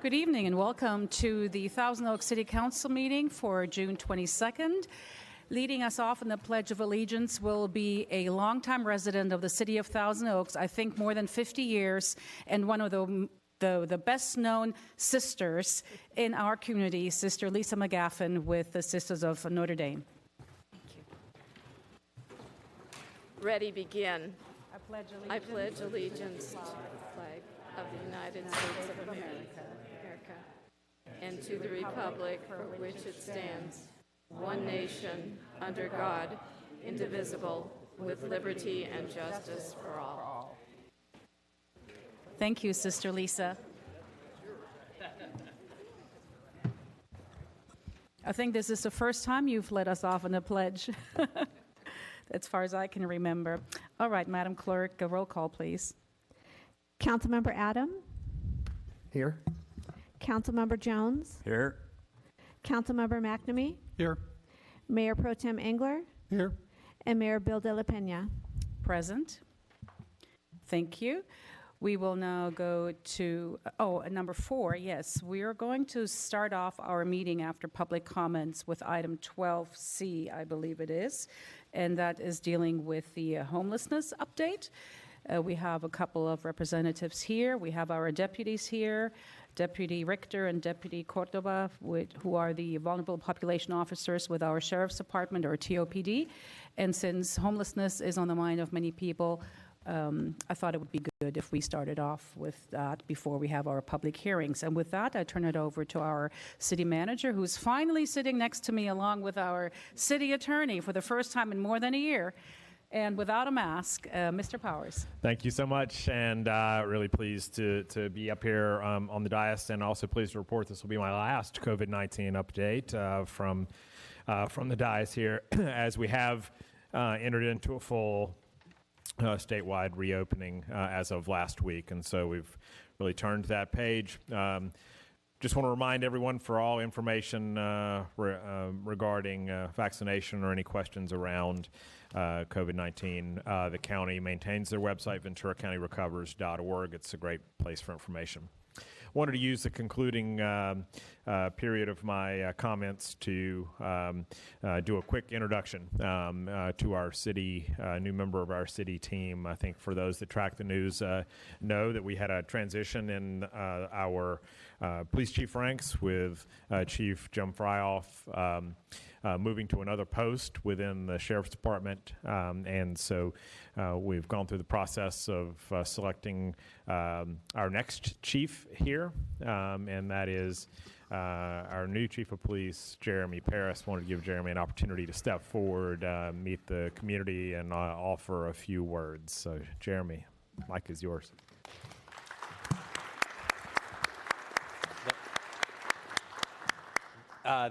Good evening and welcome to the Thousand Oaks City Council meeting for June 22nd. Leading us off in the Pledge of Allegiance will be a longtime resident of the city of Thousand Oaks, I think more than 50 years, and one of the best-known sisters in our community, Sister Lisa McGaffin with the Sisters of Notre Dame. Thank you. Ready, begin. I pledge allegiance to the flag of the United States of America, and to the republic for which it stands, one nation, under God, indivisible, with liberty and justice for all. Thank you, Sister Lisa. I think this is the first time you've led us off in a pledge, as far as I can remember. All right, Madam Clerk, a roll call, please. Councilmember Adam? Here. Councilmember Jones? Here. Councilmember McNamee? Here. Mayor Pro Tem Engler? Here. And Mayor Bill de la Pena? Present. Thank you. We will now go to, number 4, yes. We are going to start off our meeting after public comments with item 12C, I believe it is, and that is dealing with the homelessness update. We have a couple of representatives here. We have our deputies here, Deputy Richter and Deputy Cordova, who are the vulnerable population officers with our Sheriff's Department, or TOPD. And since homelessness is on the mind of many people, I thought it would be good if we started off with that before we have our public hearings. And with that, I turn it over to our city manager, who's finally sitting next to me along with our city attorney for the first time in more than a year, and without a mask, Mr. Powers. Thank you so much, and really pleased to be up here on the dais, and also pleased to report this will be my last COVID-19 update from the dais here, as we have entered into a full statewide reopening as of last week, and so we've really turned that page. Just want to remind everyone, for all information regarding vaccination or any questions around COVID-19, the county maintains their website, VenturaCountyRecovers.org. It's a great place for information. Wanted to use the concluding period of my comments to do a quick introduction to our city, new member of our city team. I think for those that track the news know that we had a transition in our police chief ranks, with Chief Jim Fryoff moving to another post within the Sheriff's Department. And so we've gone through the process of selecting our next chief here, and that is our new Chief of Police, Jeremy Paris. Wanted to give Jeremy an opportunity to step forward, meet the community, and offer a few words. So, Jeremy, mic is yours.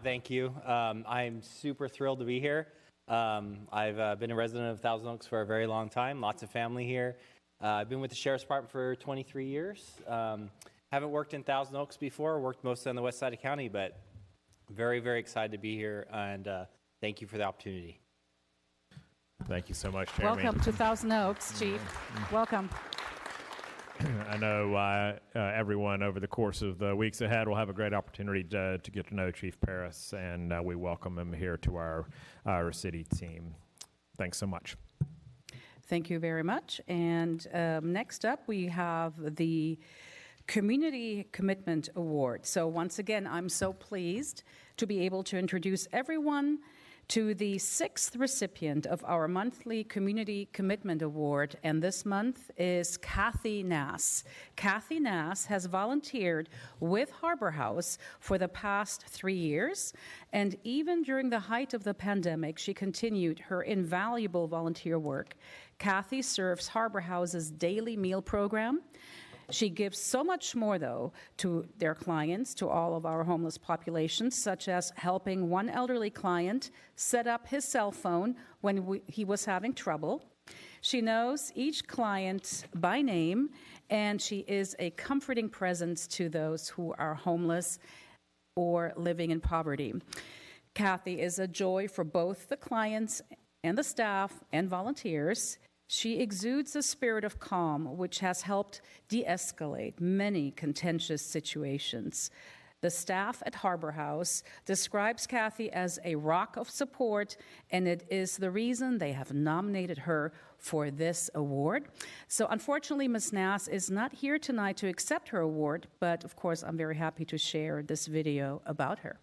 Thank you. I'm super thrilled to be here. I've been a resident of Thousand Oaks for a very long time, lots of family here. I've been with the Sheriff's Department for 23 years. Haven't worked in Thousand Oaks before, worked mostly on the west side of county, but very, very excited to be here, and thank you for the opportunity. Thank you so much, Jeremy. Welcome to Thousand Oaks, Chief. Welcome. I know everyone over the course of the weeks ahead will have a great opportunity to get to know Chief Paris, and we welcome him here to our city team. Thanks so much. Thank you very much. And next up, we have the Community Commitment Award. So once again, I'm so pleased to be able to introduce everyone to the 6th recipient of our monthly Community Commitment Award, and this month is Kathy Nass. Kathy Nass has volunteered with Harbor House for the past 3 years, and even during the height of the pandemic, she continued her invaluable volunteer work. Kathy serves Harbor House's daily meal program. She gives so much more, though, to their clients, to all of our homeless populations, such as helping one elderly client set up his cell phone when he was having trouble. She knows each client by name, and she is a comforting presence to those who are homeless or living in poverty. Kathy is a joy for both the clients and the staff and volunteers. She exudes a spirit of calm, which has helped de-escalate many contentious situations. The staff at Harbor House describes Kathy as a rock of support, and it is the reason they have nominated her for this award. So unfortunately, Ms. Nass is not here tonight to accept her award, but of course, I'm very happy to share this video about her.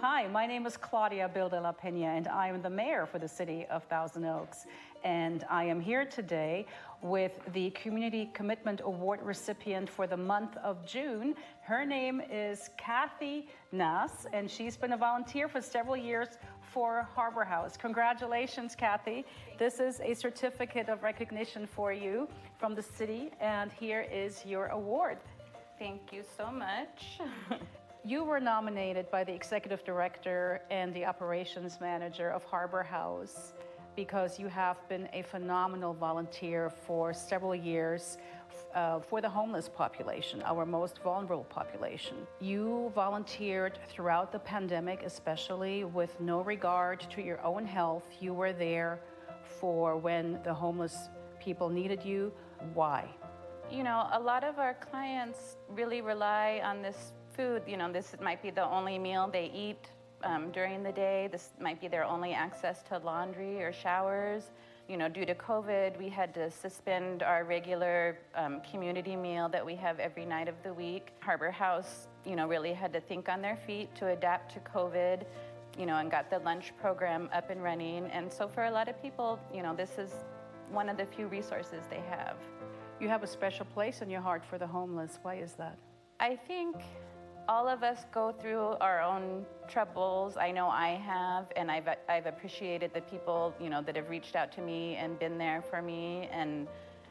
Hi, my name is Claudia Bill de la Pena, and I am the mayor for the city of Thousand Oaks. And I am here today with the Community Commitment Award recipient for the month of June. Her name is Kathy Nass, and she's been a volunteer for several years for Harbor House. Congratulations, Kathy. This is a certificate of recognition for you from the city, and here is your award. Thank you so much. You were nominated by the executive director and the operations manager of Harbor House because you have been a phenomenal volunteer for several years for the homeless population, our most vulnerable population. You volunteered throughout the pandemic, especially with no regard to your own health. You were there for when the homeless people needed you. Why? You know, a lot of our clients really rely on this food. You know, this might be the only meal they eat during the day. This might be their only access to laundry or showers. You know, due to COVID, we had to suspend our regular community meal that we have every night of the week. Harbor House, you know, really had to think on their feet to adapt to COVID, you know, and got the lunch program up and running. And so for a lot of people, you know, this is one of the few resources they have. You have a special place in your heart for the homeless. Why is that? I think all of us go through our own troubles. I know I have, and I've appreciated the people, you know, that have reached out to me and been there for me. And,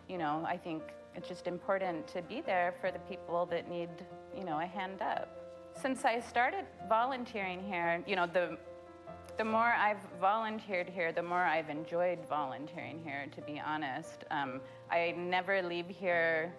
you know, I think it's just important to be there for the people that need, you know, a hand up. Since I started volunteering here, you know, the more I've volunteered here, the more I've enjoyed volunteering here, to be honest. I never leave here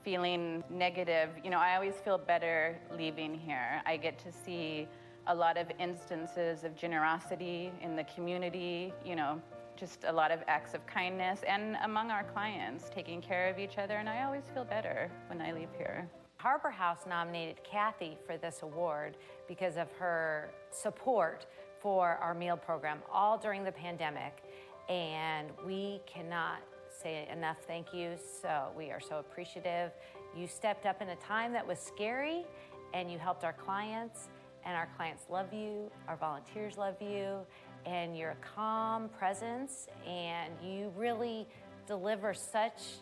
feeling negative. You know, I always feel better leaving here. I get to see a lot of instances of generosity in the community, you know, just a lot of acts of kindness, and among our clients, taking care of each other, and I always feel better when I leave here. Harbor House nominated Kathy for this award because of her support for our meal program all during the pandemic, and we cannot say enough thank yous. So we are so appreciative. You stepped up in a time that was scary, and you helped our clients, and our clients love you, our volunteers love you, and you're a calm presence, and you really deliver such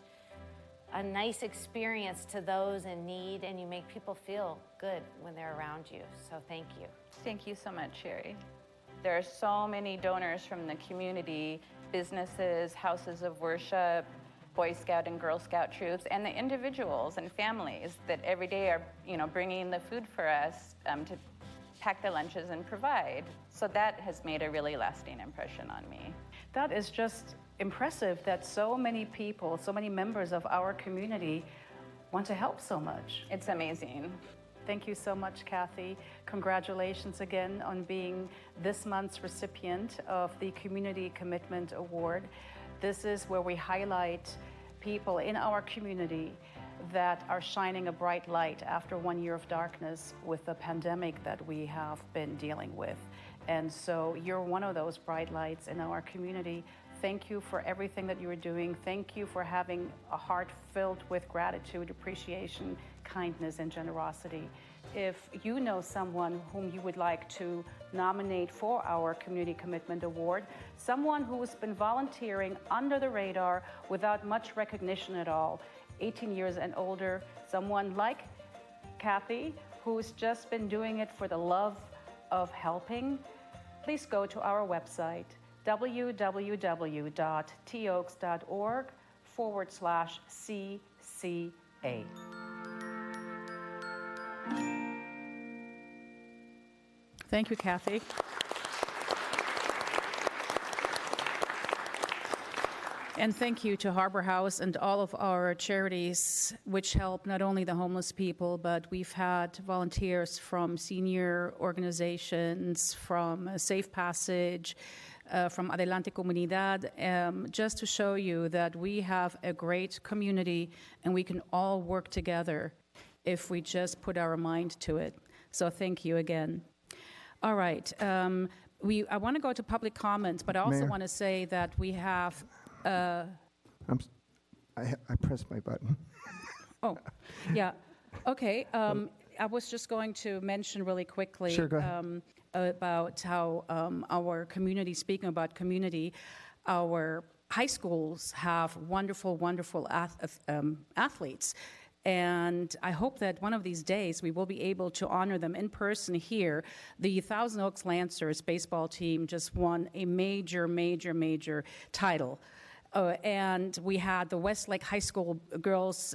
a nice experience to those in need, and you make people feel good when they're around you. So thank you. Thank you so much, Sherry. There are so many donors from the community, businesses, houses of worship, Boy Scout and Girl Scout troops, and the individuals and families that every day are, you know, bringing the food for us to pack the lunches and provide. So that has made a really lasting impression on me. That is just impressive that so many people, so many members of our community want to help so much. It's amazing. Thank you so much, Kathy. Congratulations again on being this month's recipient of the Community Commitment Award. This is where we highlight people in our community that are shining a bright light after 1 year of darkness with the pandemic that we have been dealing with. And so you're one of those bright lights in our community. Thank you for everything that you are doing. Thank you for having a heart filled with gratitude, appreciation, kindness, and generosity. If you know someone whom you would like to nominate for our Community Commitment Award, someone who has been volunteering under the radar without much recognition at all, 18 years and older, someone like Kathy, who's just been doing it for the love of helping, please go to our website, www.toaks.org/CCA. Thank you, Kathy. And thank you to Harbor House and all of our charities, which help not only the homeless people, but we've had volunteers from senior organizations, from Safe Passage, from Adelante Comunidad, just to show you that we have a great community and we can all work together if we just put our mind to it. So thank you again. All right. I want to go to public comments, but I also Mayor? want to say that we have... I pressed my button. Oh, yeah. Okay. I was just going to mention really quickly Sure, go ahead. About how our community, speaking about community, our high schools have wonderful, wonderful athletes. And I hope that one of these days we will be able to honor them in person here. The Thousand Oaks Lancers baseball team just won a major, major, major title. And we had the Westlake High School girls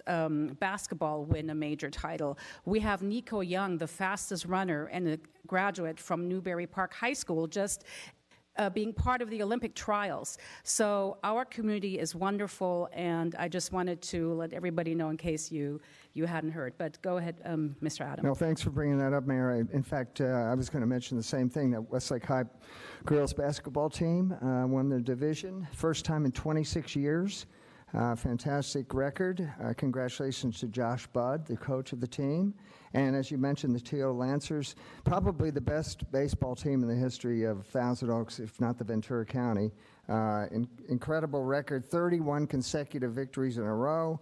basketball win a major title. We have Nico Young, the fastest runner and a graduate from Newbury Park High School, just being part of the Olympic trials. So our community is wonderful, and I just wanted to let everybody know in case you hadn't heard. But go ahead, Mr. Adam. No, thanks for bringing that up, Mayor. In fact, I was going to mention the same thing, that Westlake High girls basketball team won their division. First time in 26 years. Fantastic record. Congratulations to Josh Budd, the coach of the team. And as you mentioned, the TO Lancers, probably the best baseball team in the history of Thousand Oaks, if not the Ventura County. Incredible record, 31 consecutive victories in a row.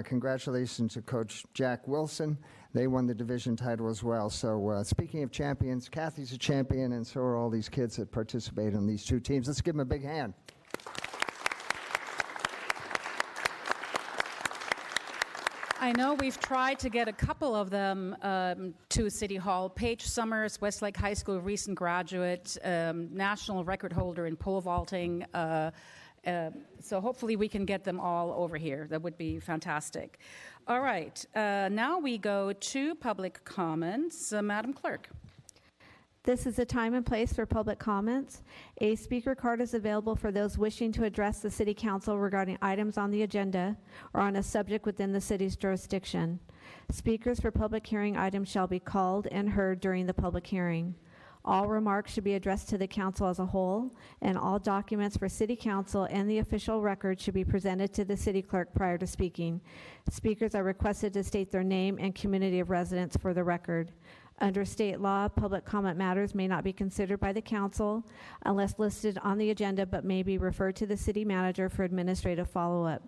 Congratulations to Coach Jack Wilson. They won the division title as well. So speaking of champions, Kathy's a champion, and so are all these kids that participate in these two teams. Let's give them a big hand. I know we've tried to get a couple of them to City Hall. Paige Summers, Westlake High School recent graduate, national record holder in pole vaulting. So hopefully we can get them all over here. That would be fantastic. All right. Now we go to public comments. Madam Clerk. This is a time and place for public comments. A speaker card is available for those wishing to address the City Council regarding items on the agenda or on a subject within the city's jurisdiction. Speakers for public hearing items shall be called and heard during the public hearing. All remarks should be addressed to the council as a whole, and all documents for City Council and the official record should be presented to the City Clerk prior to speaking. Speakers are requested to state their name and community of residence for the record. Under state law, public comment matters may not be considered by the council unless listed on the agenda, but may be referred to the city manager for administrative follow-up.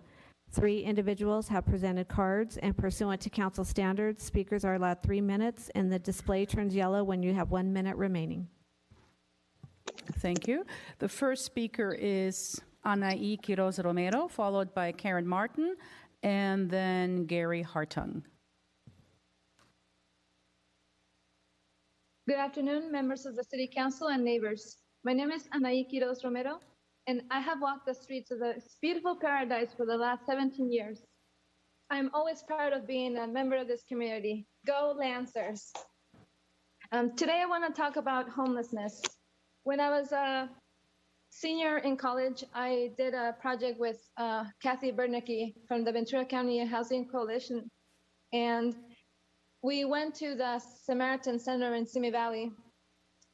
3 individuals have presented cards, and pursuant to council standards, speakers are allowed 3 minutes, and the display turns yellow when you have 1 minute remaining. Thank you. The first speaker is Anaí Quiroz Romero, followed by Karen Martin, and then Gary Hartung. Good afternoon, members of the City Council and neighbors. My name is Anaí Quiroz Romero, and I have walked the streets of this beautiful paradise for the last 17 years. I'm always proud of being a member of this community. Go Lancers! Today I want to talk about homelessness. When I was a senior in college, I did a project with Kathy Bernicki from the Ventura County Housing Coalition, and we went to the Samaritan Center in Simi Valley,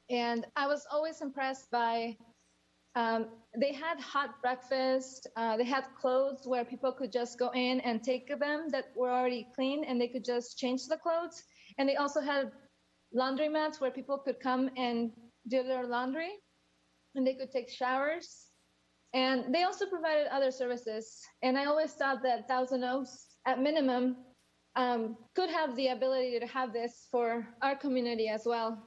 and I was always impressed by, they had hot breakfast, they had clothes where people could just go in and take them that were already clean, and they could just change the clothes. And they also had laundromats where people could come and do their laundry, and they could take showers. And they also provided other services. And I always thought that Thousand Oaks, at minimum, could have the ability to have this for our community as well.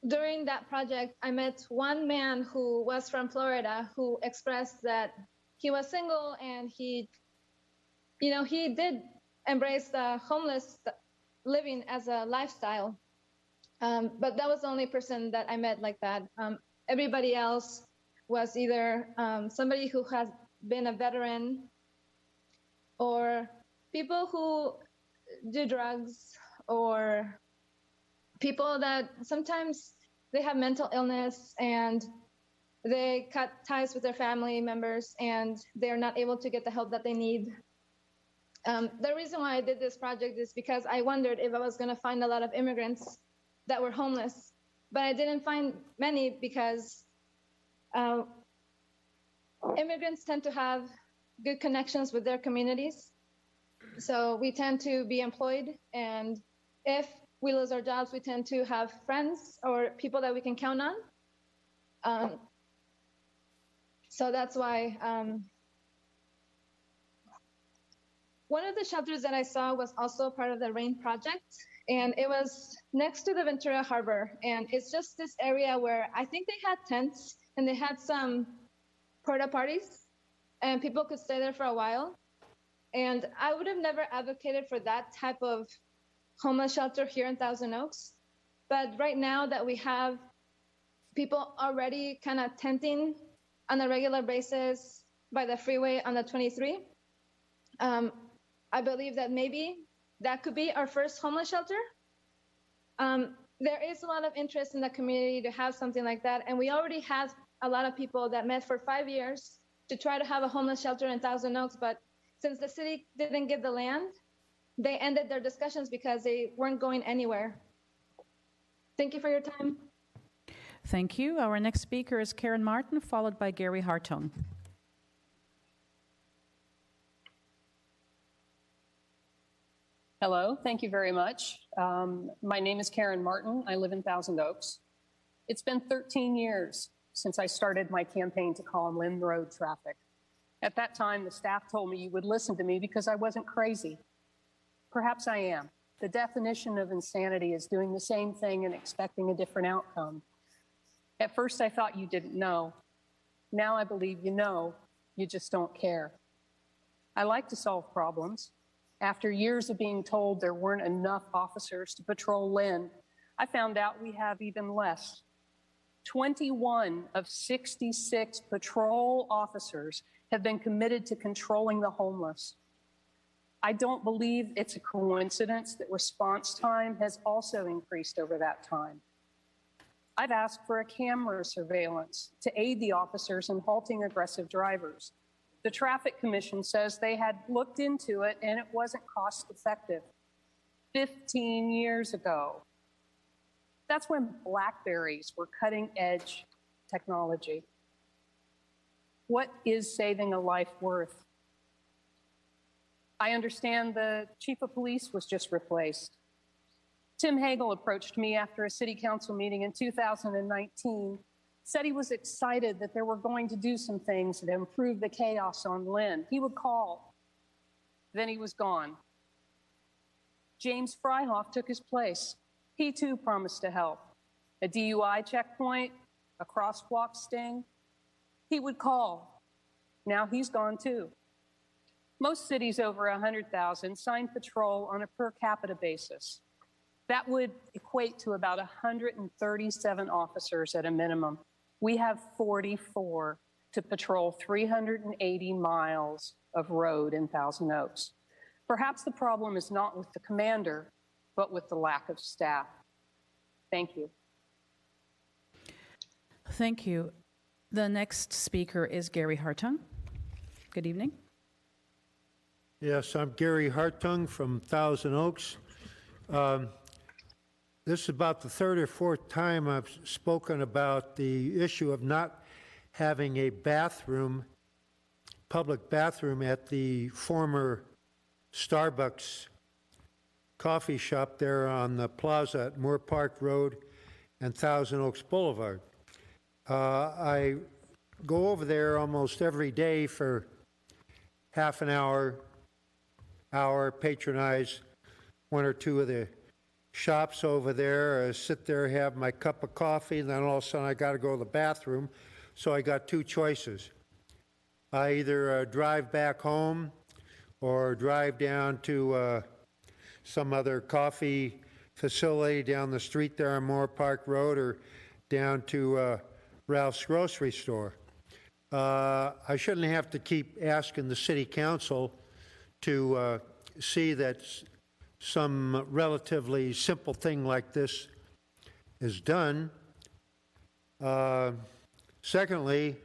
During that project, I met one man who was from Florida who expressed that he was single and he did embrace the homeless living as a lifestyle. But that was the only person that I met like that. Everybody else was either somebody who has been a veteran or people who do drugs, or people that sometimes they have mental illness and they cut ties with their family members and they're not able to get the help that they need. The reason why I did this project is because I wondered if I was going to find a lot of immigrants that were homeless, but I didn't find many because immigrants tend to have good connections with their communities. So we tend to be employed, and if we lose our jobs, we tend to have friends or people that we can count on. So that's why one of the shelters that I saw was also part of the RAIN project, and it was next to the Ventura Harbor. And it's just this area where I think they had tents and they had some porta potties, and people could stay there for a while. And I would have never advocated for that type of homeless shelter here in Thousand Oaks. But right now that we have people already kind of tenting on a regular basis by the freeway on the 23, I believe that maybe that could be our first homeless shelter. There is a lot of interest in the community to have something like that. And we already have a lot of people that met for 5 years to try to have a homeless shelter in Thousand Oaks. But since the city didn't give the land, they ended their discussions because they weren't going anywhere. Thank you for your time. Thank you. Our next speaker is Karen Martin, followed by Gary Hartung. Hello, thank you very much. My name is Karen Martin. I live in Thousand Oaks. It's been 13 years since I started my campaign to calm Lynn Road traffic. At that time, the staff told me you would listen to me because I wasn't crazy. Perhaps I am. The definition of insanity is doing the same thing and expecting a different outcome. At first, I thought you didn't know. Now I believe you know, you just don't care. I like to solve problems. After years of being told there weren't enough officers to patrol Lynn, I found out we have even less. 21 of 66 patrol officers have been committed to controlling the homeless. I don't believe it's a coincidence that response time has also increased over that time. I've asked for a camera surveillance to aid the officers in halting aggressive drivers. The Traffic Commission says they had looked into it and it wasn't cost effective. 15 years ago. That's when Blackberries were cutting edge technology. What is saving a life worth? I understand the chief of police was just replaced. Tim Hagel approached me after a city council meeting in 2019, said he was excited that they were going to do some things to improve the chaos on Lynn. He would call. Then he was gone. James Fryhoff took his place. He too promised to help. A DUI checkpoint, a crosswalk sting. He would call. Now he's gone too. Most cities over 100,000 sign patrol on a per capita basis. That would equate to about 137 officers at a minimum. We have 44 to patrol 380 miles of road in Thousand Oaks. Perhaps the problem is not with the commander, but with the lack of staff. Thank you. Thank you. The next speaker is Gary Hartung. Good evening. Yes, I'm Gary Hartung from Thousand Oaks. This is about the third or fourth time I've spoken about the issue of not having a bathroom, public bathroom at the former Starbucks coffee shop there on the plaza at Moore Park Road and Thousand Oaks Boulevard. I go over there almost every day for half an hour, patronize one or two of the shops over there, sit there, have my cup of coffee, and then all of a sudden I got to go to the bathroom. So I got two choices. I either drive back home or drive down to some other coffee facility down the street there on Moore Park Road or down to Ralph's grocery store. I shouldn't have to keep asking the city council to see that some relatively simple thing like this is done. Secondly,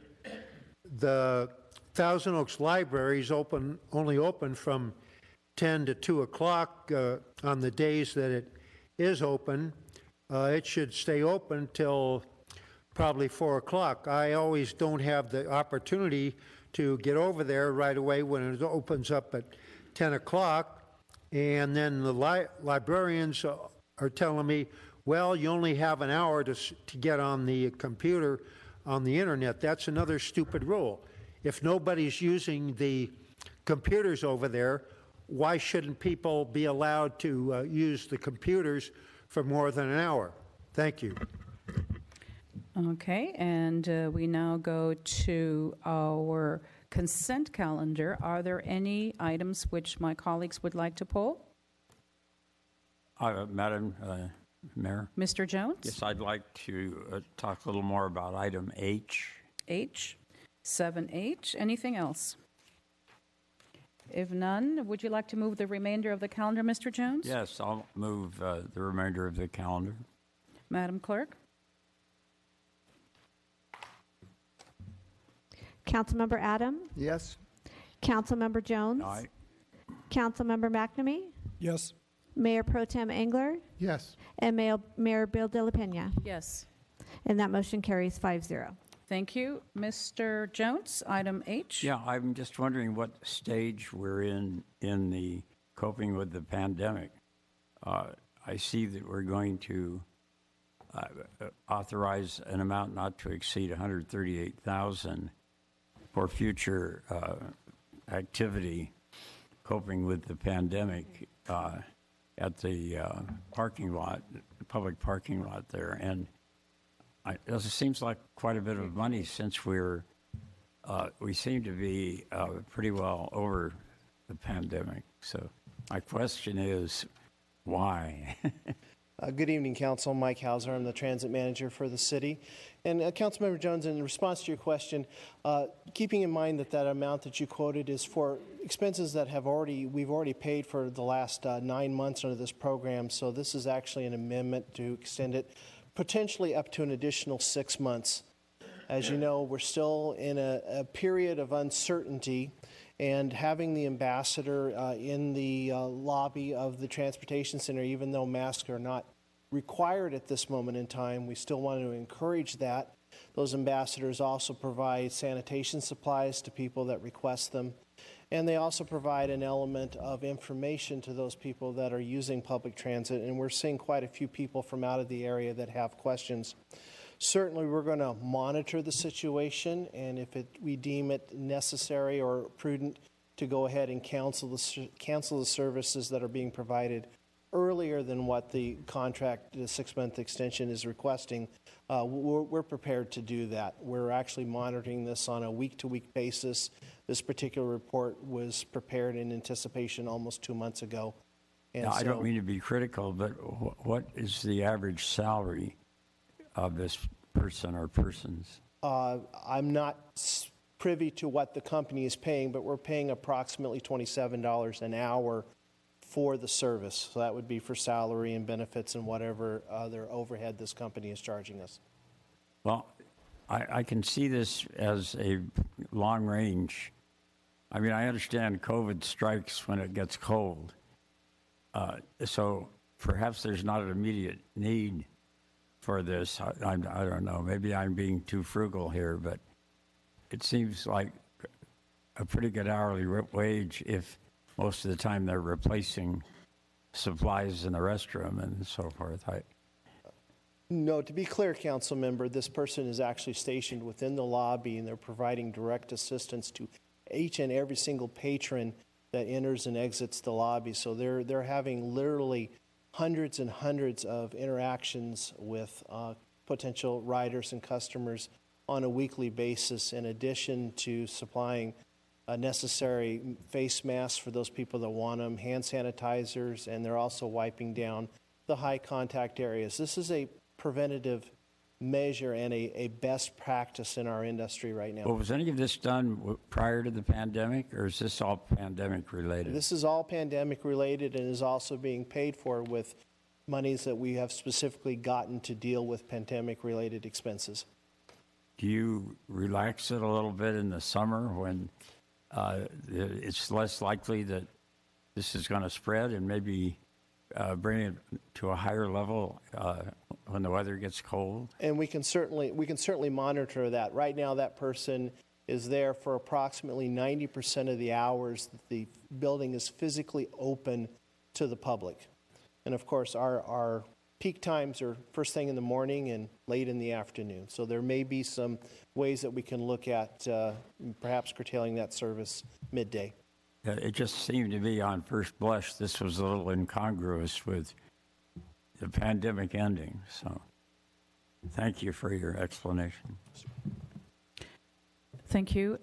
the Thousand Oaks Library is only open from 10 to 2 o'clock on the days that it is open. It should stay open till probably 4 o'clock. I always don't have the opportunity to get over there right away when it opens up at 10 o'clock. And then the librarians are telling me, well, you only have an hour to get on the computer on the internet. That's another stupid rule. If nobody's using the computers over there, why shouldn't people be allowed to use the computers for more than an hour? Thank you. Okay, and we now go to our consent calendar. Are there any items which my colleagues would like to pull? Madam Mayor? Mr. Jones? Yes, I'd like to talk a little more about item H. H, 7H. Anything else? If none, would you like to move the remainder of the calendar, Mr. Jones? Yes, I'll move the remainder of the calendar. Madam Clerk? Councilmember Adam? Yes? Councilmember Jones? Aye. Councilmember McNamee? Yes. Mayor Pro Tem Engler? Yes. And Mayor Bill De La Pena. Yes. And that motion carries 5-0. Thank you. Mr. Jones, item H. Yeah, I'm just wondering what stage we're in the coping with the pandemic. I see that we're going to authorize an amount not to exceed $138,000 for future activity coping with the pandemic at the parking lot, public parking lot there. And it seems like quite a bit of money since we seem to be pretty well over the pandemic. So my question is, why? Good evening, Council. Mike Hauser. I'm the transit manager for the city. And Councilmember Jones, in response to your question, keeping in mind that amount that you quoted is for expenses that we've already paid for the last 9 months under this program. So this is actually an amendment to extend it potentially up to an additional 6 months. As you know, we're still in a period of uncertainty, and having the ambassador in the lobby of the transportation center, even though masks are not required at this moment in time, we still want to encourage that. Those ambassadors also provide sanitation supplies to people that request them, and they also provide an element of information to those people that are using public transit, and we're seeing quite a few people from out of the area that have questions. Certainly, we're going to monitor the situation, and if we deem it necessary or prudent to go ahead and cancel the services that are being provided earlier than what the contract, the 6-month extension, is requesting, we're prepared to do that. We're actually monitoring this on a week-to-week basis. This particular report was prepared in anticipation almost 2 months ago. And now, I don't mean to be critical, but what is the average salary of this person or persons? I'm not privy to what the company is paying, but we're paying approximately $27 an hour for the service. So that would be for salary and benefits and whatever other overhead this company is charging us. Well, I can see this as a long range. I mean, I understand COVID strikes when it gets cold. So perhaps there's not an immediate need for this. I don't know. Maybe I'm being too frugal here, but it seems like a pretty good hourly wage if most of the time they're replacing supplies in the restroom and so forth. No, to be clear, Council Member, this person is actually stationed within the lobby, and they're providing direct assistance to each and every single patron that enters and exits the lobby. So they're having literally hundreds and hundreds of interactions with potential riders and customers on a weekly basis, in addition to supplying necessary face masks for those people that want them, hand sanitizers, and they're also wiping down the high contact areas. This is a preventative measure and a best practice in our industry right now. Well, was any of this done prior to the pandemic, or is this all pandemic related? This is all pandemic related and is also being paid for with monies that we have specifically gotten to deal with pandemic related expenses. do you relax it a little bit in the summer when it's less likely that this is going to spread, and maybe bring it to a higher level when the weather gets cold? And we can certainly monitor that. Right now, that person is there for approximately 90% of the hours that the building is physically open to the public. And of course, our peak times are first thing in the morning and late in the afternoon. So there may be some ways that we can look at perhaps curtailing that service midday. It just seemed to me on first blush this was a little incongruous with the pandemic ending. So thank you for your explanation. Thank you.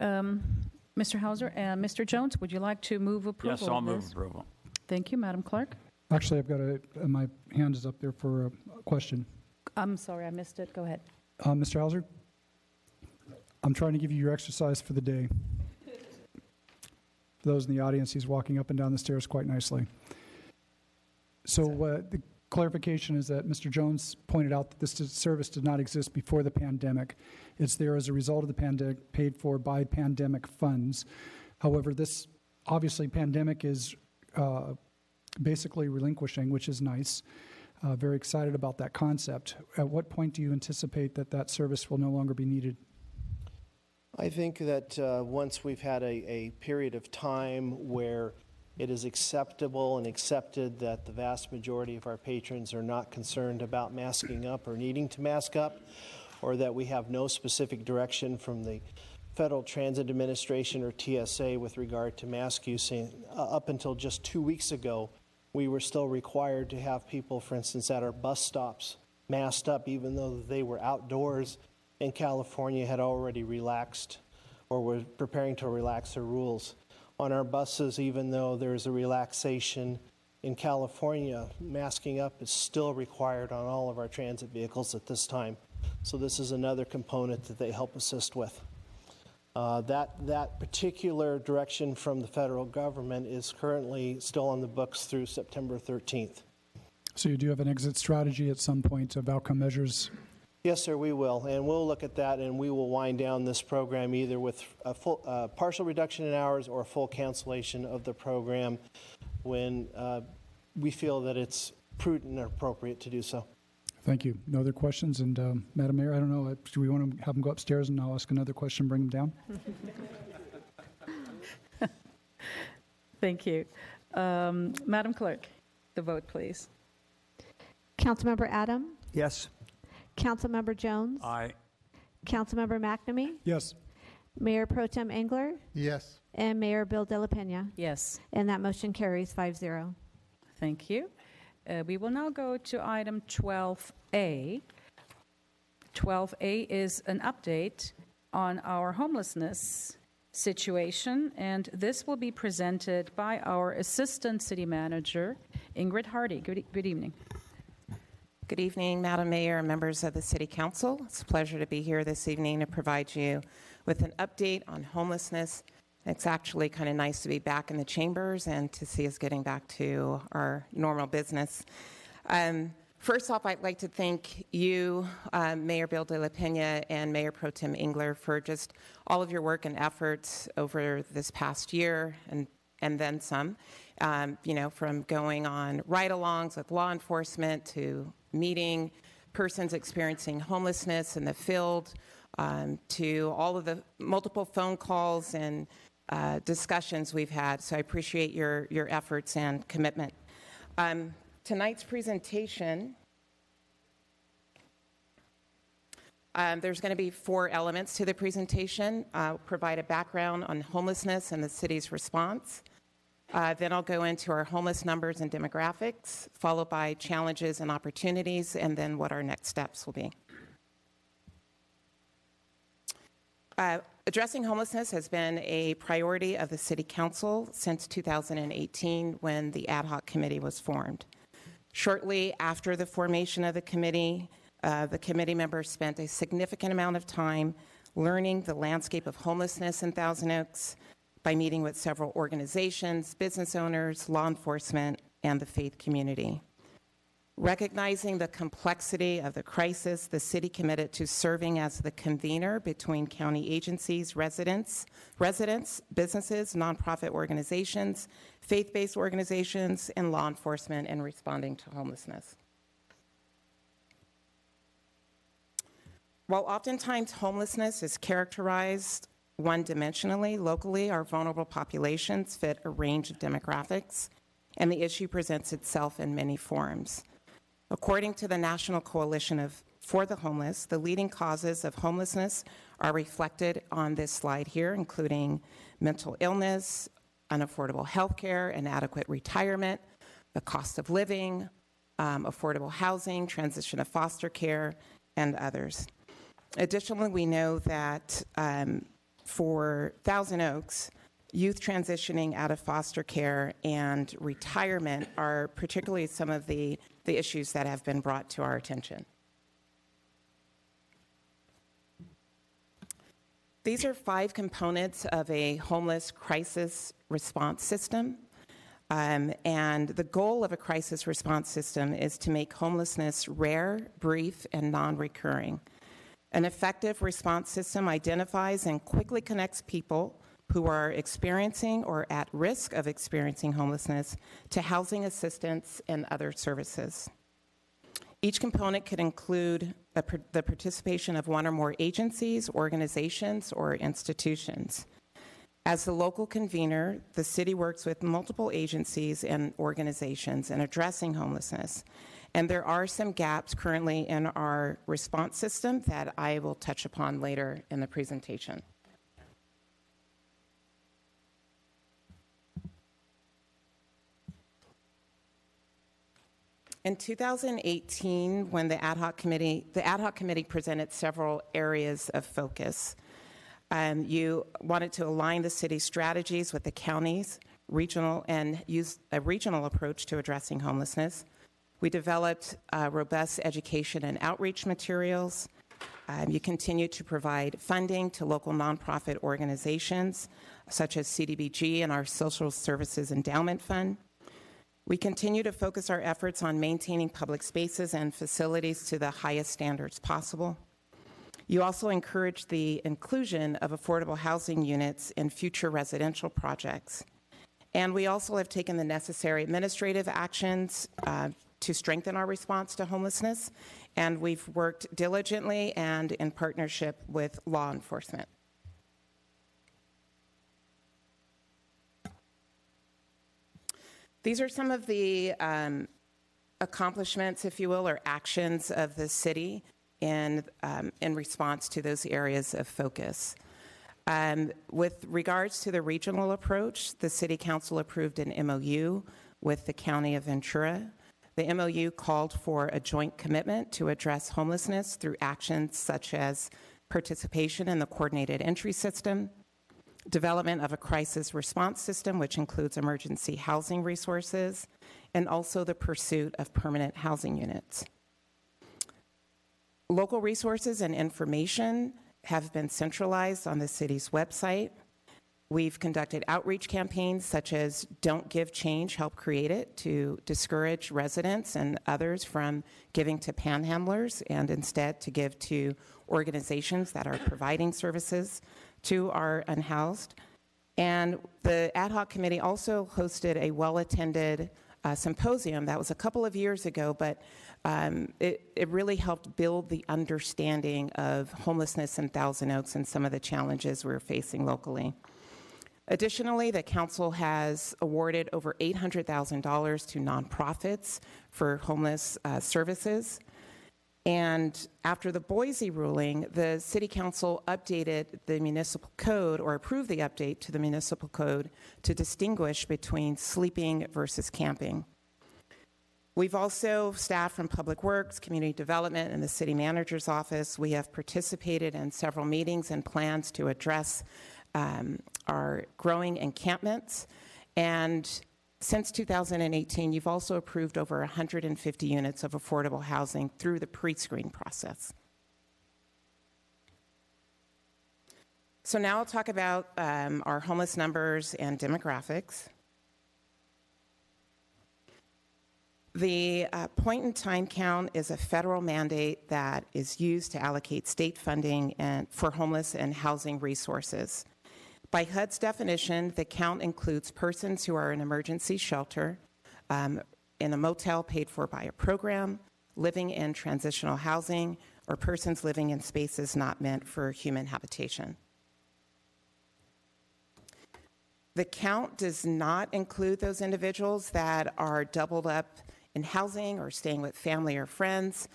Mr. Hauser and Mr. Jones, would you like to move approval? Yes, I'll of move this? approval. Thank you, Madam Clerk. Actually, I've got my hand is up there for a question. I'm sorry, I missed it. Go ahead. Mr. Hauser, I'm trying to give you your exercise for the day. For those in the audience, he's walking up and down the stairs quite nicely. So the clarification is that Mr. Jones pointed out that this service did not exist before the pandemic. It's there as a result of the pandemic, paid for by pandemic funds. However, this obviously pandemic is basically relinquishing, which is nice. Very excited about that concept. At what point do you anticipate that that service will no longer be needed? I think that once we've had a period of time where it is acceptable and accepted that the vast majority of our patrons are not concerned about masking up or needing to mask up, or that we have no specific direction from the Federal Transit Administration or TSA with regard to mask use. Up until just 2 weeks ago, we were still required to have people, for instance, at our bus stops masked up, even though they were outdoors and California had already relaxed or were preparing to relax their rules. On our buses, even though there's a relaxation in California, masking up is still required on all of our transit vehicles at this time. So this is another component that they help assist with. That particular direction from the federal government is currently still on the books through September 13th. So you do have an exit strategy at some point of outcome measures? Yes, sir, we will. And we'll look at that, and we will wind down this program either with a full, partial reduction in hours or a full cancellation of the program when we feel that it's prudent and appropriate to do so. Thank you. No other questions? And Madam Mayor, I don't know, do we want to have them go upstairs and I'll ask another question, bring them down? Thank you. Madam Clerk, the vote, please. Councilmember Adam? Yes. Councilmember Jones? Aye. Councilmember McNamee? Yes. Mayor Pro Tem Engler? Yes. And Mayor Bill De La Pena? Yes. And that motion carries 5-0. Thank you. We will now go to item 12A. 12A is an update on our homelessness situation, and this will be presented by our Assistant City Manager, Ingrid Hardy. Good evening. Good evening, Madam Mayor and members of the City Council. It's a pleasure to be here this evening to provide you with an update on homelessness. It's actually kind of nice to be back in the chambers and to see us getting back to our normal business. First off, I'd like to thank you, Mayor Bill De La Pena and Mayor Pro Tem Engler, for just all of your work and efforts over this past year and then some. From going on ride-alongs with law enforcement to meeting persons experiencing homelessness in the field, to all of the multiple phone calls and discussions we've had. So I appreciate your efforts and commitment. Tonight's presentation, there's going to be 4 elements to the presentation. I'll provide a background on homelessness and the city's response. Then I'll go into our homeless numbers and demographics, followed by challenges and opportunities, and then what our next steps will be. Addressing homelessness has been a priority of the City Council since 2018 when the ad hoc committee was formed. Shortly after the formation of the committee members spent a significant amount of time learning the landscape of homelessness in Thousand Oaks by meeting with several organizations, business owners, law enforcement, and the faith community. Recognizing the complexity of the crisis, the city committed to serving as the convener between county agencies, residents, businesses, nonprofit organizations, faith-based organizations, and law enforcement in responding to homelessness. While oftentimes homelessness is characterized one-dimensionally, locally, our vulnerable populations fit a range of demographics, and the issue presents itself in many forms. According to the National Coalition for the Homeless, the leading causes of homelessness are reflected on this slide here, including mental illness, unaffordable health care, inadequate retirement, the cost of living, affordable housing, transition of foster care, and others. Additionally, we know that for Thousand Oaks, youth transitioning out of foster care and retirement are particularly some of the issues that have been brought to our attention. These are 5 components of a homeless crisis response system. And the goal of a crisis response system is to make homelessness rare, brief, and non-recurring. An effective response system identifies and quickly connects people who are experiencing or at risk of experiencing homelessness to housing assistance and other services. Each component could include the participation of one or more agencies, organizations, or institutions. As the local convener, the city works with multiple agencies and organizations in addressing homelessness. And there are some gaps currently in our response system that I will touch upon later in the presentation. In 2018, when the ad hoc committee presented several areas of focus. You wanted to align the city's strategies with the county's regional and use a regional approach to addressing homelessness. We developed robust education and outreach materials. You continue to provide funding to local nonprofit organizations such as CDBG and our Social Services Endowment Fund. We continue to focus our efforts on maintaining public spaces and facilities to the highest standards possible. You also encourage the inclusion of affordable housing units in future residential projects. And we also have taken the necessary administrative actions to strengthen our response to homelessness, and we've worked diligently and in partnership with law enforcement. These are some of the accomplishments, if you will, or actions of the city in response to those areas of focus. With regards to the regional approach, the City Council approved an MOU with the County of Ventura. The MOU called for a joint commitment to address homelessness through actions such as participation in the coordinated entry system, development of a crisis response system, which includes emergency housing resources, and also the pursuit of permanent housing units. Local resources and information have been centralized on the city's website. We've conducted outreach campaigns such as Don't Give Change, Help Create It, to discourage residents and others from giving to panhandlers and instead to give to organizations that are providing services to our unhoused. And the ad hoc committee also hosted a well-attended symposium that was a couple of years ago, but it really helped build the understanding of homelessness in Thousand Oaks and some of the challenges we're facing locally. Additionally, the council has awarded over $800,000 to nonprofits for homeless services. And after the Boise ruling, the City Council updated the municipal code, or approved the update to the municipal code, to distinguish between sleeping versus camping. We've also, staff from Public Works, Community Development, and the City Manager's Office, we have participated in several meetings and plans to address our growing encampments. And since 2018, you've also approved over 150 units of affordable housing through the pre-screen process. So now I'll talk about our homeless numbers and demographics. The point-in-time count is a federal mandate that is used to allocate state funding for homeless and housing resources. By HUD's definition, the count includes persons who are in emergency shelter, in a motel paid for by a program, living in transitional housing, or persons living in spaces not meant for human habitation. The count does not include those individuals that are doubled up in housing or staying with family or friends,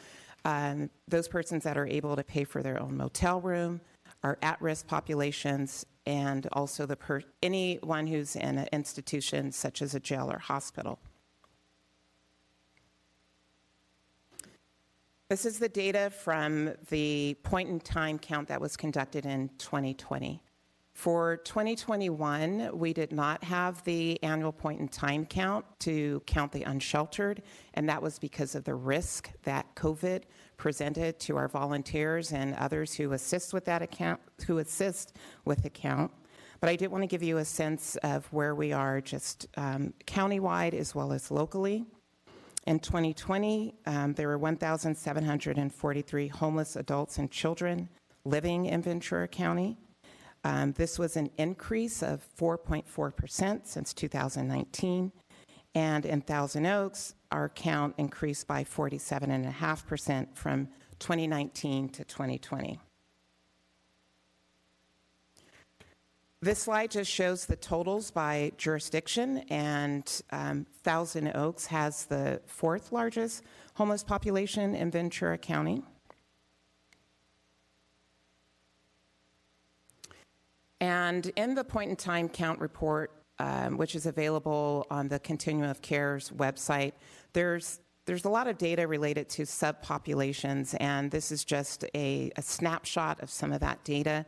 those persons that are able to pay for their own motel room, are at-risk populations, and also anyone who's in an institution such as a jail or hospital. This is the data from the point-in-time count that was conducted in 2020. For 2021, we did not have the annual point-in-time count to count the unsheltered, and that was because of the risk that COVID presented to our volunteers and others who assist with that account, But I did want to give you a sense of where we are just countywide as well as locally. In 2020, there were 1,743 homeless adults and children living in Ventura County. This was an increase of 4.4% since 2019. And in Thousand Oaks, our count increased by 47.5% from 2019 to 2020. This slide just shows the totals by jurisdiction, and Thousand Oaks has the fourth largest homeless population in Ventura County. And in the point-in-time count report, which is available on the Continuum of Care's website, there's a lot of data related to subpopulations, and this is just a snapshot of some of that data.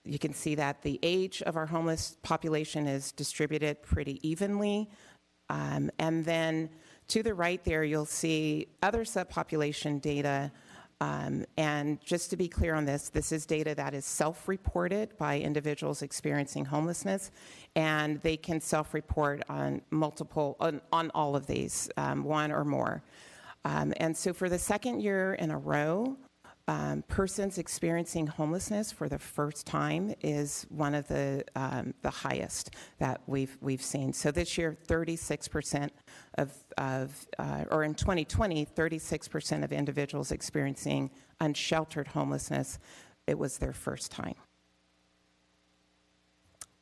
You can see that the age of our homeless population is distributed pretty evenly. And then to the right there, you'll see other subpopulation data. And just to be clear on this is data that is self-reported by individuals experiencing homelessness, and they can self-report on on all of these, one or more. And so for the second year in a row, persons experiencing homelessness for the first time is one of the highest that we've seen. So this year, 36% or in 2020, 36% of individuals experiencing unsheltered homelessness, it was their first time.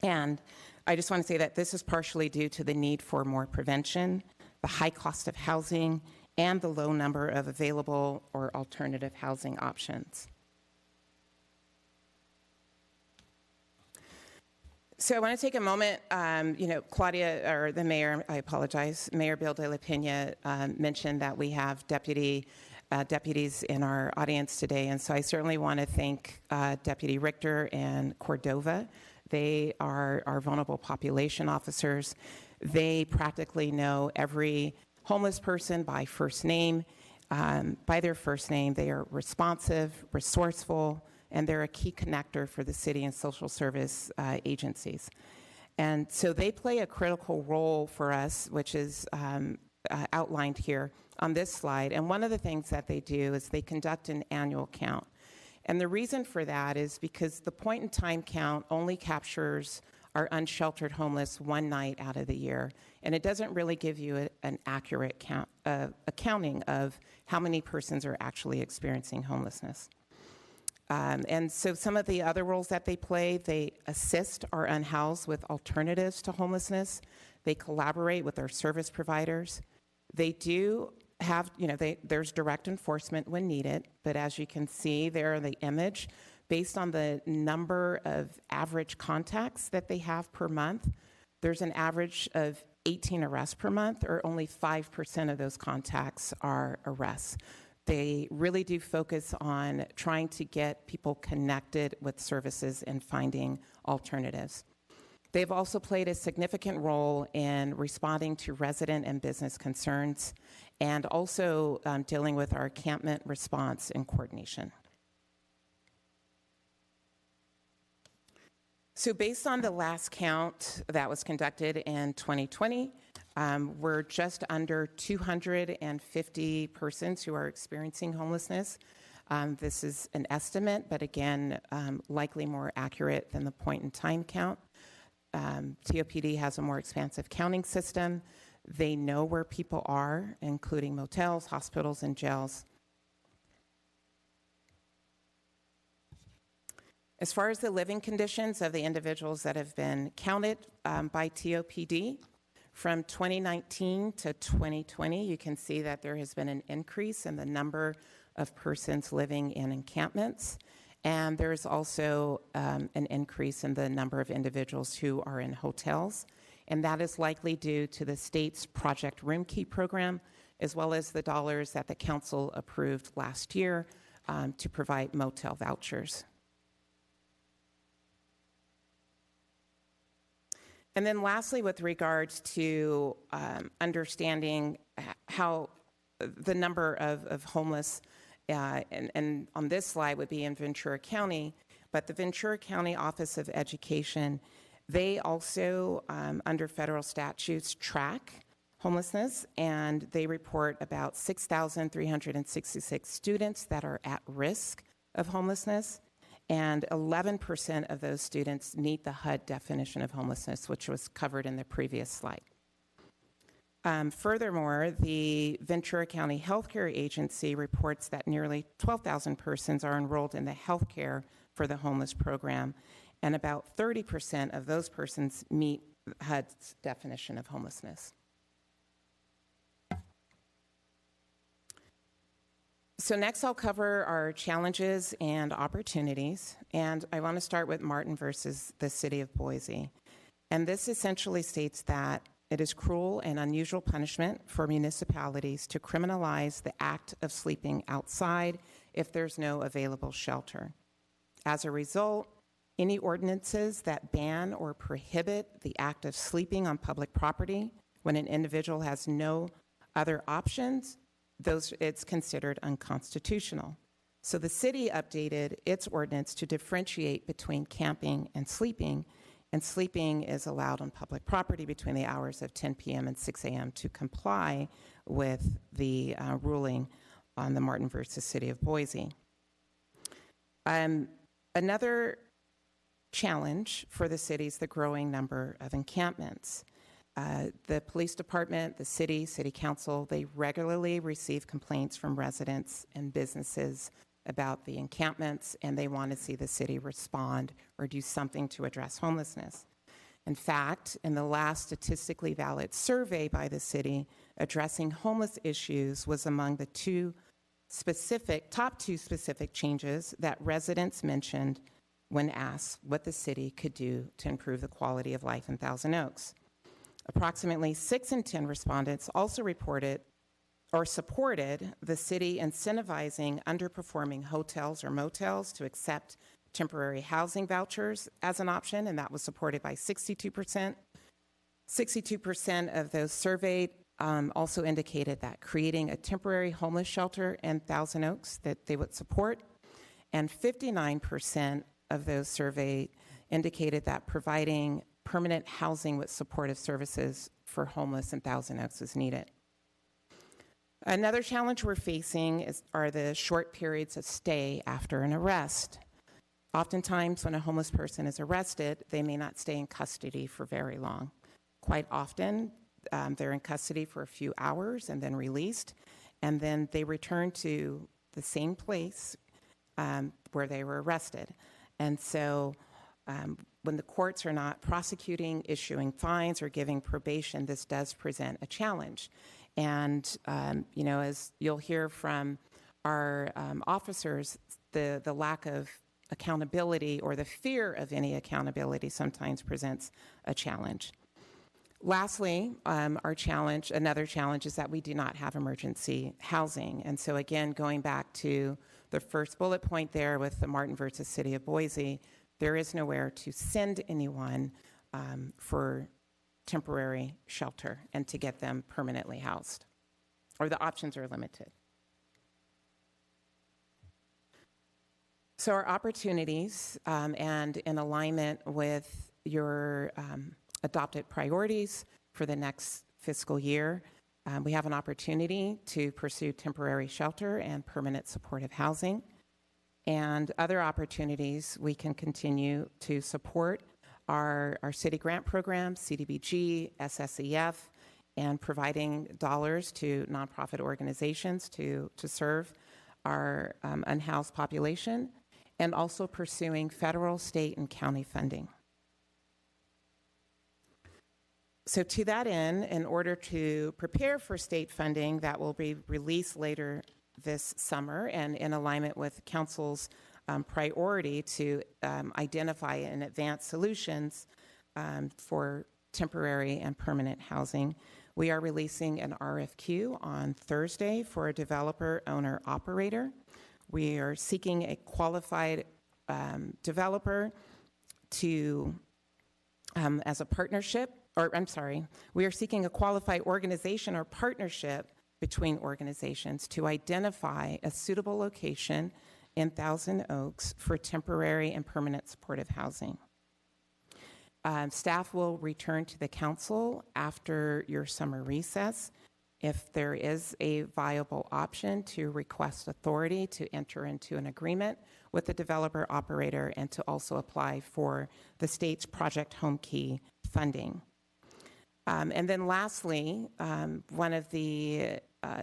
And I just want to say that this is partially due to the need for more prevention, the high cost of housing, and the low number of available or alternative housing options. So I want to take a moment, Claudia, or the mayor, I apologize, Mayor Bill de la Pena mentioned that we have deputies in our audience today, and so I certainly want to thank Deputy Richter and Cordova. They are our vulnerable population officers. They practically know every homeless person by first name. By their first name, they are responsive, resourceful, and they're a key connector for the city and social service agencies. And so they play a critical role for us, which is outlined here on this slide. And one of the things that they do is they conduct an annual count. And the reason for that is because the point-in-time count only captures our unsheltered homeless one night out of the year. And it doesn't really give you an accurate accounting of how many persons are actually experiencing homelessness. And so some of the other roles that they play, they assist our unhoused with alternatives to homelessness. They collaborate with our service providers. They do have, there's direct enforcement when needed, but as you can see there in the image, based on the number of average contacts that they have per month, there's an average of 18 arrests per month, or only 5% of those contacts are arrests. They really do focus on trying to get people connected with services and finding alternatives. They've also played a significant role in responding to resident and business concerns, and also dealing with our encampment response and coordination. So based on the last count that was conducted in 2020, We're just under 250 persons who are experiencing homelessness. This is an estimate, but again, likely more accurate than the point-in-time count. TOPD has a more expansive counting system. They know where people are, including motels, hospitals, and jails. As far as the living conditions of the individuals that have been counted by TOPD, from 2019 to 2020, you can see that there has been an increase in the number of persons living in encampments. And there's also an increase in the number of individuals who are in hotels. And that is likely due to the state's Project Room Key program, as well as the dollars that the council approved last year to provide motel vouchers. And then lastly, with regards to understanding how the number of homeless, and on this slide would be in Ventura County, but the Ventura County Office of Education, they also, under federal statutes, track homelessness, and they report about 6,366 students that are at risk of homelessness. And 11% of those students meet the HUD definition of homelessness, which was covered in the previous slide. Furthermore, the Ventura County Healthcare Agency reports that nearly 12,000 persons are enrolled in the healthcare for the homeless program, and about 30% of those persons meet HUD's definition of homelessness. So next I'll cover our challenges and opportunities, and I want to start with Martin versus the City of Boise. And this essentially states that it is cruel and unusual punishment for municipalities to criminalize the act of sleeping outside if there's no available shelter. As a result, any ordinances that ban or prohibit the act of sleeping on public property when an individual has no other options, it's considered unconstitutional. So the city updated its ordinance to differentiate between camping and sleeping is allowed on public property between the hours of 10 p.m. and 6 a.m. to comply with the ruling on the Martin versus City of Boise. Another challenge for the city is the growing number of encampments. The police department, the city council, they regularly receive complaints from residents and businesses about the encampments, and they want to see the city respond or do something to address homelessness. In fact, in the last statistically valid survey by the city, addressing homeless issues was among the top two specific changes that residents mentioned when asked what the city could do to improve the quality of life in Thousand Oaks. Approximately 6 in 10 respondents also reported or supported the city incentivizing underperforming hotels or motels to accept temporary housing vouchers as an option, and that was supported by 62%. 62% of those surveyed also indicated that creating a temporary homeless shelter in Thousand Oaks that they would support, and 59% of those surveyed indicated that providing permanent housing with supportive services for homeless in Thousand Oaks is needed. Another challenge we're facing are the short periods of stay after an arrest. Oftentimes, when a homeless person is arrested, they may not stay in custody for very long. Quite often, they're in custody for a few hours and then released, and then they return to the same place where they were arrested. And so when the courts are not prosecuting, issuing fines, or giving probation, this does present a challenge. And, as you'll hear from our officers, the lack of accountability or the fear of any accountability sometimes presents a challenge. Lastly, another challenge is that we do not have emergency housing. And so again, going back to the first bullet point there with the Martin versus City of Boise, there is nowhere to send anyone for temporary shelter and to get them permanently housed, or the options are limited. So our opportunities, and in alignment with your adopted priorities for the next fiscal year, we have an opportunity to pursue temporary shelter and permanent supportive housing. And other opportunities, we can continue to support our city grant programs, CDBG, SSEF, and providing dollars to nonprofit organizations to serve our unhoused population, and also pursuing federal, state, and county funding. So to that end, in order to prepare for state funding that will be released later this summer and in alignment with Council's priority to identify and advance solutions for temporary and permanent housing, we are releasing an RFQ on Thursday for a developer, owner, operator. We are seeking a qualified developer to, as a partnership, we are seeking a qualified organization or partnership between organizations to identify a suitable location in Thousand Oaks for temporary and permanent supportive housing. Staff will return to the council after your summer recess if there is a viable option to request authority to enter into an agreement with the developer operator and to also apply for the state's Project Home Key funding. And then lastly, one of the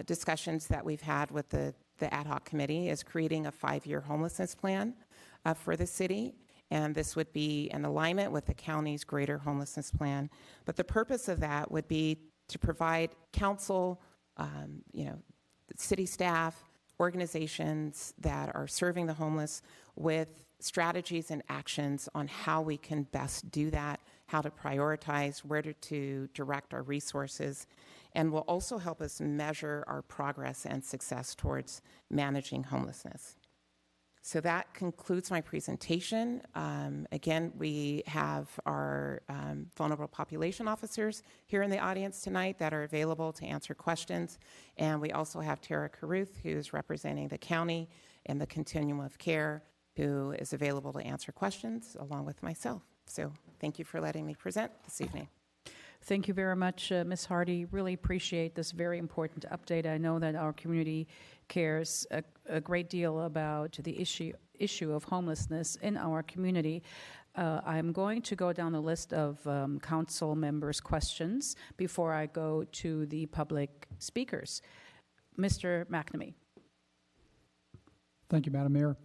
discussions that we've had with the ad hoc committee is creating a 5-year homelessness plan for the city. And this would be in alignment with the county's greater homelessness plan. But the purpose of that would be to provide council, city staff, organizations that are serving the homeless with strategies and actions on how we can best do that, how to prioritize, where to direct our resources, and will also help us measure our progress and success towards managing homelessness. So that concludes my presentation. Again, we have our vulnerable population officers here in the audience tonight that are available to answer questions. And we also have Tara Caruth, who's representing the county in the continuum of care, who is available to answer questions along with myself. So thank you for letting me present this evening. Thank you very much, Ms. Hardy. Really appreciate this very important update. I know that our community cares a great deal about the issue of homelessness in our community. I'm going to go down the list of council members' questions before I go to the public speakers. Mr. McNamee. Thank you, Madam Mayor.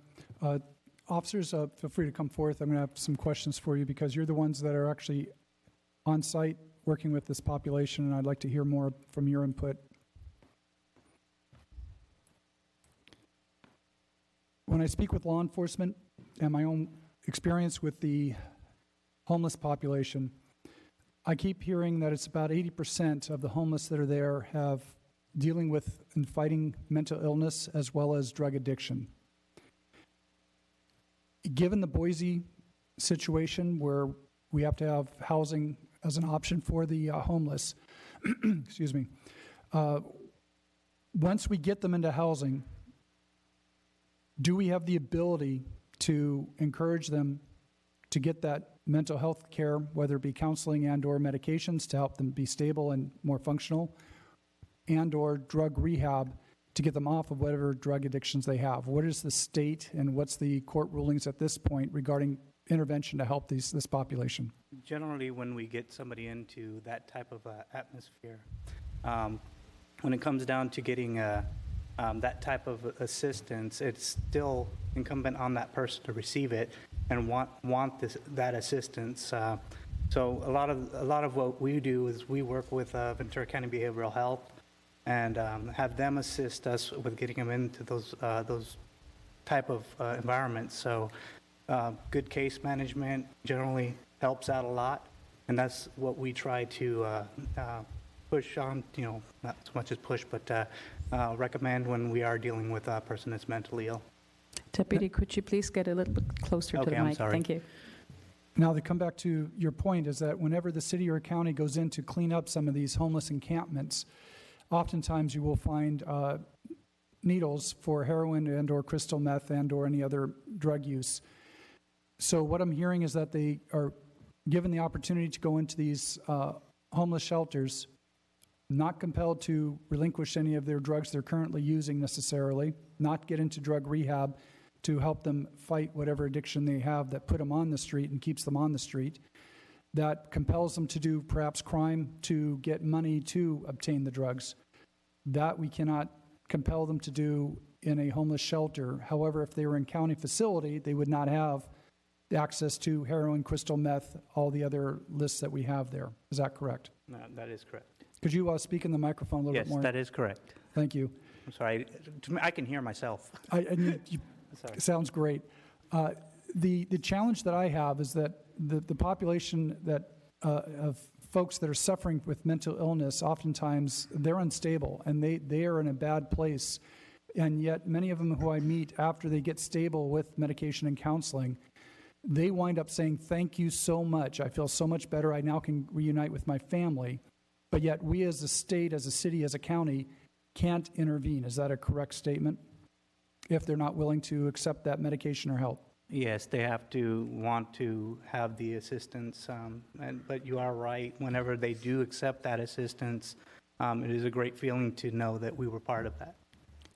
Officers, feel free to come forth. I'm going to have some questions for you because you're the ones that are actually on site working with this population, and I'd like to hear more from your input. When I speak with law enforcement and my own experience with the homeless population, I keep hearing that it's about 80% of the homeless that are there have dealing with and fighting mental illness as well as drug addiction. Given the Boise situation where we have to have housing as an option for the homeless, excuse me, once we get them into housing, do we have the ability to encourage them to get that mental health care, whether it be counseling and or medications to help them be stable and more functional, and or drug rehab to get them off of whatever drug addictions they have? What is the state and what's the court rulings at this point regarding intervention to help this population? Generally, when we get somebody into that type of atmosphere, when it comes down to getting that type of assistance, it's still incumbent on that person to receive it and want that assistance. So a lot of what we do is we work with Ventura County Behavioral Health and have them assist us with getting them into those type of environments. So good case management generally helps out a lot, and that's what we try to push on, not so much as push, but recommend when we are dealing with a person that's mentally ill. Deputy, could you please get a little bit closer to the mic? I'm sorry. Thank you. Now, to come back to your point is that whenever the city or county goes in to clean up some of these homeless encampments, oftentimes you will find needles for heroin and or crystal meth and or any other drug use. So what I'm hearing is that they are given the opportunity to go into these homeless shelters. not compelled to relinquish any of their drugs they're currently using necessarily, not get into drug rehab to help them fight whatever addiction they have that put them on the street and keeps them on the street, that compels them to do perhaps crime to get money to obtain the drugs. That we cannot compel them to do in a homeless shelter. However, if they were in county facility, they would not have access to heroin, crystal meth, all the other lists that we have there. Is that correct? No, that is correct. Could you speak in the microphone a little bit more? Yes, that is correct. Thank you. I'm sorry. I can hear myself. Sorry. Sounds great. The challenge that I have is that the population that of folks that are suffering with mental illness, oftentimes they're unstable and they are in a bad place. And yet many of them who I meet after they get stable with medication and counseling, they wind up saying, thank you so much. I feel so much better. I now can reunite with my family. But yet we as a state, as a city, as a county, can't intervene. Is that a correct statement? If they're not willing to accept that medication or help? Yes, they have to want to have the assistance, but you are right. Whenever they do accept that assistance, it is a great feeling to know that we were part of that.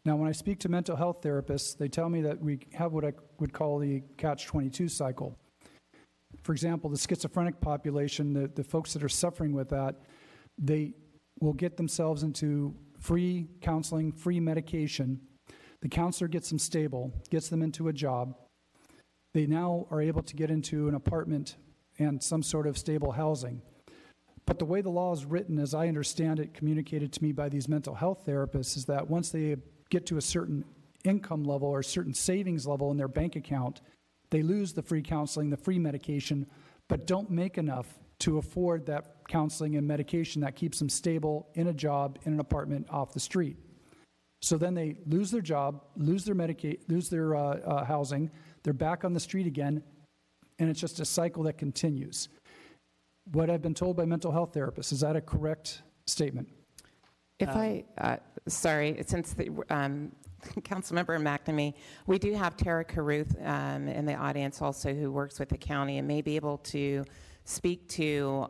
Now, when I speak to mental health therapists, they tell me that we have what I would call the catch-22 cycle. For example, the schizophrenic population, the folks that are suffering with that, they will get themselves into free counseling, free medication. The counselor gets them stable, gets them into a job. They now are able to get into an apartment and some sort of stable housing. But the way the law is written, as I understand it, communicated to me by these mental health therapists, is that once they get to a certain income level or a certain savings level in their bank account, they lose the free counseling, the free medication, but don't make enough to afford that counseling and medication that keeps them stable in a job, in an apartment, off the street. So then they lose their job, lose their housing, they're back on the street again, and it's just a cycle that continues. What I've been told by mental health therapists, is that a correct statement? If sorry, since the Councilmember McNamee, we do have Tara Caruth in the audience also who works with the county and may be able to speak to,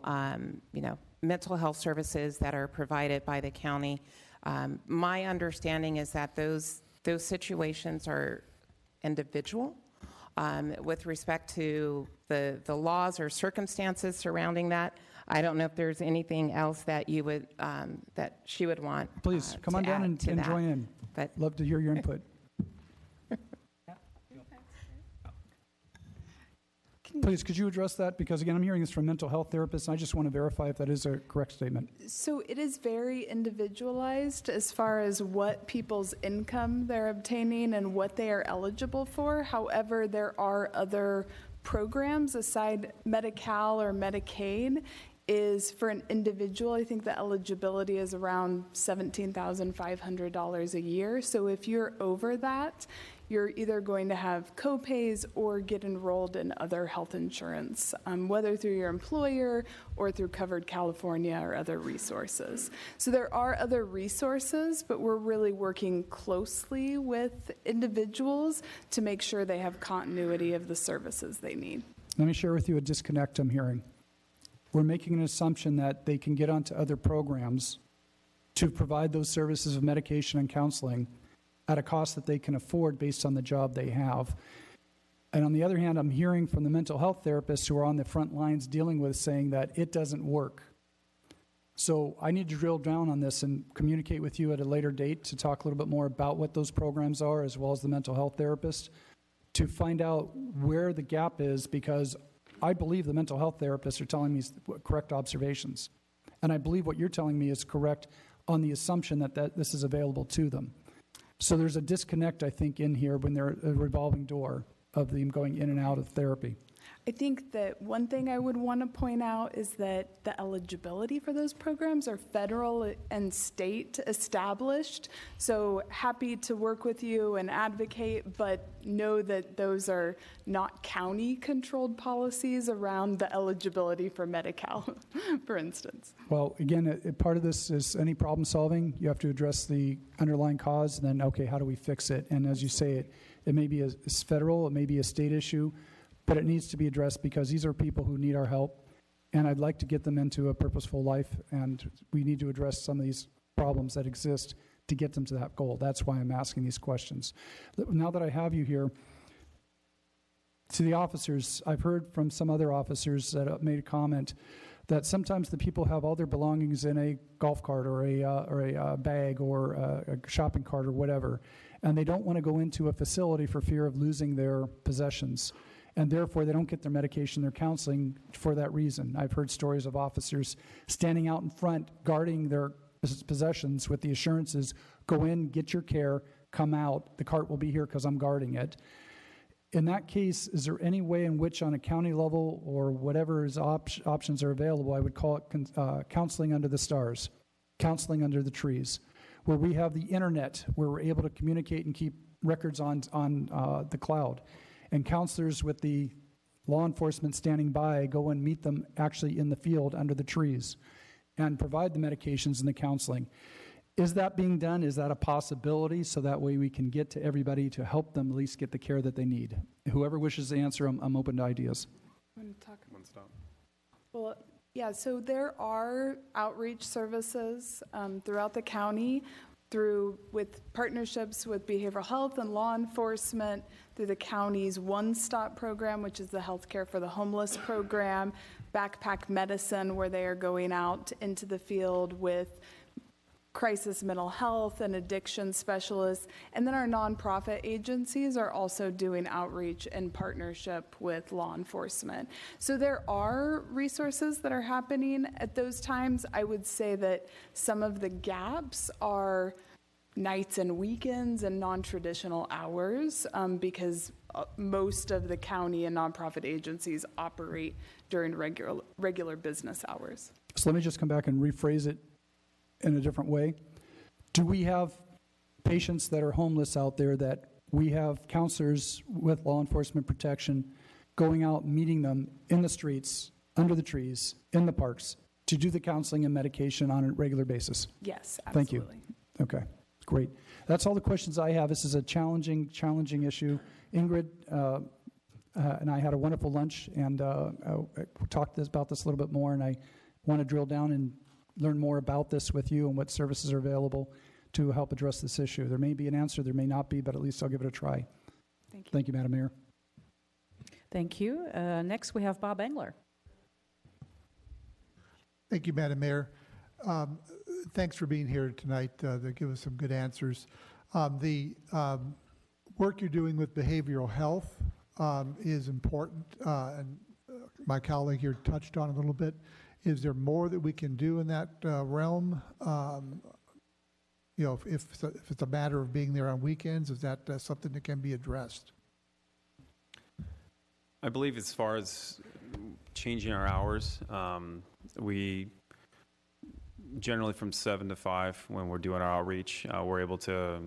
mental health services that are provided by the county. My understanding is that those situations are individual with respect to the laws or circumstances surrounding that. I don't know if there's anything else that you would that she would want. Please come on down and join in. But love to hear your input. Please, could you address that? Because again, I'm hearing this from mental health therapists, and I just want to verify if that is a correct statement. So it is very individualized as far as what people's income they're obtaining and what they are eligible for. However, there are other programs aside Medi-Cal or Medicaid. Is for an individual, I think the eligibility is around $17,500 a year. So if you're over that, you're either going to have co-pays or get enrolled in other health insurance, whether through your employer or through Covered California or other resources. So there are other resources, but we're really working closely with individuals to make sure they have continuity of the services they need. Let me share with you a disconnect I'm hearing. We're making an assumption that they can get onto other programs to provide those services of medication and counseling at a cost that they can afford based on the job they have. And on the other hand, I'm hearing from the mental health therapists who are on the front lines dealing with saying that it doesn't work. So I need to drill down on this and communicate with you at a later date to talk a little bit more about what those programs are, as well as the mental health therapist, to find out where the gap is, because I believe the mental health therapists are telling me correct observations. And I believe what you're telling me is correct on the assumption that this is available to them. So there's a disconnect, I think, in here when they're a revolving door of them going in and out of therapy. I think that one thing I would want to point out is that the eligibility for those programs are federal and state established. So happy to work with you and advocate, but know that those are not county-controlled policies around the eligibility for Medi-Cal, for instance. Well, again, part of this is any problem solving. You have to address the underlying cause, and then, okay, how do we fix it? And as you say, it may be a federal, it may be a state issue, but it needs to be addressed because these are people who need our help. and I'd like to get them into a purposeful life, and we need to address some of these problems that exist to get them to that goal. That's why I'm asking these questions. Now that I have you here, to the officers, I've heard from some other officers that have made a comment that sometimes the people have all their belongings in a golf cart or a bag or a shopping cart or whatever, and they don't want to go into a facility for fear of losing their possessions, and therefore they don't get their medication, their counseling for that reason. I've heard stories of officers standing out in front guarding their possessions with the assurances, go in, get your care, come out, the cart will be here because I'm guarding it. In that case, is there any way in which on a county level or whatever options are available, I would call it counseling under the stars, counseling under the trees, where we have the internet, where we're able to communicate and keep records on the cloud, and counselors with the law enforcement standing by go and meet them actually in the field under the trees and provide the medications and the counseling. Is that being done? Is that a possibility? So that way we can get to everybody to help them at least get the care that they need. Whoever wishes to answer, I'm open to ideas. Want to talk? One stop. Well, yeah, so there are outreach services throughout the county with partnerships with behavioral health and law enforcement, through the county's One Stop program, which is the Healthcare for the Homeless program, Backpack Medicine, where they are going out into the field with crisis mental health and addiction specialists. And then our nonprofit agencies are also doing outreach in partnership with law enforcement. So there are resources that are happening at those times. I would say that some of the gaps are nights and weekends and non-traditional hours, because most of the county and nonprofit agencies operate during regular business hours. So let me just come back and rephrase it in a different way. Do we have patients that are homeless out there that we have counselors with law enforcement protection going out and meeting them in the streets, under the trees, in the parks, to do the counseling and medication on a regular basis? Yes, absolutely. Thank you. Okay, great. That's all the questions I have. This is a challenging issue. Ingrid and I had a wonderful lunch, and talked about this a little bit more, and I want to drill down and learn more about this with you and what services are available to help address this issue. There may be an answer, there may not be, but at least I'll give it a try. Thank you. Thank you, Madam Mayor. Thank you. Next, we have Bob Engler. Thank you, Madam Mayor. Thanks for being here tonight to give us some good answers. The work you're doing with behavioral health is important, and my colleague here touched on it a little bit. Is there more that we can do in that realm? If it's a matter of being there on weekends, is that something that can be addressed? I believe as far as changing our hours, we generally from 7 to 5 when we're doing our outreach, we're able to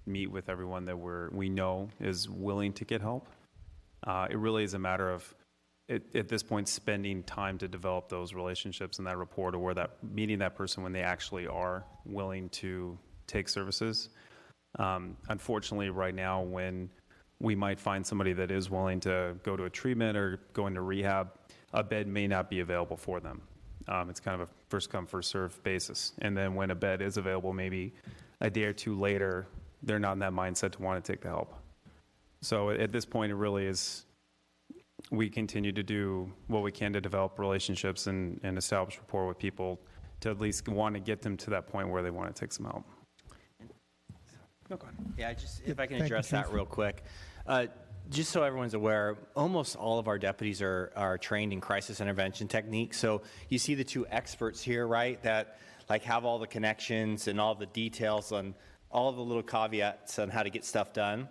meet with everyone that we know is willing to get help. It really is a matter of at this point spending time to develop those relationships and that rapport to where meeting that person when they actually are willing to take services. Unfortunately, right now, when we might find somebody that is willing to go to a treatment or go into rehab, a bed may not be available for them. It's kind of a first come, first served basis. And then when a bed is available, maybe a day or two later, they're not in that mindset to want to take the help. So at this point, it really is, we continue to do what we can to develop relationships and establish rapport with people to at least want to get them to that point where they want to take some help. Yeah, if I can address that real quick. Just so everyone's aware, almost all of our deputies are trained in crisis intervention techniques. So you see the two experts here, right, that have all the connections and all the details on all the little caveats on how to get stuff done.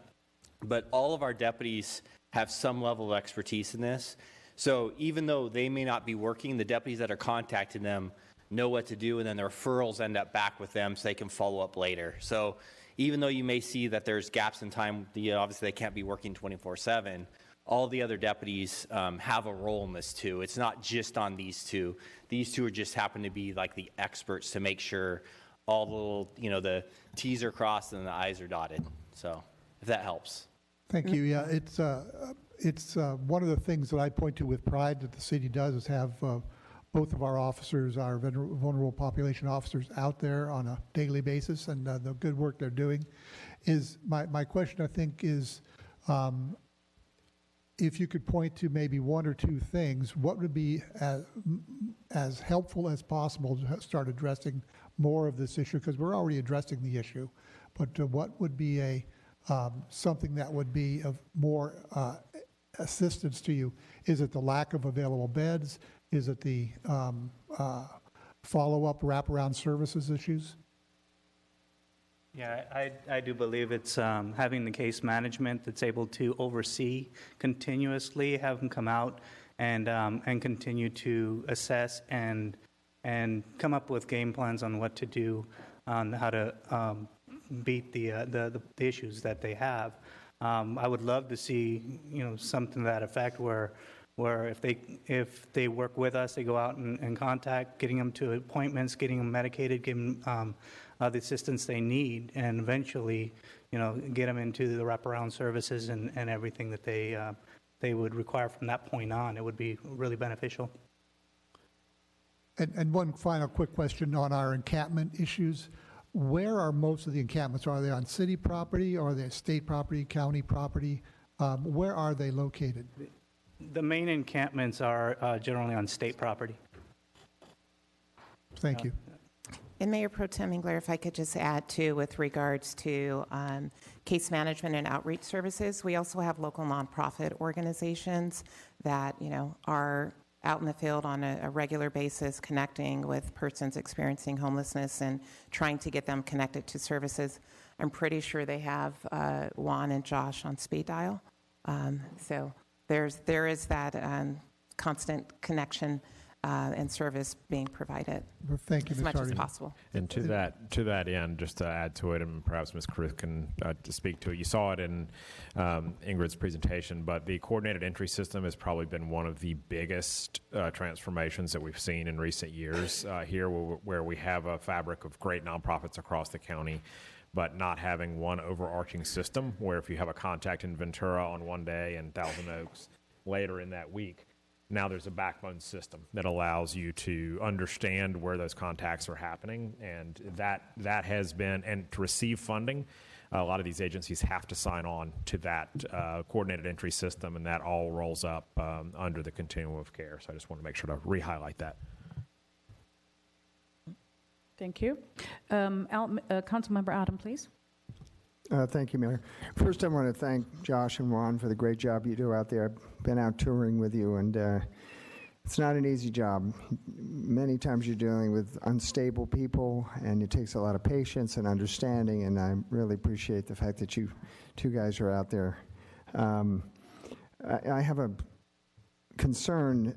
But all of our deputies have some level of expertise in this. So even though they may not be working, the deputies that are contacting them know what to do, and then the referrals end up back with them so they can follow up later. So even though you may see that there's gaps in time, obviously they can't be working 24/7, all the other deputies have a role in this too. It's not just on these two. These two are just happen to be like the experts to make sure all the little, the T's are crossed and the I's are dotted. So if that helps. Thank you. Yeah, it's one of the things that I point to with pride that the city does is have both of our officers, our vulnerable population officers, out there on a daily basis, and the good work they're doing. Is my question, I think, is if you could point to maybe one or two things, what would be as helpful as possible to start addressing more of this issue? Because we're already addressing the issue, but what would be something that would be of more assistance to you? Is it the lack of available beds? Is it the follow-up wraparound services issues? Yeah, I do believe it's having the case management that's able to oversee continuously, have them come out and continue to assess and come up with game plans on what to do, on how to beat the issues that they have. I would love to see something to that effect where if they work with us, they go out and contact, getting them to appointments, getting them medicated, giving them the assistance they need, and eventually, get them into the wraparound services and everything that they would require from that point on. It would be really beneficial. And one final quick question on our encampment issues. Where are most of the encampments? Are they on city property, or are they state property, county property? Where are they located? The main encampments are generally on state property. Thank you. And Mayor Pro Tem Engler, if I could just add too, with regards to case management and outreach services, we also have local nonprofit organizations that are out in the field on a regular basis, connecting with persons experiencing homelessness and trying to get them connected to services. I'm pretty sure they have Juan and Josh on speed dial. So there is that constant connection and service being provided. Well, thank you, as Ms. much Hardy. as possible. And to that end, just to add to it, and perhaps Ms. Carruth can to speak to it. You saw it in Ingrid's presentation, but the coordinated entry system has probably been one of the biggest transformations that we've seen in recent years here, where we have a fabric of great nonprofits across the county, but not having one overarching system where if you have a contact in Ventura on one day and Thousand Oaks later in that week, now there's a backbone system that allows you to understand where those contacts are happening, and that has been, and to receive funding, a lot of these agencies have to sign on to that coordinated entry system, and that all rolls up under the continuum of care. So I just want to make sure to re-highlight that. Thank you. Councilmember Adam, please. Thank you, Mayor. First, I want to thank Josh and Juan for the great job you do out there. I've been out touring with you, and it's not an easy job. Many times you're dealing with unstable people, and it takes a lot of patience and understanding, and I really appreciate the fact that you two guys are out there. I have a concern,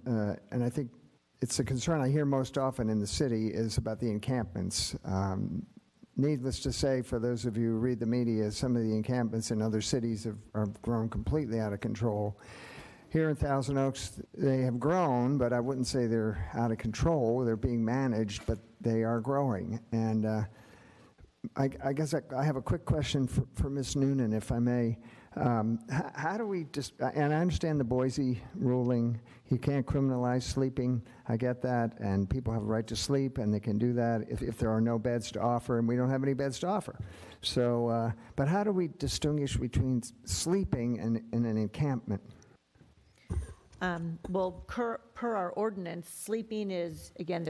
and I think it's a concern I hear most often in the city, is about the encampments. Needless to say, for those of you who read the media, some of the encampments in other cities have grown completely out of control. Here in Thousand Oaks, they have grown, but I wouldn't say they're out of control. They're being managed, but they are growing. And I guess I have a quick question for Ms. Noonan, if I may. How do we just, and I understand the Boise ruling, you can't criminalize sleeping, I get that, and people have a right to sleep, and they can do that if there are no beds to offer, and we don't have any beds to offer. So, but how do we distinguish between sleeping and an encampment? Well, per our ordinance, sleeping is, again,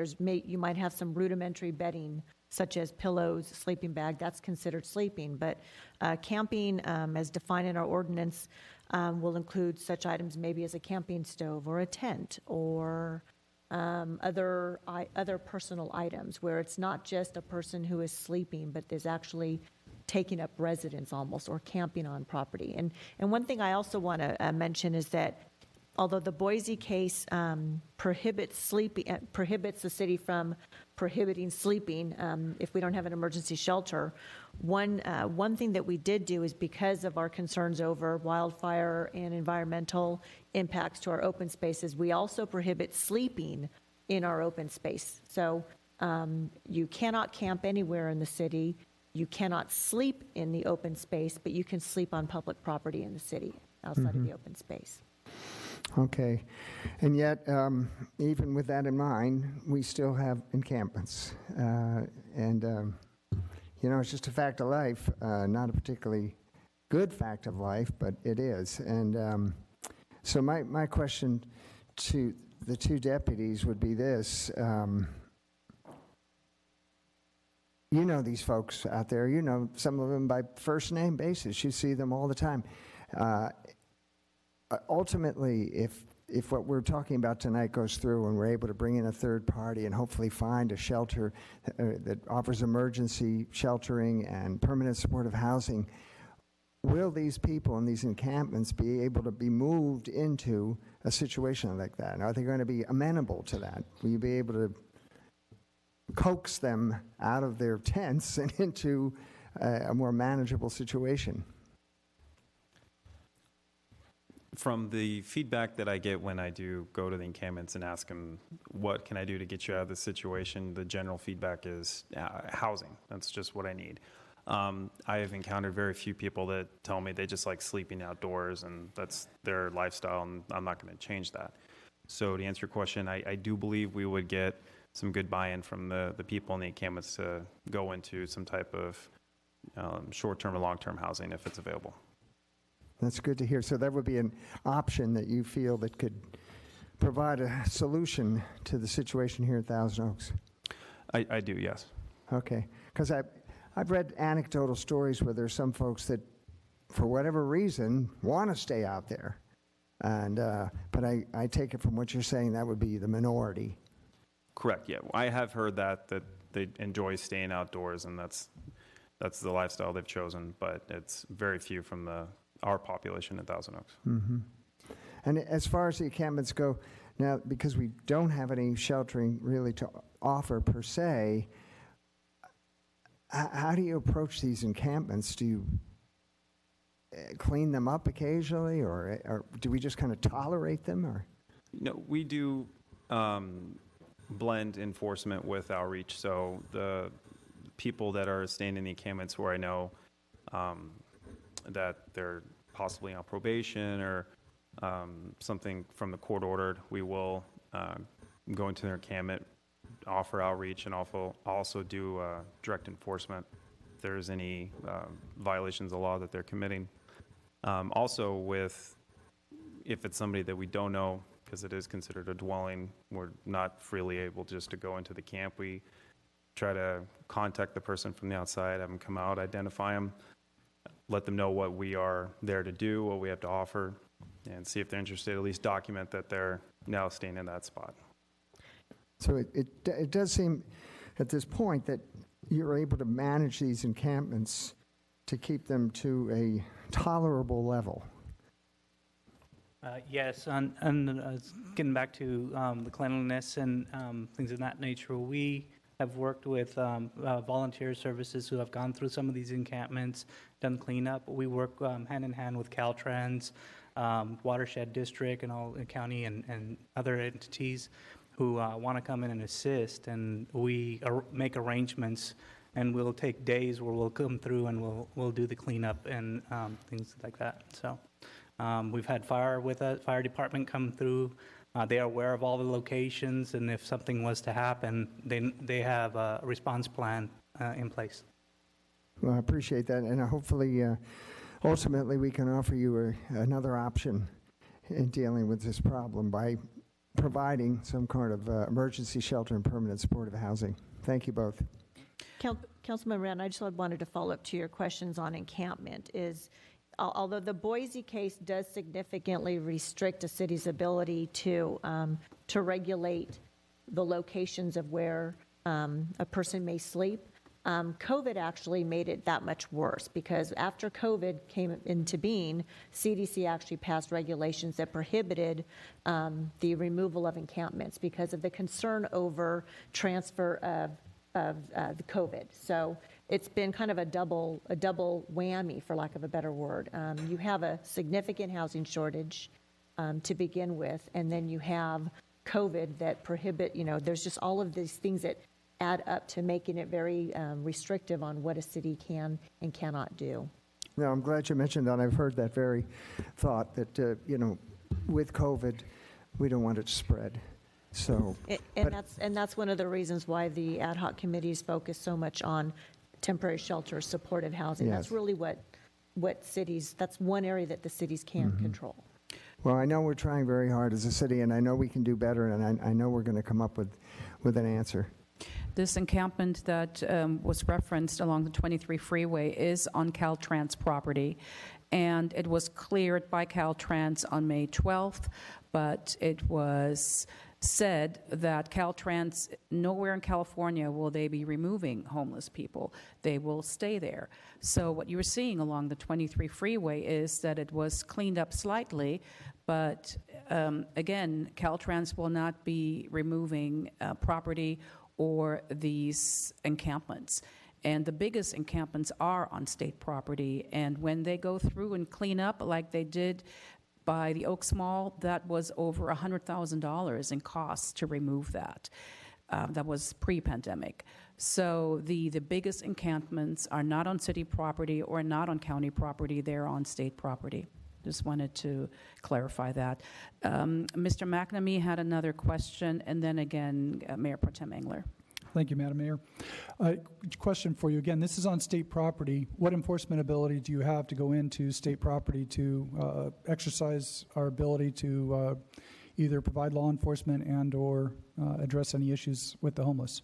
you might have some rudimentary bedding, such as pillows, sleeping bag, that's considered sleeping. But camping, as defined in our ordinance, will include such items maybe as a camping stove or a tent or other personal items, where it's not just a person who is sleeping, but there's actually taking up residence almost, or camping on property. And one thing I also want to mention is that although the Boise case prohibits the city from prohibiting sleeping if we don't have an emergency shelter, one thing that we did do is, because of our concerns over wildfire and environmental impacts to our open spaces, we also prohibit sleeping in our open space. So you cannot camp anywhere in the city. You cannot sleep in the open space, but you can sleep on public property in the city outside of the open space. Okay. And yet, even with that in mind, we still have encampments. It's just a fact of life, not a particularly good fact of life, but it is. And so my question to the two deputies would be this. You know these folks out there. You know some of them by first name basis. You see them all the time. Ultimately, if what we're talking about tonight goes through and we're able to bring in a third party and hopefully find a shelter that offers emergency sheltering and permanent supportive housing, will these people in these encampments be able to be moved into a situation like that? And are they going to be amenable to that? Will you be able to coax them out of their tents and into a more manageable situation? From the feedback that I get when I do go to the encampments and ask them, what can I do to get you out of this situation, the general feedback is housing. That's just what I need. I have encountered very few people that tell me they just like sleeping outdoors and that's their lifestyle, and I'm not going to change that. So to answer your question, I do believe we would get some good buy-in from the people in the encampments to go into some type of short-term or long-term housing if it's available. That's good to hear. So that would be an option that you feel that could provide a solution to the situation here at Thousand Oaks. I do, yes. Okay. Because I've read anecdotal stories where there's some folks that, for whatever reason, want to stay out there. And but I take it from what you're saying that would be the minority. Correct, yeah. I have heard that they enjoy staying outdoors, and that's the lifestyle they've chosen, but it's very few from our population in Thousand Oaks. Mm-hmm. And as far as the encampments go, now, because we don't have any sheltering really to offer per se, how do you approach these encampments? Do you clean them up occasionally, or do we just kind of tolerate them? Or no, we do blend enforcement with outreach. So the people that are staying in the encampments where I know that they're possibly on probation or something from the court ordered, we will go into their encampment, offer outreach, and also do direct enforcement if there's any violations of law that they're committing. Also, if it's somebody that we don't know, because it is considered a dwelling, we're not freely able just to go into the camp. We try to contact the person from the outside, have them come out, identify them, let them know what we are there to do, what we have to offer, and see if they're interested, at least document that they're now staying in that spot. So it does seem at this point that you're able to manage these encampments to keep them to a tolerable level. Yes, and getting back to the cleanliness and things of that nature, we have worked with volunteer services who have gone through some of these encampments, done cleanup. We work hand in hand with Caltrans, Watershed District, and all the county and other entities who want to come in and assist, and we make arrangements, and we'll take days where we'll come through and we'll do the cleanup and things like that. So we've had fire department come through. They are aware of all the locations, and if something was to happen, they have a response plan in place. Well, I appreciate that, and hopefully, ultimately, we can offer you another option in dealing with this problem by providing some kind of emergency shelter and permanent supportive housing. Thank you both. Councilman Rand, I just wanted to follow up to your questions on encampment. Although the Boise case does significantly restrict a city's ability to regulate the locations of where a person may sleep, COVID actually made it that much worse, because after COVID came into being, CDC actually passed regulations that prohibited the removal of encampments because of the concern over transfer of the COVID. So it's been kind of a double whammy, for lack of a better word. You have a significant housing shortage to begin with, and then you have COVID that prohibit, there's just all of these things that add up to making it very restrictive on what a city can and cannot do. No, I'm glad you mentioned that. I've heard that very thought that, with COVID, we don't want it to spread. So, And that's one of the reasons why the ad hoc committees focus so much on temporary shelter, supportive housing. Yes. That's really what cities, that's one area that the cities can control. well, I know we're trying very hard as a city, and I know we can do better, and I know we're going to come up with an answer. This encampment that was referenced along the 23 freeway is on Caltrans property, and it was cleared by Caltrans on May 12th, but it was said that Caltrans, nowhere in California will they be removing homeless people. They will stay there. So what you're seeing along the 23 freeway is that it was cleaned up slightly, but again, Caltrans will not be removing property or these encampments. And the biggest encampments are on state property, and when they go through and clean up like they did by the Oaks Mall, that was over $100,000 in costs to remove that. That was pre-pandemic. So the biggest encampments are not on city property or not on county property, they're on state property. Just wanted to clarify that. Mr. McNamee had another question, and then again, Mayor Pro Tem Engler. Thank you, Madam Mayor. Question for you. Again, this is on state property. What enforcement ability do you have to go into state property to exercise our ability to either provide law enforcement and or address any issues with the homeless?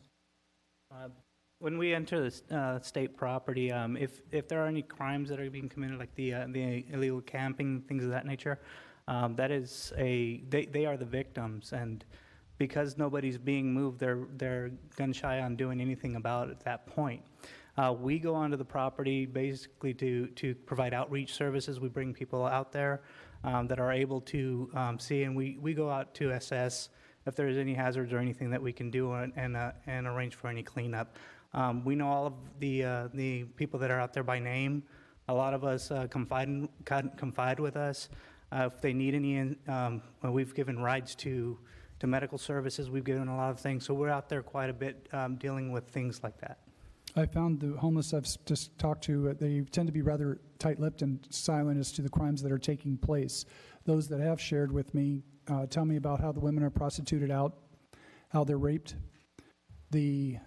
When we enter the state property, if there are any crimes that are being committed, like the illegal camping, things of that nature, that is they are the victims, and because nobody's being moved, they're gun shy on doing anything about it at that point. We go onto the property basically to provide outreach services. We bring people out there that are able to see, and we go out to assess if there's any hazards or anything that we can do and arrange for any cleanup. We know all of the people that are out there by name. A lot of us confide with us. If they need any, we've given rides to medical services. We've given a lot of things. So we're out there quite a bit dealing with things like that. I found the homeless I've just talked to, they tend to be rather tight-lipped and silent as to the crimes that are taking place. Those that have shared with me tell me about how the women are prostituted out, how they're raped. The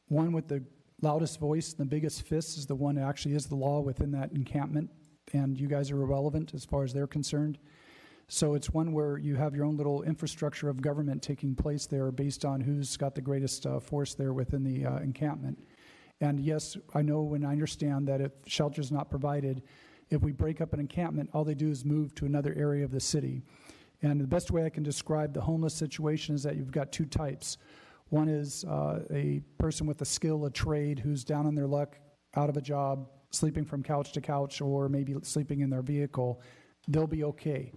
one with the loudest voice and the biggest fists is the one that actually is the law within that encampment, and you guys are irrelevant as far as they're concerned. So it's one where you have your own little infrastructure of government taking place there based on who's got the greatest force there within the encampment. And yes, I know and I understand that if shelter is not provided, if we break up an encampment, all they do is move to another area of the city. And the best way I can describe the homeless situation is that you've got two types. One is a person with a skill, a trade, who's down on their luck, out of a job, sleeping from couch to couch, or maybe sleeping in their vehicle. They'll be okay.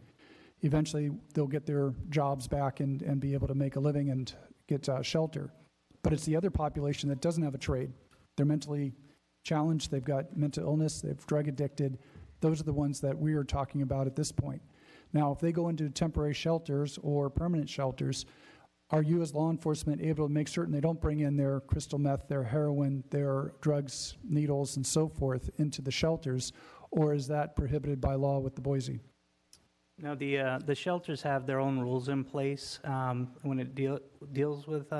Eventually, they'll get their jobs back and be able to make a living and get shelter. But it's the other population that doesn't have a trade. They're mentally challenged. They've got mental illness. They've drug addicted. Those are the ones that we are talking about at this point. Now, if they go into temporary shelters or permanent shelters, are you as law enforcement able to make certain they don't bring in their crystal meth, their heroin, their drugs, needles, and so forth into the shelters, or is that prohibited by law with the Boise? No, the shelters have their own rules in place when it deals with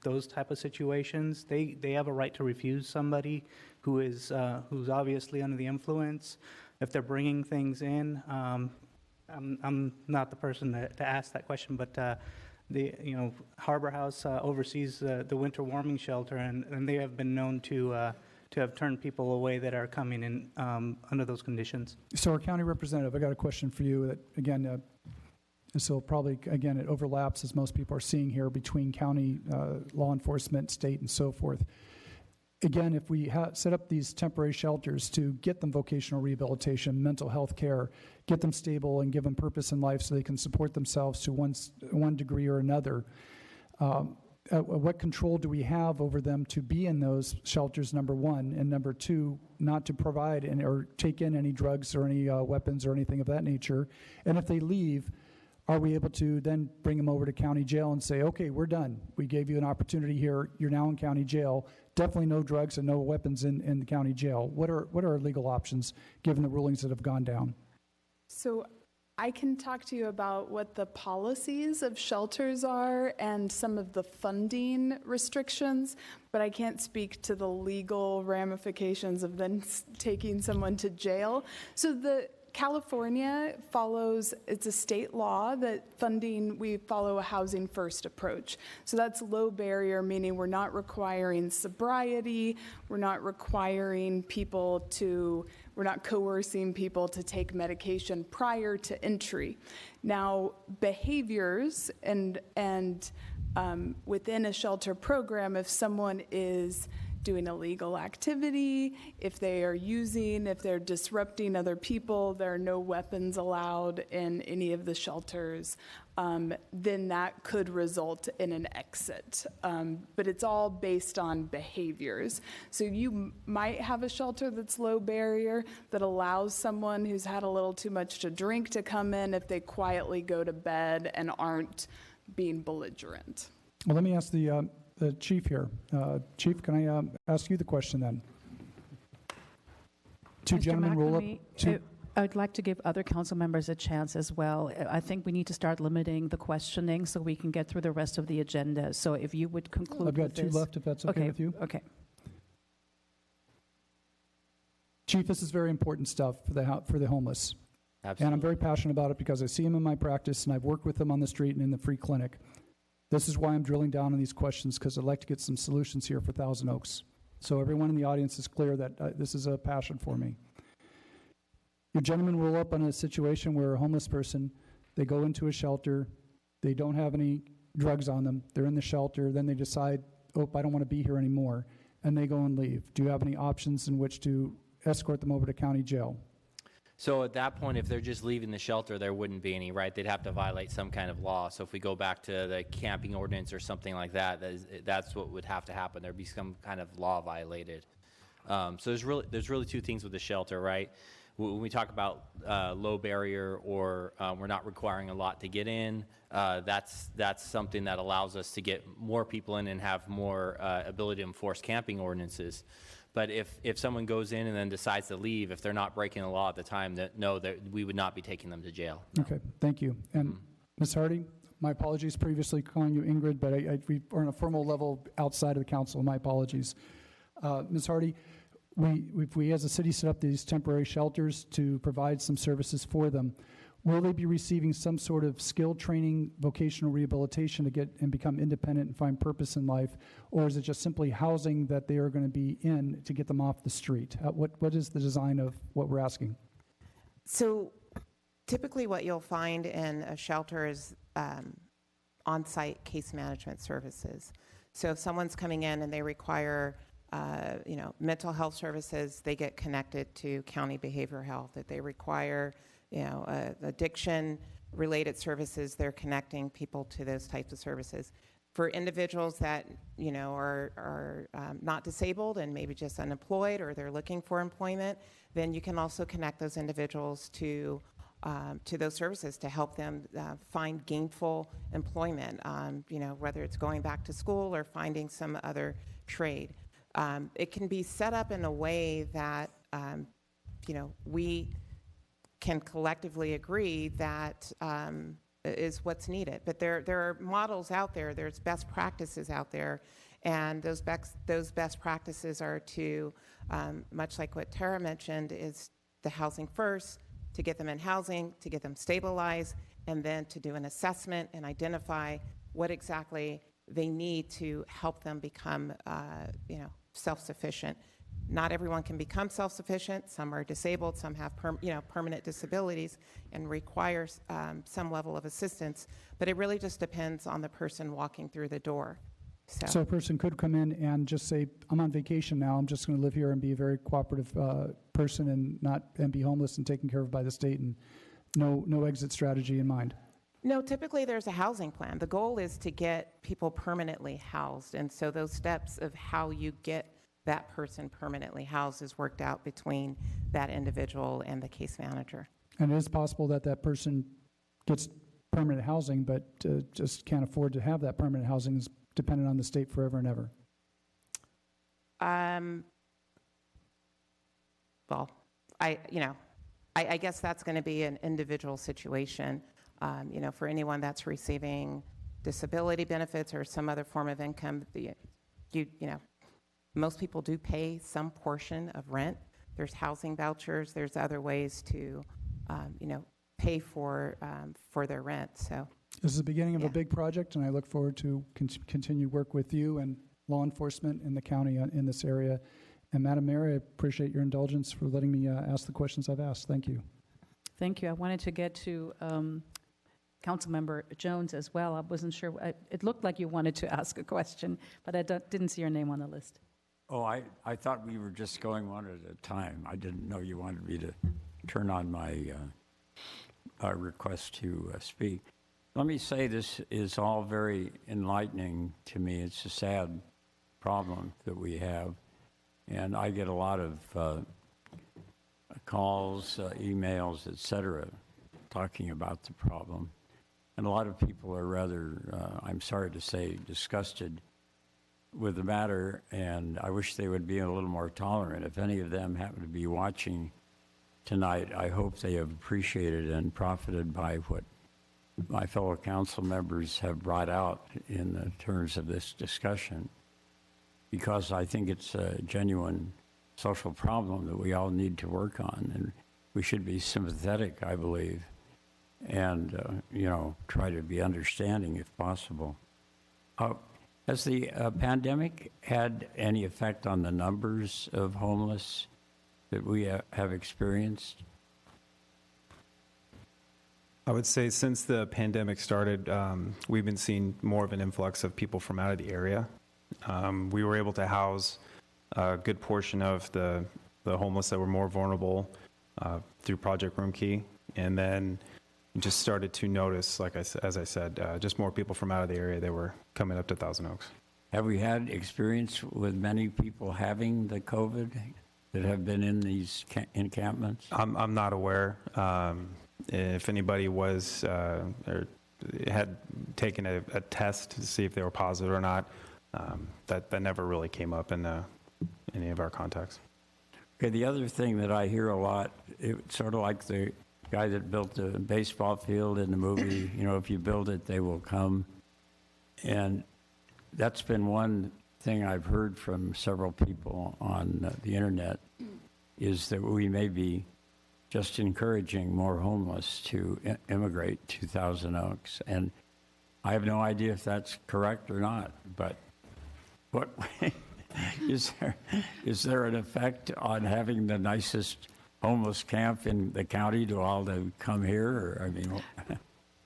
those type of situations. They have a right to refuse somebody who's obviously under the influence. If they're bringing things in, I'm not the person to ask that question, but the Harbor House oversees the winter warming shelter, and they have been known to have turned people away that are coming in under those conditions. So our county representative, I got a question for you that, again, so probably, again, it overlaps, as most people are seeing here, between county law enforcement, state, and so forth. Again, if we set up these temporary shelters to get them vocational rehabilitation, mental health care, get them stable and give them purpose in life so they can support themselves to one degree or another, what control do we have over them to be in those shelters, number one, and number two, not to provide or take in any drugs or any weapons or anything of that nature? And if they leave, are we able to then bring them over to county jail and say, okay, we're done. We gave you an opportunity here. You're now in county jail. Definitely no drugs and no weapons in the county jail. What are our legal options given the rulings that have gone down? So I can talk to you about what the policies of shelters are and some of the funding restrictions, but I can't speak to the legal ramifications of then taking someone to jail. So the California follows, it's a state law that funding, we follow a housing first approach. So that's low barrier, meaning we're not requiring sobriety, we're not requiring people to, we're not coercing people to take medication prior to entry. Now, behaviors and within a shelter program, if someone is doing illegal activity, if they are using, if they're disrupting other people, there are no weapons allowed in any of the shelters, then that could result in an exit. But it's all based on behaviors. So you might have a shelter that's low barrier that allows someone who's had a little too much to drink to come in if they quietly go to bed and aren't being belligerent. Well, let me ask the chief here. Chief, can I ask you the question then? Two Mr. gentlemen roll up. McNamee, I would like to give other council members a chance as well. I think we need to start limiting the questioning so we can get through the rest of the agenda. So if you would conclude I've got with two this. left, if that's okay with you. Okay. Chief, this is very important stuff for the homeless. Absolutely. And I'm very passionate about it because I see them in my practice and I've worked with them on the street and in the free clinic. This is why I'm drilling down on these questions, because I'd like to get some solutions here for Thousand Oaks. So everyone in the audience is clear that this is a passion for me. Your gentlemen roll up on a situation where a homeless person, they go into a shelter, they don't have any drugs on them, they're in the shelter, then they decide, oh, I don't want to be here anymore, and they go and leave. Do you have any options in which to escort them over to county jail? So at that point, if they're just leaving the shelter, there wouldn't be any, right? They'd have to violate some kind of law. So if we go back to the camping ordinance or something like that, that's what would have to happen. There'd be some kind of law violated. So there's really two things with the shelter, right? When we talk about low barrier or we're not requiring a lot to get in, that's something that allows us to get more people in and have more ability to enforce camping ordinances. But if someone goes in and then decides to leave, if they're not breaking the law at the time, that we would not be taking them to jail. Okay, thank you. And Ms. Hardy, my apologies previously calling you Ingrid, but we are on a formal level outside of the council. My apologies. Ms. Hardy, we as a city set up these temporary shelters to provide some services for them. Will they be receiving some sort of skill training, vocational rehabilitation to get and become independent and find purpose in life? Or is it just simply housing that they are going to be in to get them off the street? What is the design of what we're asking? So typically what you'll find in a shelter is on-site case management services. So if someone's coming in and they require mental health services, they get connected to county behavioral health. If they require addiction-related services, they're connecting people to those types of services. For individuals that are not disabled and maybe just unemployed or they're looking for employment, then you can also connect those individuals to those services to help them find gainful employment. Whether it's going back to school or finding some other trade. It can be set up in a way that we can collectively agree that is what's needed. But there are models out there, there's best practices out there, and those best practices are to, much like what Tara mentioned, is the housing first, to get them in housing, to get them stabilized, and then to do an assessment and identify what exactly they need to help them become, self-sufficient. Not everyone can become self-sufficient. Some are disabled. Some have permanent disabilities and require some level of assistance. But it really just depends on the person walking through the door. So a person could come in and just say, I'm on vacation now. I'm just going to live here and be a very cooperative person and be homeless and taken care of by the state, and no exit strategy in mind. No, typically there's a housing plan. The goal is to get people permanently housed. And so those steps of how you get that person permanently housed is worked out between that individual and the case manager. And it is possible that that person gets permanent housing, but just can't afford to have that permanent housing, is dependent on the state forever and ever. Well, I guess that's going to be an individual situation. For anyone that's receiving disability benefits or some other form of income, most people do pay some portion of rent. There's housing vouchers. There's other ways to, pay for their rent. So this is the beginning of a big project, and I look forward to continued work with you and law enforcement in the county in this area. And Madam Mayor, I appreciate your indulgence for letting me ask the questions I've asked. Thank you. Thank you. I wanted to get to Councilmember Jones as well. I wasn't sure. It looked like you wanted to ask a question, but I didn't see your name on the list. Oh, I thought we were just going one at a time. I didn't know you wanted me to turn on my request to speak. Let me say this is all very enlightening to me. It's a sad problem that we have. And I get a lot of calls, emails, et cetera, talking about the problem. And a lot of people are rather, I'm sorry to say, disgusted with the matter, and I wish they would be a little more tolerant. If any of them happen to be watching tonight, I hope they have appreciated and profited by what my fellow council members have brought out in the terms of this discussion, because I think it's a genuine social problem that we all need to work on, and we should be sympathetic, I believe, and try to be understanding if possible. Has the pandemic had any effect on the numbers of homeless that we have experienced? I would say since the pandemic started, we've been seeing more of an influx of people from out of the area. We were able to house a good portion of the homeless that were more vulnerable through Project Room Key, and then just started to notice, as I said, just more people from out of the area that were coming up to Thousand Oaks. Have we had experience with many people having the COVID that have been in these encampments? I'm not aware. If anybody was or had taken a test to see if they were positive or not, that never really came up in any of our contacts. Okay, the other thing that I hear a lot, it's sort of like the guy that built the baseball field in the movie, if you build it, they will come. And that's been one thing I've heard from several people on the internet, is that we may be just encouraging more homeless to immigrate to Thousand Oaks. And I have no idea if that's correct or not, but what is there an effect on having the nicest homeless camp in the county to all to come here? Or,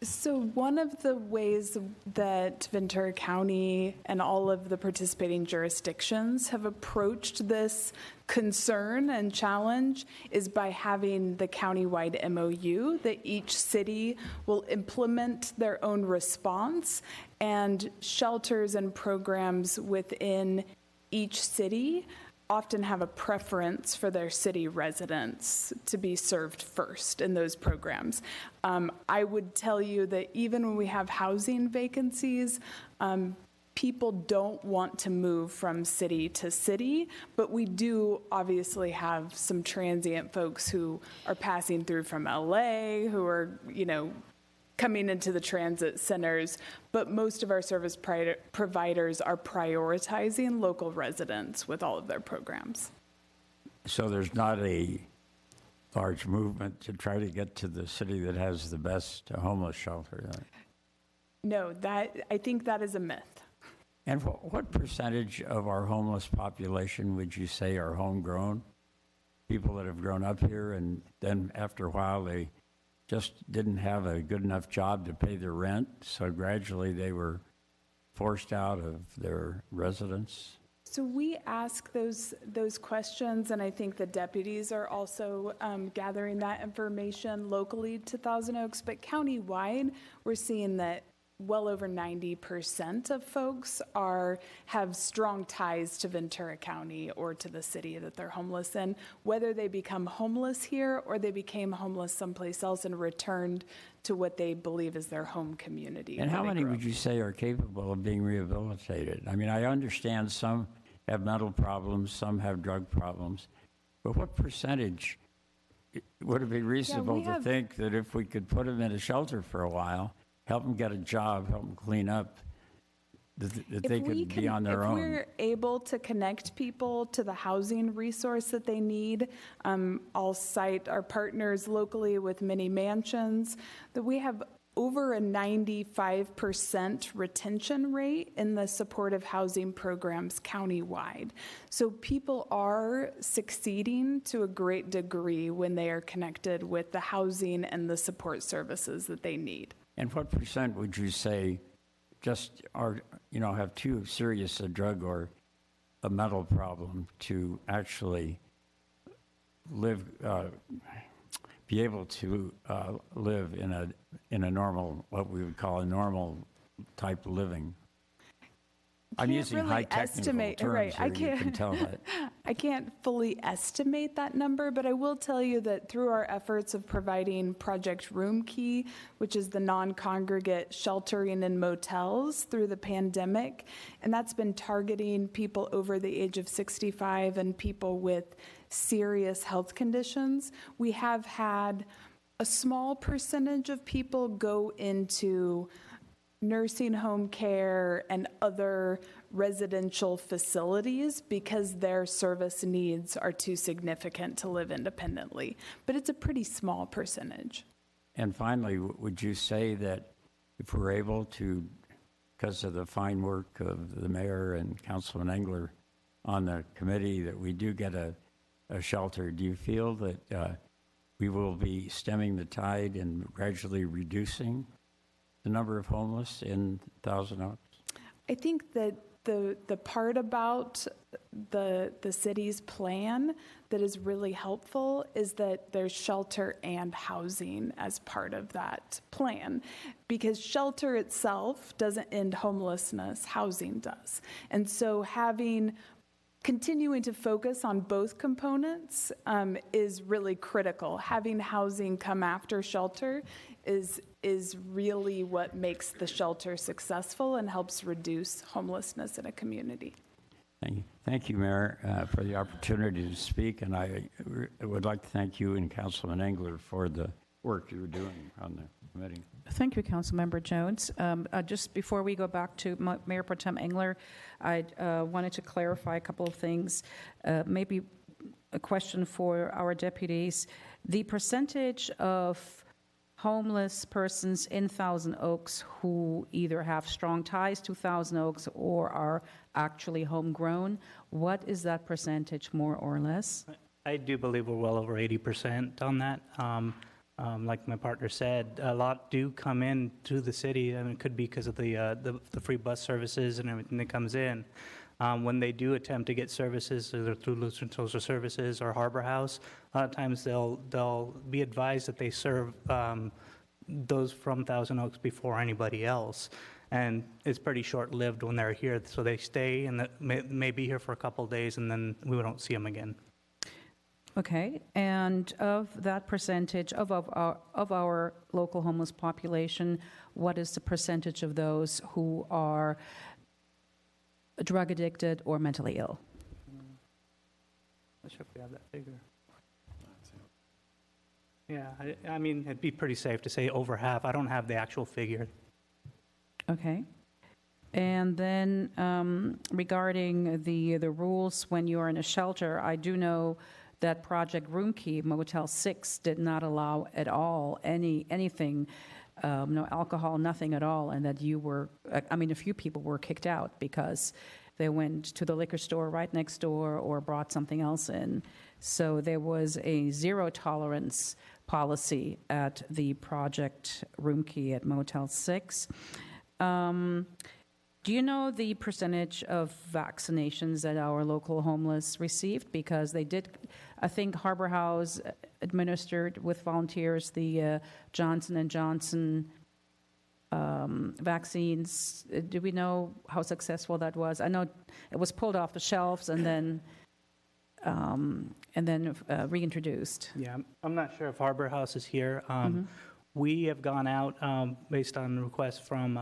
So one of the ways that Ventura County and all of the participating jurisdictions have approached this concern and challenge is by having the countywide MOU that each city will implement their own response, and shelters and programs within each city often have a preference for their city residents to be served first in those programs. I would tell you that even when we have housing vacancies, people don't want to move from city to city, but we do obviously have some transient folks who are passing through from LA, who are, coming into the transit centers, but most of our service providers are prioritizing local residents with all of their programs. So there's not a large movement to try to get to the city that has the best homeless shelter? No, I think that is a myth. And what percentage of our homeless population would you say are homegrown? People that have grown up here, and then after a while they just didn't have a good enough job to pay their rent, so gradually they were forced out of their residence? So we ask those questions, and I think the deputies are also gathering that information locally to Thousand Oaks, but countywide, we're seeing that well over 90% of folks have strong ties to Ventura County or to the city that they're homeless in, whether they become homeless here or they became homeless someplace else and returned to what they believe is their home community. And how many would you say are capable of being rehabilitated? I mean, I understand some have mental problems, some have drug problems, but what percentage would it be reasonable to have- think that if we could put them in a shelter for a while, help them get a job, help them clean up, that they could be on their if own? we're able to connect people to the housing resource that they need, I'll cite our partners locally with Mini Mansions, that we have over a 95% retention rate in the supportive housing programs countywide. So people are succeeding to a great degree when they are connected with the housing and the support services that they need. And what percent would you say just are, have too serious a drug or a mental problem to actually live, be able to live in a normal, what we would call a normal type living? I'm Can't using really high technical estimate, terms right? here, you can tell that. I can't fully estimate that number, but I will tell you that through our efforts of providing Project Room Key, which is the non-congregate sheltering in motels through the pandemic, and that's been targeting people over the age of 65 and people with serious health conditions, we have had a small percentage of people go into nursing home care and other residential facilities because their service needs are too significant to live independently. But it's a pretty small percentage. And finally, would you say that if we're able to, because of the fine work of the mayor and Councilman Engler on the committee, that we do get a shelter, do you feel that we will be stemming the tide and gradually reducing the number of homeless in Thousand Oaks? I think that the part about the city's plan that is really helpful is that there's shelter and housing as part of that plan, because shelter itself doesn't end homelessness, housing does. And so continuing to focus on both components is really critical. Having housing come after shelter is really what makes the shelter successful and helps reduce homelessness in a community. Thank you, Mayor, for the opportunity to speak, and I would like to thank you and Councilman Engler for the work you were doing on the committee. Thank you, Councilmember Jones. Just before we go back to Mayor Pro Tem Engler, I wanted to clarify a couple of things. Maybe a question for our deputies. The percentage of homeless persons in Thousand Oaks who either have strong ties to Thousand Oaks or are actually homegrown, what is that percentage more or less? I do believe we're well over 80% on that. Like my partner said, a lot do come in to the city, and it could be because of the free bus services and everything that comes in. When they do attempt to get services, either through Lutheran Social Services or Harbor House, a lot of times they'll be advised that they serve those from Thousand Oaks before anybody else. And it's pretty short-lived when they're here, so they stay and may be here for a couple of days, and then we don't see them again. Okay, and of that percentage of our local homeless population, what is the percentage of those who are drug addicted or mentally ill? Not sure if we have that figure. Yeah, I mean, it'd be pretty safe to say over half. I don't have the actual figure. Okay. And then regarding the rules when you are in a shelter, I do know that Project Room Key, Motel 6, did not allow at all anything, no alcohol, nothing at all, and that you were, a few people were kicked out because they went to the liquor store right next door or brought something else in. So there was a zero tolerance policy at the Project Room Key at Motel 6. Do you know the percentage of vaccinations that our local homeless received? Because they did, I think Harbor House administered with volunteers the Johnson & Johnson vaccines. Do we know how successful that was? I know it was pulled off the shelves and then reintroduced. Yeah, I'm not sure if Harbor House is here. We have gone out based on requests from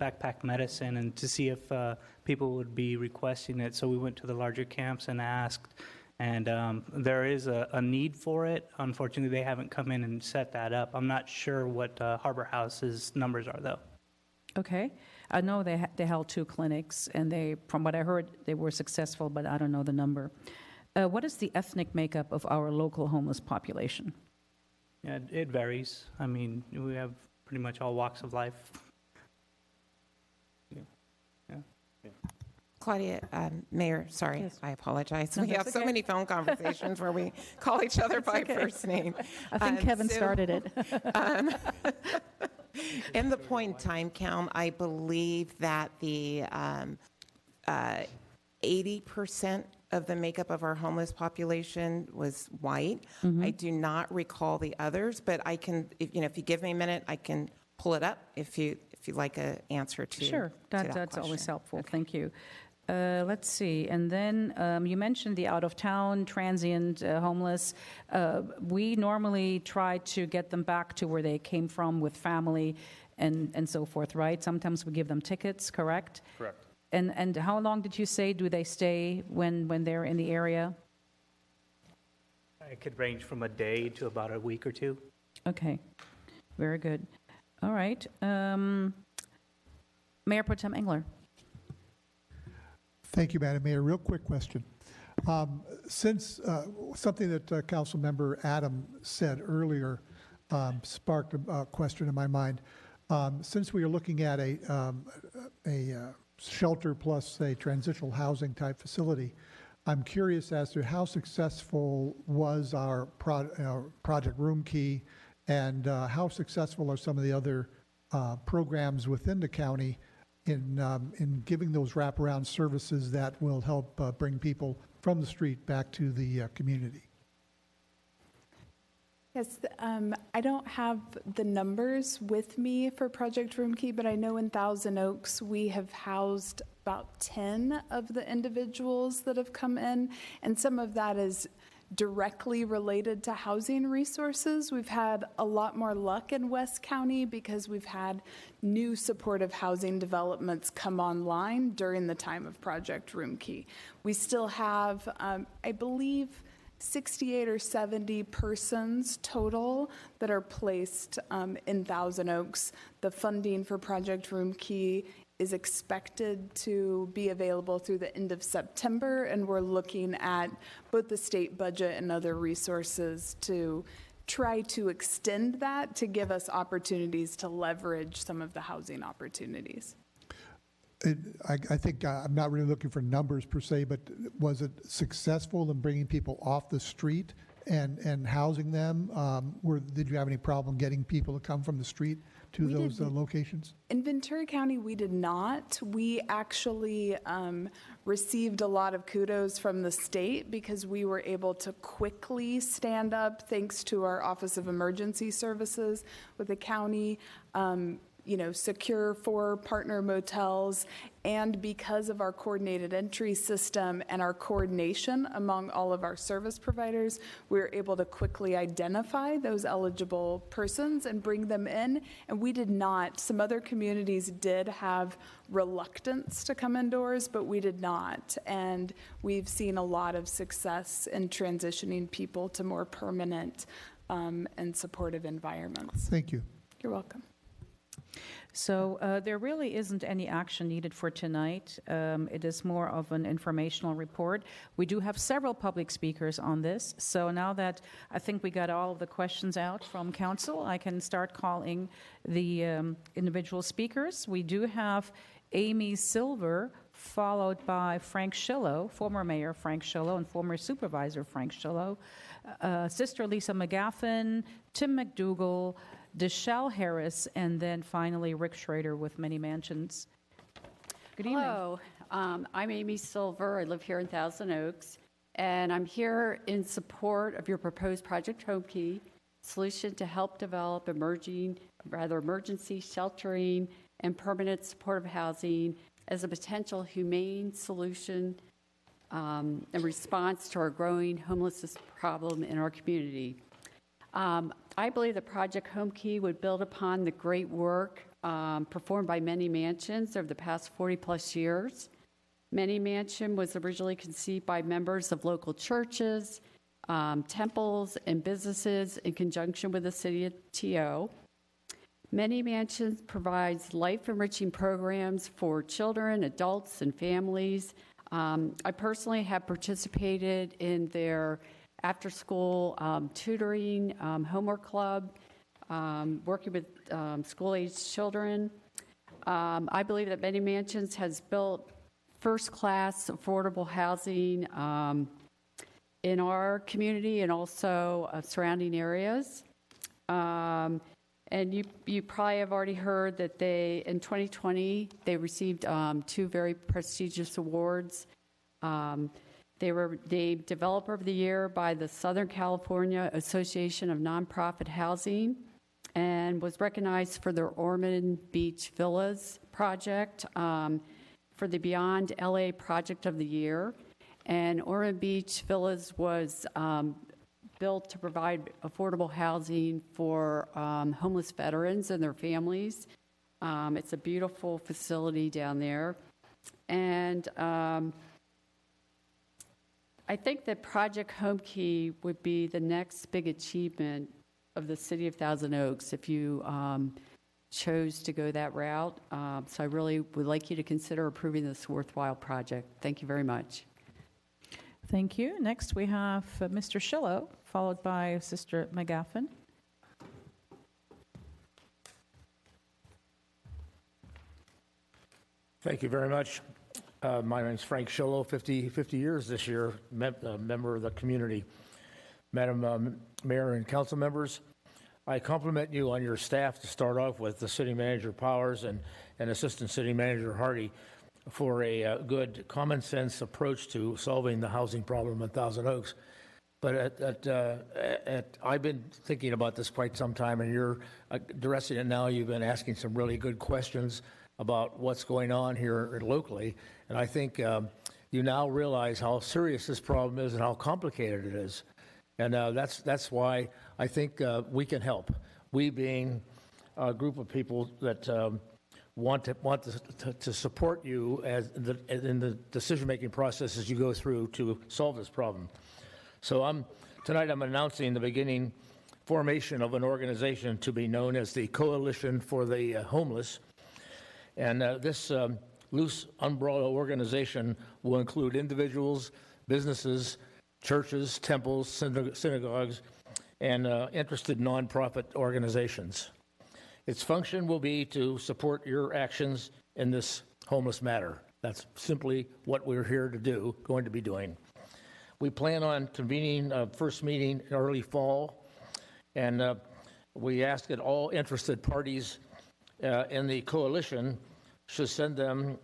Backpack Medicine and to see if people would be requesting it. So we went to the larger camps and asked And there is a need for it. Unfortunately, they haven't come in and set that up. I'm not sure what Harbor House's numbers are, though. Okay. I know they held 2 clinics, and from what I heard, they were successful, but I don't know the number. What is the ethnic makeup of our local homeless population? Yeah, it varies. I mean, we have pretty much all walks of life. Claudia, Mayor, sorry, Yes. I apologize. No, We have that's so okay. many phone conversations where we call each other by okay. first name. I think Kevin started it. In the point in time count, I believe that the 80% of the makeup of our homeless population was white. I do not recall the others, but I can, if you give me a minute, I can pull it up if you'd like an answer to Sure, to that's always question. helpful. Thank you. Let's see, and then you mentioned the out-of-town transient homeless. We normally try to get them back to where they came from with family and so forth, right? Sometimes we give them tickets, correct? Correct. And how long did you say do they stay when they're in the area? It could range from a day to about a week or 2. Okay, very good. All right. Mayor Pro Tem Engler. Thank you, Madam Mayor. Real quick question. Since something that Councilmember Adam said earlier sparked a question in my mind. Since we are looking at a shelter plus a transitional housing type facility, I'm curious as to how successful was our Project Room Key, and how successful are some of the other programs within the county in giving those wraparound services that will help bring people from the street back to the community. Yes, I don't have the numbers with me for Project Room Key, but I know in Thousand Oaks we have housed about 10 of the individuals that have come in, and some of that is directly related to housing resources. We've had a lot more luck in West County because we've had new supportive housing developments come online during the time of Project Room Key. We still have, I believe, 68 or 70 persons total that are placed in Thousand Oaks. The funding for Project Room Key is expected to be available through the end of September, and we're looking at both the state budget and other resources to try to extend that to give us opportunities to leverage some of the housing opportunities. I think I'm not really looking for numbers per se, but was it successful in bringing people off the street and housing them? Did you have any problem getting people to come from the street to those locations? In Ventura County, we did not. We actually received a lot of kudos from the state because we were able to quickly stand up, thanks to our Office of Emergency Services with the county, secure 4 partner motels, and because of our coordinated entry system and our coordination among all of our service providers, we were able to quickly identify those eligible persons and bring them in, and we did not. Some other communities did have reluctance to come indoors, but we did not, and we've seen a lot of success in transitioning people to more permanent and supportive environments. Thank you. You're welcome. So there really isn't any action needed for tonight. It is more of an informational report. We do have several public speakers on this. So now that I think we got all of the questions out from council, I can start calling the individual speakers. We do have Amy Silver, followed by Frank Schillo, former Mayor Frank Schillo and former Supervisor Frank Schillo, Sister Lisa McGaffin, Tim McDougall, Deshelle Harris, and then finally Rick Schrader with Many Mansions. Good evening. Hello, I'm Amy Silver. I live here in Thousand Oaks, and I'm here in support of your proposed Project Home Key solution to help develop emergency sheltering and permanent supportive housing as a potential humane solution in response to our growing homelessness problem in our community. I believe that Project Home Key would build upon the great work performed by Many Mansions over the past 40-plus years. Many Mansion was originally conceived by members of local churches, temples, and businesses in conjunction with the city of TO. Many Mansions provides life-enriching programs for children, adults, and families. I personally have participated in their after-school tutoring, homework club, working with school-aged children. I believe that Many Mansions has built first-class affordable housing in our community and also surrounding areas. And you probably have already heard that in 2020, they received 2 very prestigious awards. They were named Developer of the Year by the Southern California Association of Nonprofit Housing and was recognized for their Ormond Beach Villas project for the Beyond LA Project of the Year. And Ormond Beach Villas was built to provide affordable housing for homeless veterans and their families. It's a beautiful facility down there. And I think that Project Homekey would be the next big achievement of the city of Thousand Oaks if you chose to go that route. So I really would like you to consider approving this worthwhile project. Thank you very much. Thank you. Next, we have Mr. Shillo, followed by Sister McGaffin. Thank you very much. My name is Frank Shillo, 50 years this year, member of the community. Madam Mayor and council members, I compliment you on your staff to start off with, the City Manager Powers and Assistant City Manager Hardy, for a good common sense approach to solving the housing problem in Thousand Oaks. But I've been thinking about this quite some time, and you're addressing it now. You've been asking some really good questions about what's going on here locally, and I think you now realize how serious this problem is and how complicated it is. And that's why I think we can help. We being a group of people that want to support you in the decision-making process as you go through to solve this problem. So tonight I'm announcing the beginning formation of an organization to be known as the Coalition for the Homeless. And this loose umbrella organization will include individuals, businesses, churches, temples, synagogues, and interested nonprofit organizations. Its function will be to support your actions in this homeless matter. That's simply what we're here to do, going to be doing. We plan on convening a first meeting in early fall, and we ask that all interested parties in the coalition should send them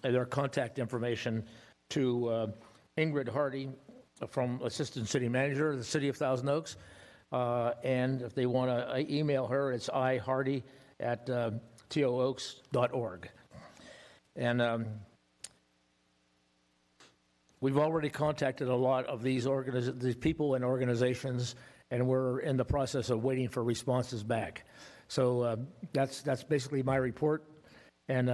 their contact information to Ingrid Hardy from Assistant City Manager of the City of Thousand Oaks. And if they want to email her, it's ihardy@tooaks.org. And we've already contacted a lot of these people and organizations, and we're in the process of waiting for responses back. So that's basically my report, and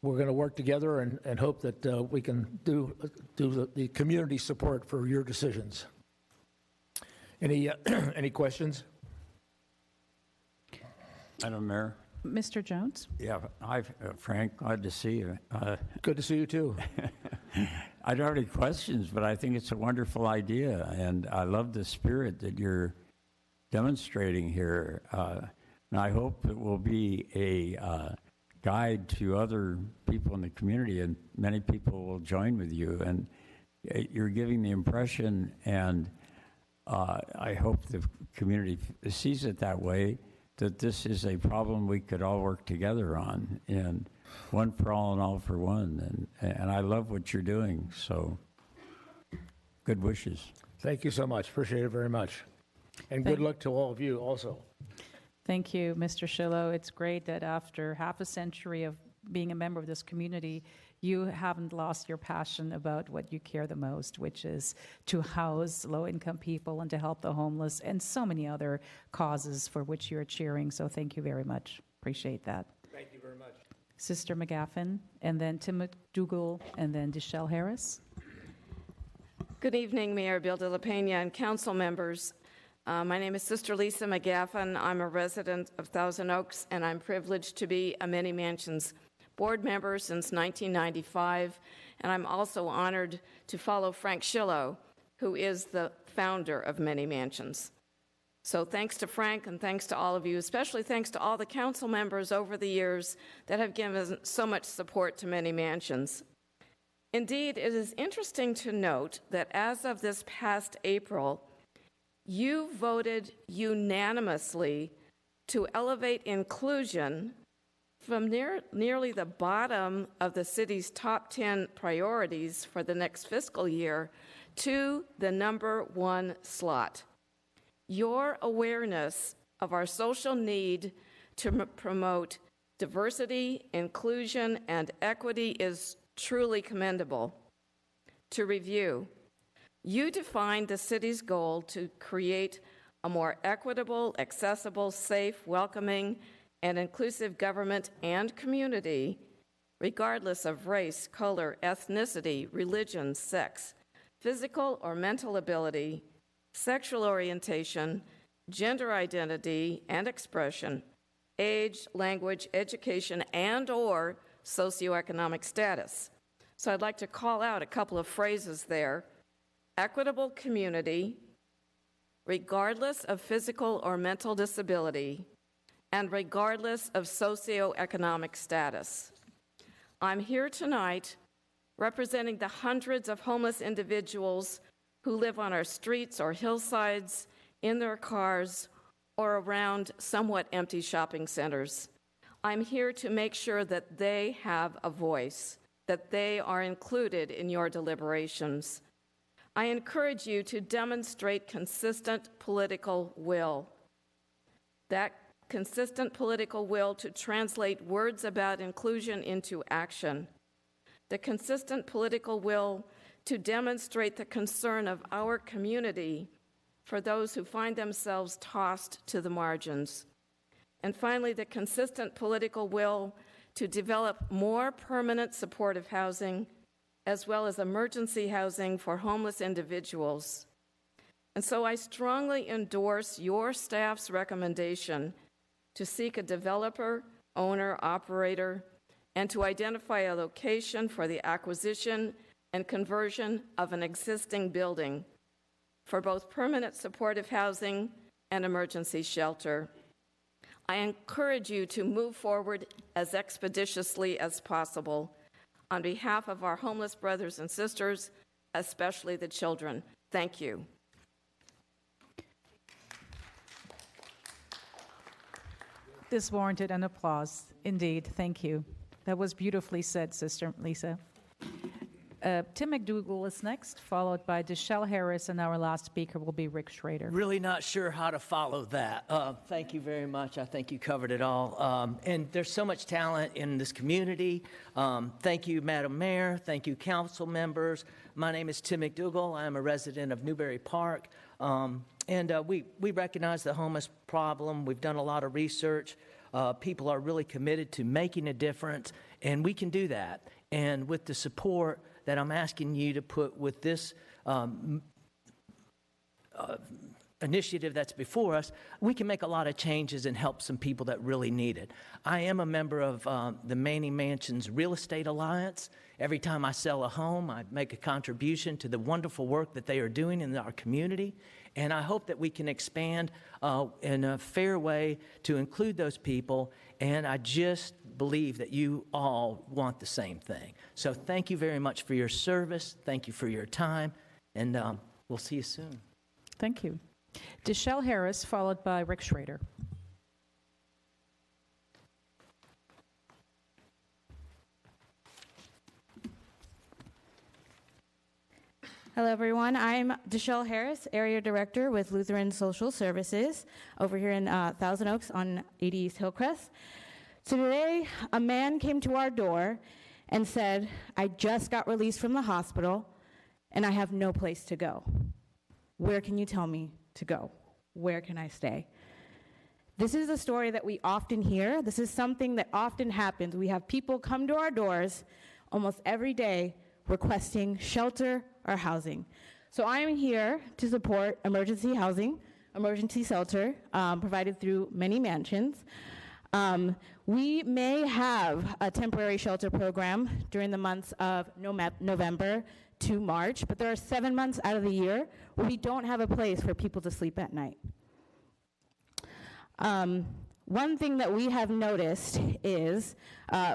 we're going to work together and hope that we can do the community support for your decisions. Any questions? Madam Mayor? Mr. Jones? Yeah, Frank, glad to see you. Good to see you, too. I don't have any questions, but I think it's a wonderful idea, and I love the spirit that you're demonstrating here. And I hope it will be a guide to other people in the community, and many people will join with you. And you're giving the impression, and I hope the community sees it that way, that this is a problem we could all work together on, and one for all and all for one. And I love what you're doing, so good wishes. Thank you so much. Appreciate it very much. And good luck to all of you also. Thank you, Mr. Shillo. It's great that after half a century of being a member of this community, you haven't lost your passion about what you care the most, which is to house low-income people and to help the homeless and so many other causes for which you're cheering. So thank you very much. Appreciate that. Thank you very much. Sister McGaffin, and then Tim McDougall, and then Deshelle Harris. Good evening, Mayor Bill de la Pena and council members. My name is Sister Lisa McGaffin. I'm a resident of Thousand Oaks, and I'm privileged to be a Many Mansions board member since 1995, and I'm also honored to follow Frank Schillo, who is the founder of Many Mansions. So thanks to Frank and thanks to all of you, especially thanks to all the council members over the years that have given so much support to Many Mansions. Indeed, it is interesting to note that as of this past April, you voted unanimously to elevate inclusion from nearly the bottom of the city's top 10 priorities for the next fiscal year to the #1 slot. Your awareness of our social need to promote diversity, inclusion, and equity is truly commendable. To review, you defined the city's goal to create a more equitable, accessible, safe, welcoming, and inclusive government and community, regardless of race, color, ethnicity, religion, sex, physical or mental ability, sexual orientation, gender identity and expression, age, language, education, and/or socioeconomic status. So I'd like to call out a couple of phrases there. Equitable community, regardless of physical or mental disability, and regardless of socioeconomic status. I'm here tonight representing the hundreds of homeless individuals who live on our streets or hillsides, in their cars, or around somewhat empty shopping centers. I'm here to make sure that they have a voice, that they are included in your deliberations. I encourage you to demonstrate consistent political will. That consistent political will to translate words about inclusion into action. The consistent political will to demonstrate the concern of our community for those who find themselves tossed to the margins. And finally, the consistent political will to develop more permanent supportive housing as well as emergency housing for homeless individuals. And so I strongly endorse your staff's recommendation to seek a developer, owner, operator, and to identify a location for the acquisition and conversion of an existing building for both permanent supportive housing and emergency shelter. I encourage you to move forward as expeditiously as possible on behalf of our homeless brothers and sisters, especially the children. Thank you. This warranted an applause. Indeed, thank you. That was beautifully said, Sister Lisa. Tim McDougall is next, followed by Deshelle Harris, and our last speaker will be Rick Schrader. Really not sure how to follow that. Thank you very much. I think you covered it all. And there's so much talent in this community. Thank you, Madam Mayor. Thank you, council members. My name is Tim McDougall. I am a resident of Newberry Park. And we recognize the homeless problem. We've done a lot of research. People are really committed to making a difference, and we can do that. And with the support that I'm asking you to put with this initiative that's before us, we can make a lot of changes and help some people that really need it. I am a member of the Many Mansions Real Estate Alliance. Every time I sell a home, I make a contribution to the wonderful work that they are doing in our community. And I hope that we can expand in a fair way to include those people. And I just believe that you all want the same thing. So thank you very much for your service. Thank you for your time. And we'll see you soon. Thank you. Deshelle Harris, followed by Rick Schrader. Hello, everyone. I'm Deshelle Harris, Area Director with Lutheran Social Services over here in Thousand Oaks on 80 East Hillcrest. So today, a man came to our door and said, I just got released from the hospital and I have no place to go. Where can you tell me to go? Where can I stay? This is a story that we often hear. This is something that often happens. We have people come to our doors almost every day requesting shelter or housing. So I am here to support emergency housing, emergency shelter provided through many mansions. We may have a temporary shelter program during the months of November to March, but there are 7 months out of the year where we don't have a place for people to sleep at night. One thing that we have noticed is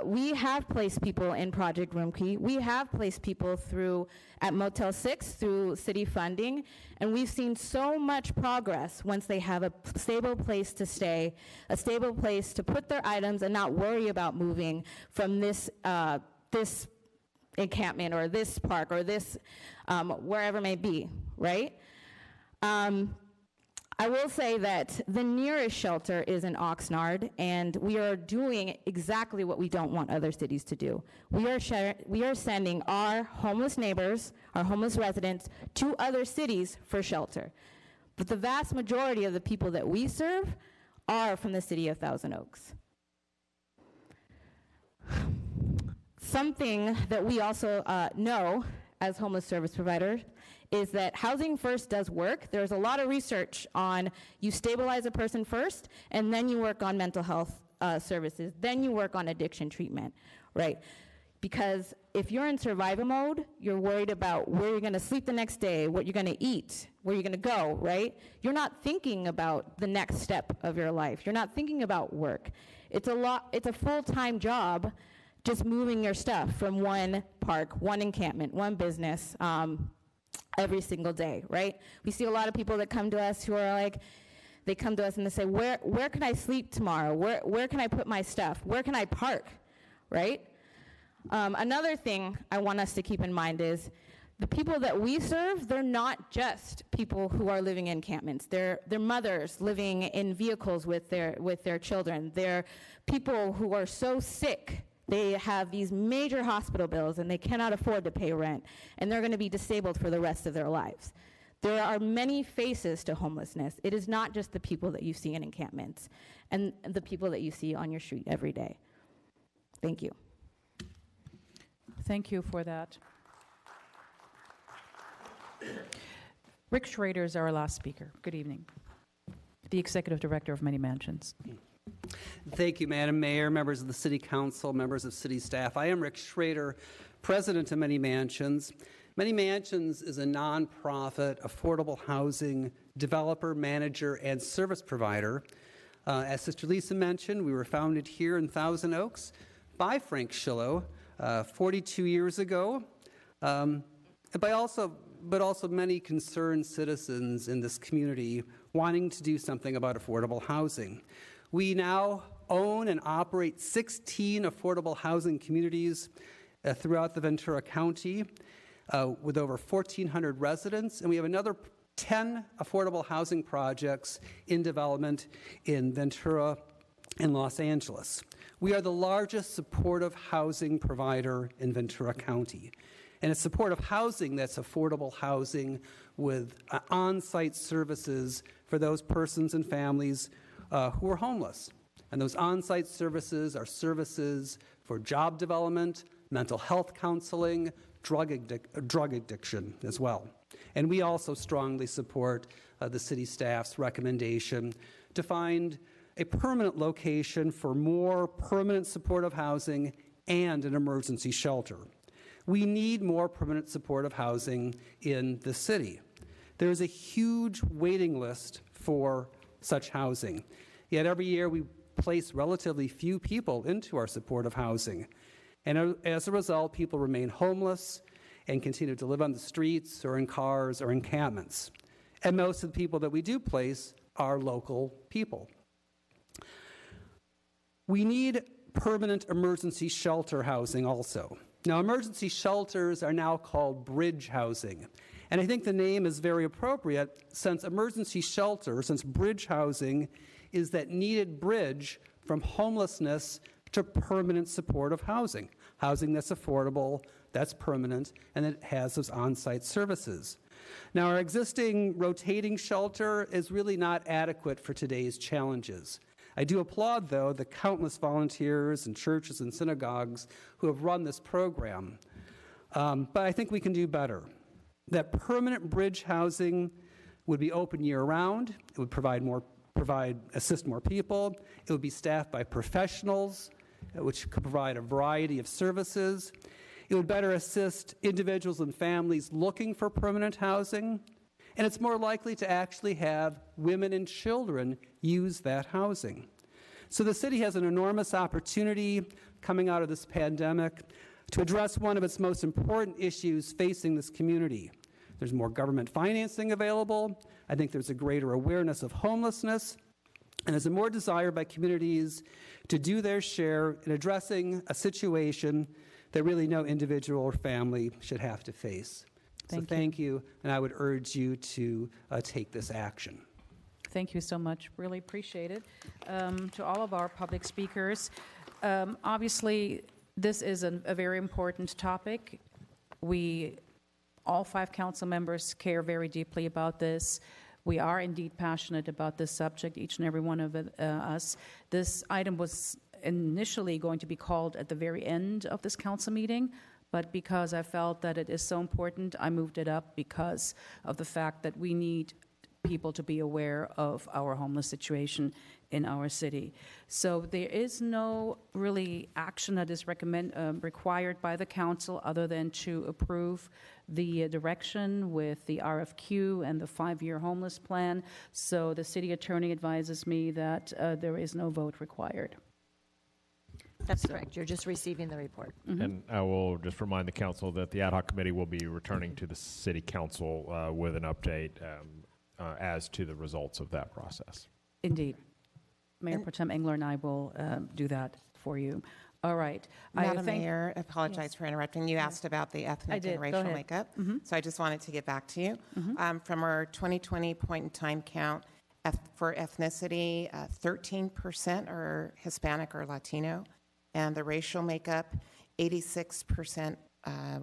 we have placed people in Project Roomkey. We have placed people at Motel 6 through city funding, and we've seen so much progress once they have a stable place to stay, a stable place to put their items and not worry about moving from this encampment or this park or this wherever it may be, right? I will say that the nearest shelter is in Oxnard, and we are doing exactly what we don't want other cities to do. We are sending our homeless neighbors, our homeless residents, to other cities for shelter. But the vast majority of the people that we serve are from the city of Thousand Oaks. Something that we also know as homeless service providers is that Housing First does work. There's a lot of research on you stabilize a person first, and then you work on mental health services, then you work on addiction treatment, right? Because if you're in survival mode, you're worried about where you're gonna sleep the next day, what you're gonna eat, where you're gonna go, right? You're not thinking about the next step of your life. You're not thinking about work. It's a full-time job just moving your stuff from one park, one encampment, one business, every single day, right? We see a lot of people that come to us who are like, they come to us and they say, where can I sleep tomorrow? Where can I put my stuff? Where can I park, right? Another thing I want us to keep in mind is the people that we serve, they're not just people who are living in encampments. They're mothers living in vehicles with their children. They're people who are so sick. They have these major hospital bills and they cannot afford to pay rent, and they're going to be disabled for the rest of their lives. There are many faces to homelessness. It is not just the people that you see in encampments and the people that you see on your street every day. Thank you. Thank you for that. Rick Schrader is our last speaker. Good evening. The Executive Director of Many Mansions. Thank you, Madam Mayor, members of the City Council, members of city staff. I am Rick Schrader, President of Many Mansions. Many Mansions is a nonprofit affordable housing developer, manager, and service provider. As Sister Lisa mentioned, we were founded here in Thousand Oaks by Frank Schillo 42 years ago, but also many concerned citizens in this community wanting to do something about affordable housing. We now own and operate 16 affordable housing communities throughout the Ventura County with over 1,400 residents, and we have another 10 affordable housing projects in development in Ventura and Los Angeles. We are the largest supportive housing provider in Ventura County, and it's supportive housing that's affordable housing with on-site services for those persons and families who are homeless. And those on-site services are services for job development, mental health counseling, drug addiction as well. And we also strongly support the city staff's recommendation to find a permanent location for more permanent supportive housing and an emergency shelter. We need more permanent supportive housing in the city. There's a huge waiting list for such housing. Yet every year we place relatively few people into our supportive housing. And as a result, people remain homeless and continue to live on the streets or in cars or encampments. And most of the people that we do place are local people. We need permanent emergency shelter housing also. Now, emergency shelters are now called bridge housing. And I think the name is very appropriate since bridge housing is that needed bridge from homelessness to permanent supportive housing, housing that's affordable, that's permanent, and that has those on-site services. Now, our existing rotating shelter is really not adequate for today's challenges. I do applaud, though, the countless volunteers and churches and synagogues who have run this program. But I think we can do better. That permanent bridge housing would be open year-round. It would assist more people. It would be staffed by professionals, which could provide a variety of services. It would better assist individuals and families looking for permanent housing, and it's more likely to actually have women and children use that housing. So the city has an enormous opportunity coming out of this pandemic to address one of its most important issues facing this community. There's more government financing available. I think there's a greater awareness of homelessness, and there's a more desire by communities to do their share in addressing a situation that really no individual or family should have to face. Thank you, and I would urge you to take this action. Thank you so much. Really appreciate it. To all of our public speakers, obviously, this is a very important topic. All 5 council members care very deeply about this. We are indeed passionate about this subject, each and every one of us. This item was initially going to be called at the very end of this council meeting, but because I felt that it is so important, I moved it up because of the fact that we need people to be aware of our homeless situation in our city. So there is no really action that is required by the council other than to approve the direction with the RFQ and the 5-year homeless plan. So the city attorney advises me that there is no vote required. That's correct. You're just receiving the report. And I will just remind the council that the ad hoc committee will be returning to the city council with an update as to the results of that process. Indeed. Mayor Pro Tem Engler and I will do that for you. All right. Madam Mayor, I apologize for interrupting. You asked about the ethnic and racial makeup. So I just wanted to get back to you. From our 2020 point-in-time count, for ethnicity, 13% are Hispanic or Latino, and the racial makeup, 86%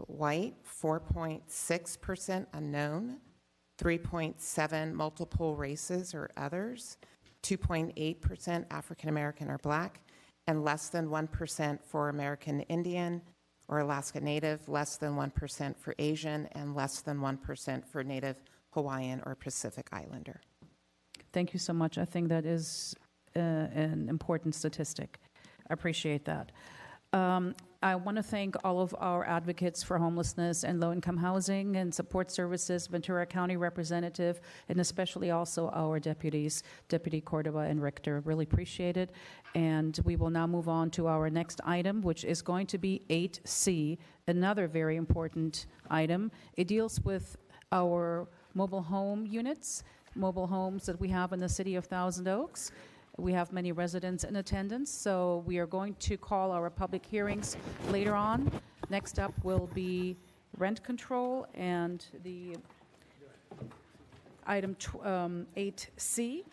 white, 4.6% unknown, 3.7% multiple races or others, 2.8% African American or Black, and less than 1% for American Indian or Alaska Native, less than 1% for Asian, and less than 1% for Native Hawaiian or Pacific Islander. Thank you so much. I think that is an important statistic. I appreciate that. I want to thank all of our advocates for homelessness and low-income housing and support services, Ventura County representative, and especially also our deputies, Deputy Cordova and Richter. Really appreciate it. And we will now move on to our next item, which is going to be 8C, another very important item. It deals with our mobile home units, mobile homes that we have in the city of Thousand Oaks. We have many residents in attendance, so we are going to call our public hearings later on. Next up will be rent control and the item 8C.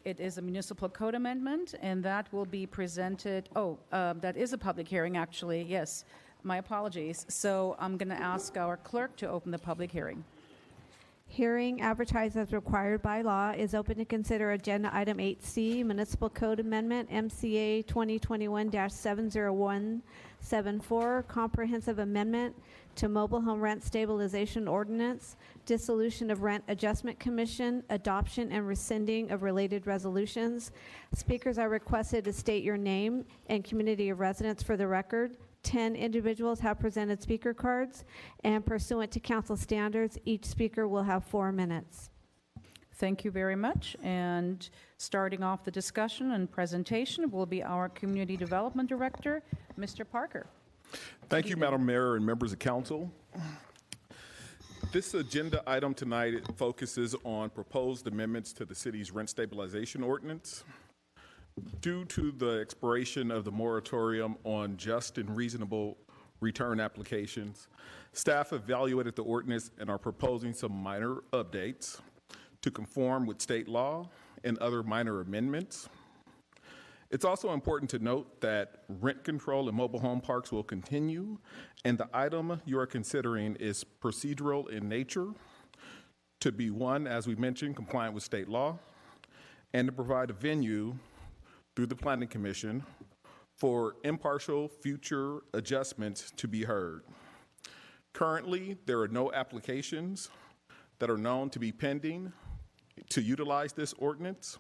It is a municipal code amendment, and that will be presented. That is a public hearing, actually. Yes, my apologies. So I'm going to ask our clerk to open the public hearing. Hearing advertised as required by law is open to consider agenda item 8C, Municipal Code Amendment, MCA 2021-70174, Comprehensive Amendment to Mobile Home Rent Stabilization Ordinance, Dissolution of Rent Adjustment Commission, Adoption and Rescinding of Related Resolutions. Speakers are requested to state your name and community of residence for the record. 10 individuals have presented speaker cards, and pursuant to council standards, each speaker will have 4 minutes. Thank you very much. And starting off the discussion and presentation will be our Community Development Director, Mr. Parker. Thank you, Madam Mayor and members of council. This agenda item tonight focuses on proposed amendments to the city's rent stabilization ordinance. Due to the expiration of the moratorium on just and reasonable return applications, staff evaluated the ordinance and are proposing some minor updates to conform with state law and other minor amendments. It's also important to note that rent control in mobile home parks will continue, and the item you are considering is procedural in nature. to be one, as we mentioned, compliant with state law, and to provide a venue through the Planning Commission for impartial future adjustments to be heard. Currently, there are no applications that are known to be pending to utilize this ordinance.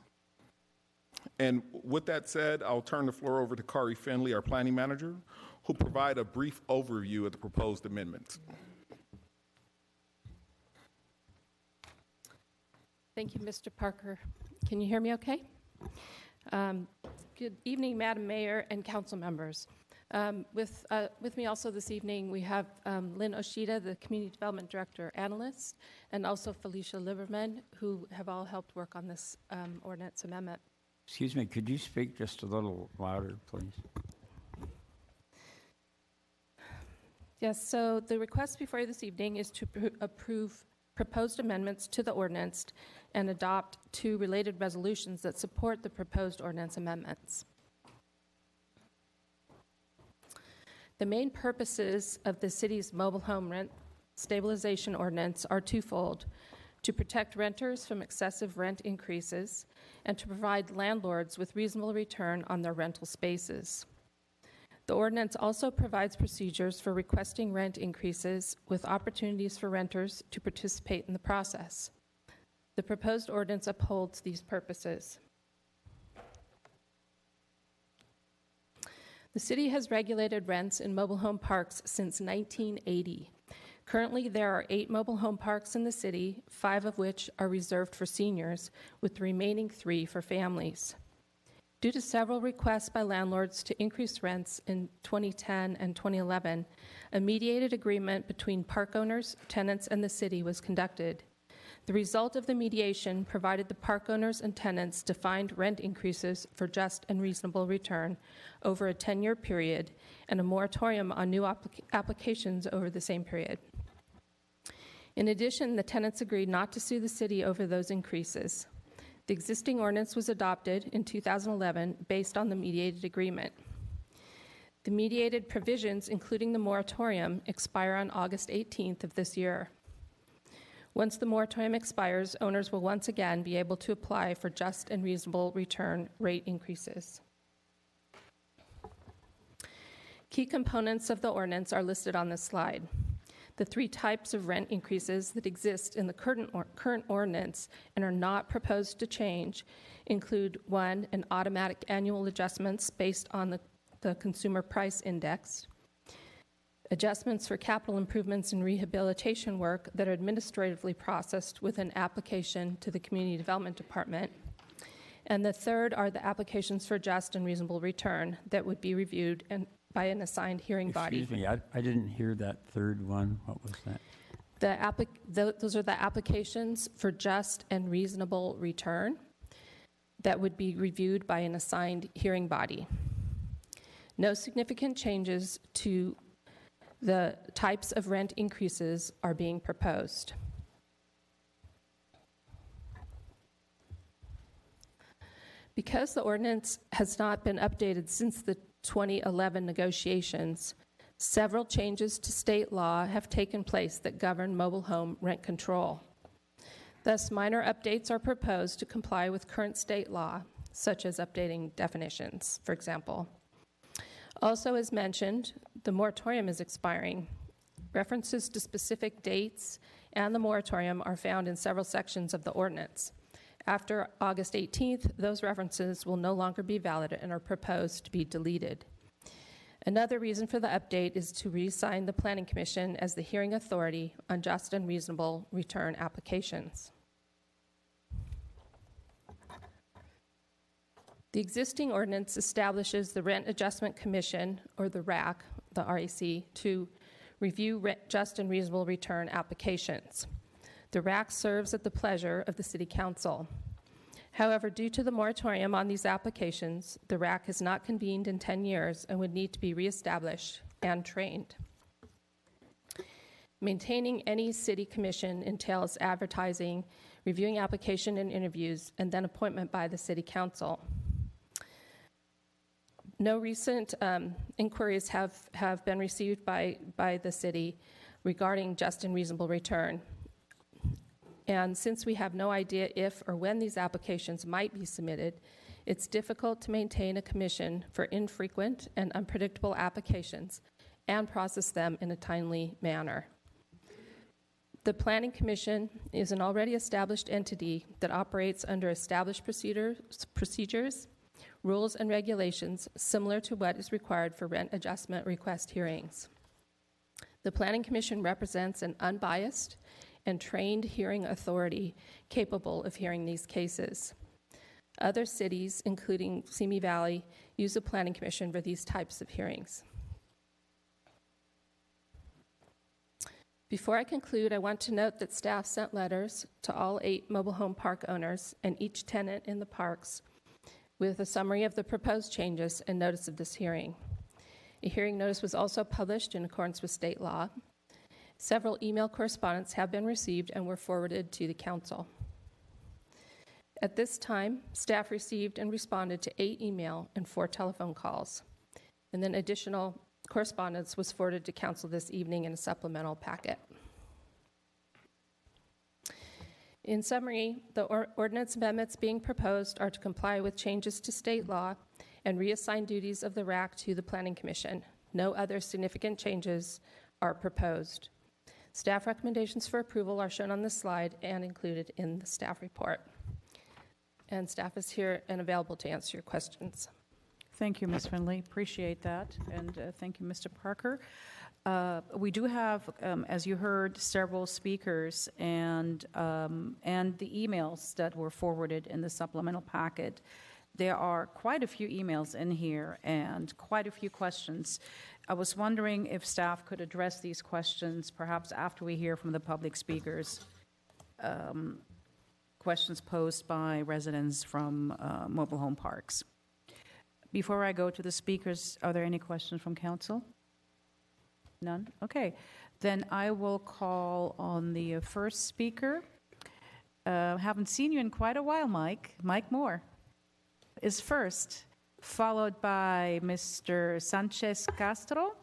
And with that said, I'll turn the floor over to Kari Finley, our planning manager, who'll provide a brief overview of the proposed amendments. Thank you, Mr. Parker. Can you hear me okay? Good evening, Madam Mayor and council members. With me also this evening, we have Lynn Oshida, the Community Development Director Analyst, and also Felicia Liberman, who have all helped work on this ordinance amendment. Excuse me, could you speak just a little louder, please? Yes, so the request before you this evening is to approve proposed amendments to the ordinance and adopt 2 related resolutions that support the proposed ordinance amendments. The main purposes of the city's mobile home rent stabilization ordinance are twofold: to protect renters from excessive rent increases and to provide landlords with reasonable return on their rental spaces. The ordinance also provides procedures for requesting rent increases with opportunities for renters to participate in the process. The proposed ordinance upholds these purposes. The city has regulated rents in mobile home parks since 1980. Currently, there are 8 mobile home parks in the city, 5 of which are reserved for seniors, with the remaining 3 for families. Due to several requests by landlords to increase rents in 2010 and 2011, a mediated agreement between park owners, tenants, and the city was conducted. The result of the mediation provided the park owners and tenants defined rent increases for just and reasonable return over a 10-year period and a moratorium on new applications over the same period. In addition, the tenants agreed not to sue the city over those increases. The existing ordinance was adopted in 2011 based on the mediated agreement. The mediated provisions, including the moratorium, expire on August 18th of this year. Once the moratorium expires, owners will once again be able to apply for just and reasonable return rate increases. Key components of the ordinance are listed on this slide. The 3 types of rent increases that exist in the current ordinance and are not proposed to change include 1, an automatic annual adjustments based on the Consumer Price Index, adjustments for capital improvements and rehabilitation work that are administratively processed with an application to the Community Development Department, and the 3rd are the applications for just and reasonable return that would be reviewed by an assigned hearing body. Excuse me, I didn't hear that 3rd one. What was that? Those are the applications for just and reasonable return that would be reviewed by an assigned hearing body. No significant changes to the types of rent increases are being proposed. Because the ordinance has not been updated since the 2011 negotiations, several changes to state law have taken place that govern mobile home rent control. Thus, minor updates are proposed to comply with current state law, such as updating definitions, for example. Also, as mentioned, the moratorium is expiring. References to specific dates and the moratorium are found in several sections of the ordinance. After August 18th, those references will no longer be valid and are proposed to be deleted. Another reason for the update is to reassign the Planning Commission as the hearing authority on just and reasonable return applications. The existing ordinance establishes the Rent Adjustment Commission, or the RAC, the RAC, to review just and reasonable return applications. The RAC serves at the pleasure of the City Council. However, due to the moratorium on these applications, the RAC has not convened in 10 years and would need to be reestablished and trained. Maintaining any city commission entails advertising, reviewing application and interviews, and then appointment by the City Council. No recent inquiries have been received by the city regarding just and reasonable return. And since we have no idea if or when these applications might be submitted, it's difficult to maintain a commission for infrequent and unpredictable applications and process them in a timely manner. The Planning Commission is an already established entity that operates under established procedures, rules, and regulations similar to what is required for rent adjustment request hearings. The Planning Commission represents an unbiased and trained hearing authority capable of hearing these cases. Other cities, including Simi Valley, use the Planning Commission for these types of hearings. Before I conclude, I want to note that staff sent letters to all 8 mobile home park owners and each tenant in the parks with a summary of the proposed changes and notice of this hearing. A hearing notice was also published in accordance with state law. Several email correspondence have been received and were forwarded to the council. At this time, staff received and responded to 8 email and 4 telephone calls. And then additional correspondence was forwarded to council this evening in a supplemental packet. In summary, the ordinance amendments being proposed are to comply with changes to state law and reassign duties of the RAC to the Planning Commission. No other significant changes are proposed. Staff recommendations for approval are shown on this slide and included in the staff report. And staff is here and available to answer your questions. Thank you, Ms. Finley. Appreciate that. And thank you, Mr. Parker. We do have, as you heard, several speakers and the emails that were forwarded in the supplemental packet. There are quite a few emails in here and quite a few questions. I was wondering if staff could address these questions perhaps after we hear from the public speakers. Questions posed by residents from mobile home parks. Before I go to the speakers, are there any questions from council? None? Okay. Then I will call on the first speaker. Haven't seen you in quite a while, Mike. Mike Moore is first, followed by Mr. Sanchez Castro,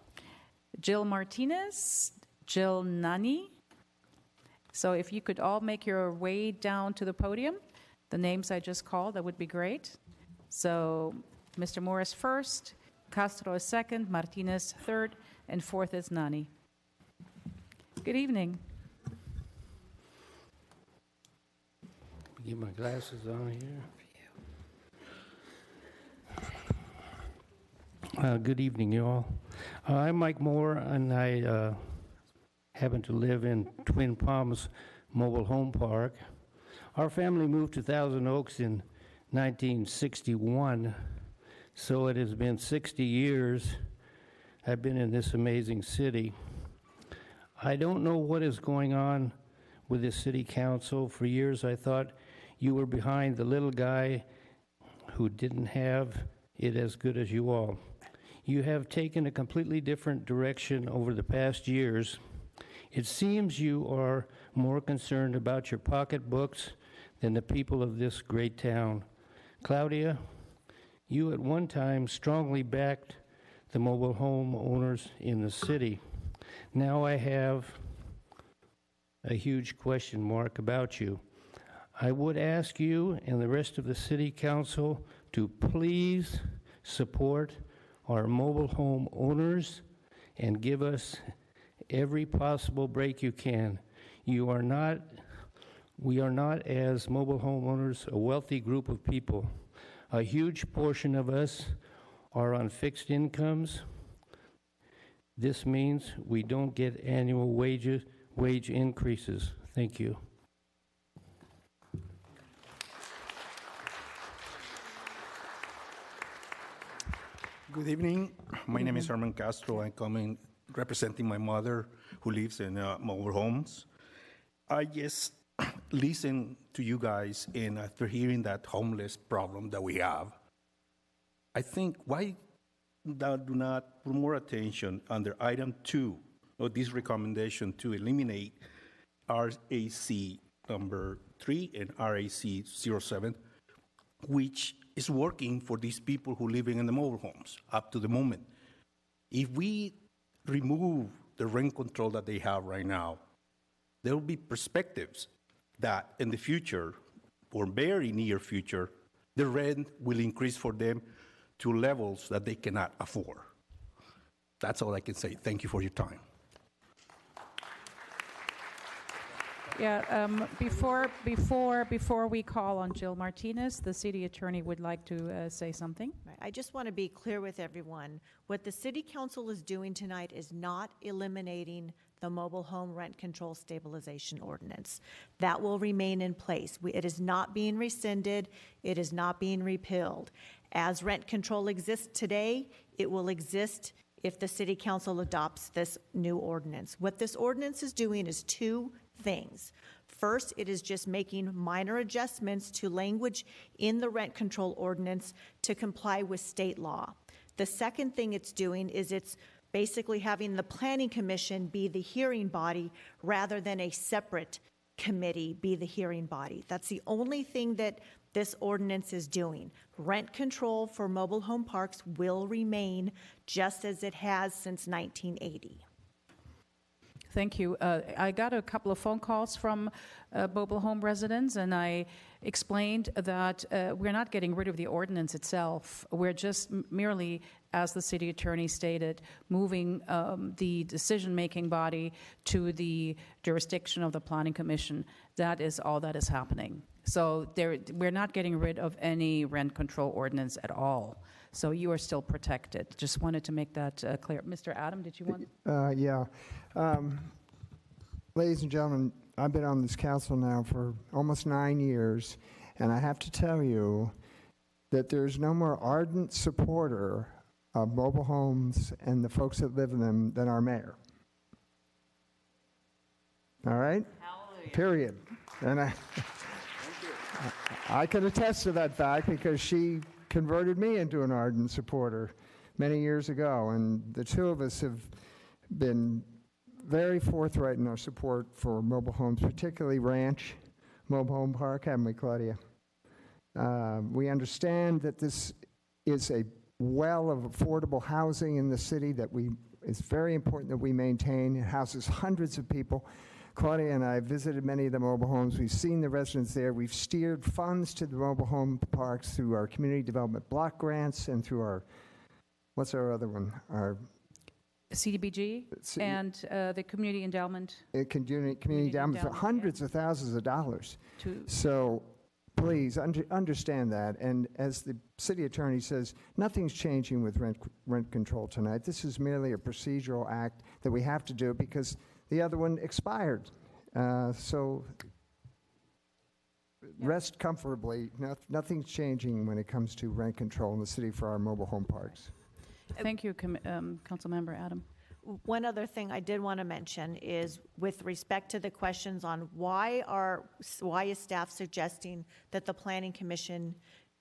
Jill Martinez, Jill Nani. So if you could all make your way down to the podium, the names I just called, that would be great. So Mr. Moore is first, Castro is second, Martinez third, and fourth is Nani. Good evening. Get my glasses on here. Good evening, you all. I'm Mike Moore, and I happen to live in Twin Palms Mobile Home Park. Our family moved to Thousand Oaks in 1961, so it has been 60 years I've been in this amazing city. I don't know what is going on with the city council. For years I thought you were behind the little guy who didn't have it as good as you all. You have taken a completely different direction over the past years. It seems you are more concerned about your pocketbooks than the people of this great town. Claudia, you at one time strongly backed the mobile home owners in the city. Now I have a huge question mark about you. I would ask you and the rest of the city council to please support our mobile home owners and give us every possible break you can. We are not, as mobile homeowners, a wealthy group of people. A huge portion of us are on fixed incomes. This means we don't get annual wage increases. Thank you. Good evening. My name is Herman Castro. I'm coming representing my mother who lives in mobile homes. I just listen to you guys, and after hearing that homeless problem that we have, I think why do not put more attention under item 2 of this recommendation to eliminate RAC number 3 and RAC 07, which is working for these people who are living in the mobile homes up to the moment. If we remove the rent control that they have right now, there will be perspectives that in the future, or very near future, the rent will increase for them to levels that they cannot afford. That's all I can say. Thank you for your time. Yeah, before we call on Jill Martinez, the city attorney would like to say something. Right. I just want to be clear with everyone. What the city council is doing tonight is not eliminating the mobile home rent control stabilization ordinance. That will remain in place. It is not being rescinded. It is not being repealed. As rent control exists today, it will exist if the city council adopts this new ordinance. What this ordinance is doing is two things. First, it is just making minor adjustments to language in the rent control ordinance to comply with state law. The second thing it's doing is it's basically having the Planning Commission be the hearing body rather than a separate committee be the hearing body. That's the only thing that this ordinance is doing. Rent control for mobile home parks will remain just as it has since 1980. Thank you. I got a couple of phone calls from mobile home residents, and I explained that we're not getting rid of the ordinance itself. We're just merely, as the city attorney stated, moving the decision-making body to the jurisdiction of the Planning Commission. That is all that is happening. So we're not getting rid of any rent control ordinance at all. So you are still protected. Just wanted to make that clear. Mr. Adam, did you want? Yeah. Ladies and gentlemen, I've been on this council now for almost 9 years, and I have to tell you that there's no more ardent supporter of mobile homes and the folks that live in them than our mayor. All right? Hallelujah. Period. And I can attest to that fact because she converted me into an ardent supporter many years ago, and the two of us have been very forthright in our support for mobile homes, particularly Ranch Mobile Home Park, haven't we, Claudia? We understand that this is a well of affordable housing in the city that it's very important that we maintain. It houses hundreds of people. Claudia and I visited many of the mobile homes. We've seen the residents there. We've steered funds to the mobile home parks through our community development block grants and through our, what's our other one? Our CDBG and the community endowment. Community endowment for hundreds of thousands of dollars. So please understand that. And as the city attorney says, nothing's changing with rent control tonight. This is merely a procedural act that we have to do because the other one expired. So rest comfortably. Nothing's changing when it comes to rent control in the city for our mobile home parks. Thank you, Councilmember Adam. One other thing I did want to mention is with respect to the questions on why is staff suggesting that the Planning Commission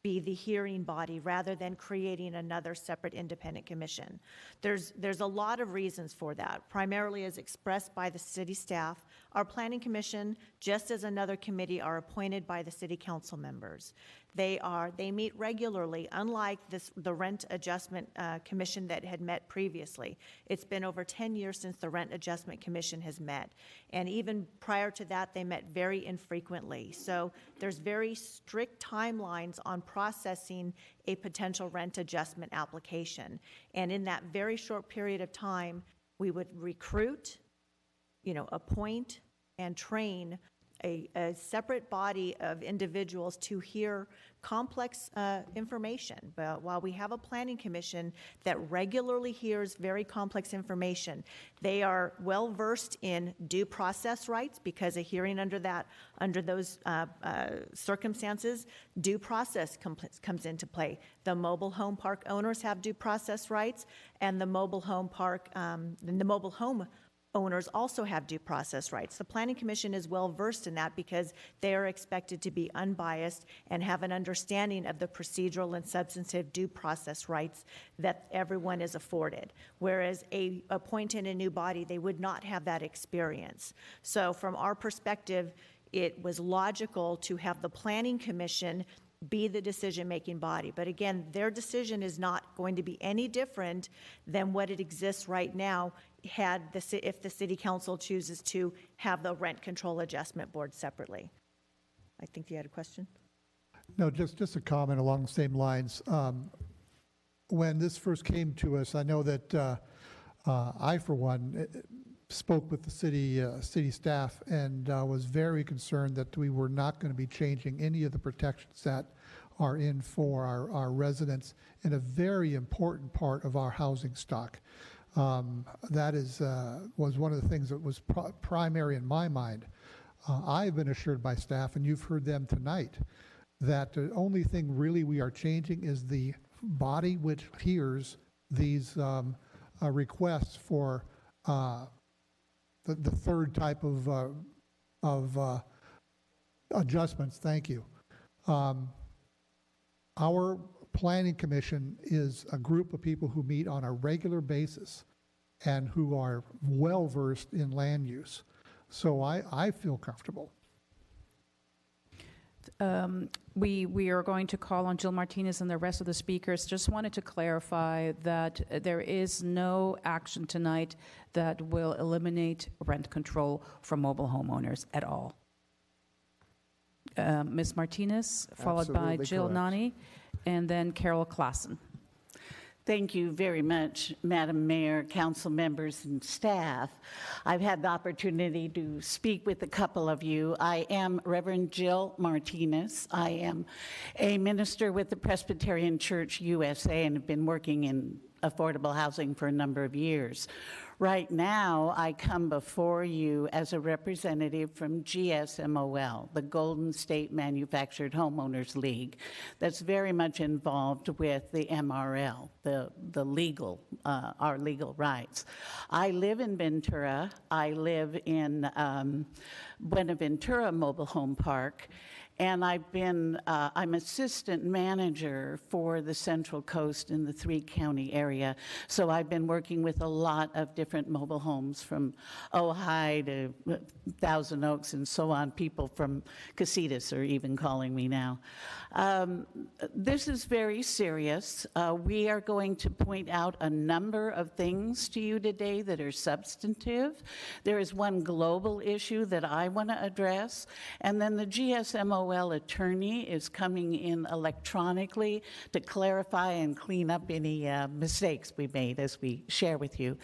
be the hearing body rather than creating another separate independent commission. There's a lot of reasons for that, primarily as expressed by the city staff. Our Planning Commission, just as another committee, are appointed by the city council members. They meet regularly, unlike the Rent Adjustment Commission that had met previously. It's been over 10 years since the Rent Adjustment Commission has met. And even prior to that, they met very infrequently. So there's very strict timelines on processing a potential rent adjustment application. And in that very short period of time, we would recruit, appoint, and train a separate body of individuals to hear complex information. But while we have a Planning Commission that regularly hears very complex information, they are well versed in due process rights because a hearing under those circumstances, due process comes into play. The mobile home park owners have due process rights, and the mobile home owners also have due process rights. The Planning Commission is well versed in that because they are expected to be unbiased and have an understanding of the procedural and substantive due process rights that everyone is afforded. Whereas appointing a new body, they would not have that experience. So from our perspective, it was logical to have the Planning Commission be the decision-making body. But again, their decision is not going to be any different than what it exists right now if the City Council chooses to have the Rent Control Adjustment Board separately. I think you had a question. No, just a comment along the same lines. When this first came to us, I know that I, for one, spoke with the city staff and was very concerned that we were not going to be changing any of the protections that are in for our residents in a very important part of our housing stock. That was one of the things that was primary in my mind. I've been assured by staff, and you've heard them tonight, that the only thing really we are changing is the body which hears these requests for the third type of adjustments. Thank you. Our planning commission is a group of people who meet on a regular basis and who are well versed in land use. So I feel comfortable. We are going to call on Jill Martinez and the rest of the speakers. Just wanted to clarify that there is no action tonight that will eliminate rent control for mobile homeowners at all. Ms. Martinez, followed by Absolutely Jill correct. Nani, and then Carol Klassen. Thank you very much, Madam Mayor, council members, and staff. I've had the opportunity to speak with a couple of you. I am Reverend Jill Martinez. I am a minister with the Presbyterian Church USA and have been working in affordable housing for a number of years. Right now, I come before you as a representative from GSMOL, the Golden State Manufactured Homeowners League, that's very much involved with the MRL, the legal, our legal rights. I live in Ventura. I live in Buenaventura Mobile Home Park, and I'm assistant manager for the Central Coast in the 3-county area. So I've been working with a lot of different mobile homes from Ojai to Thousand Oaks and so on. People from Casitas are even calling me now. This is very serious. We are going to point out a number of things to you today that are substantive. There is one global issue that I want to address, and then the GSMOL attorney is coming in electronically to clarify and clean up any mistakes we made as we share with you.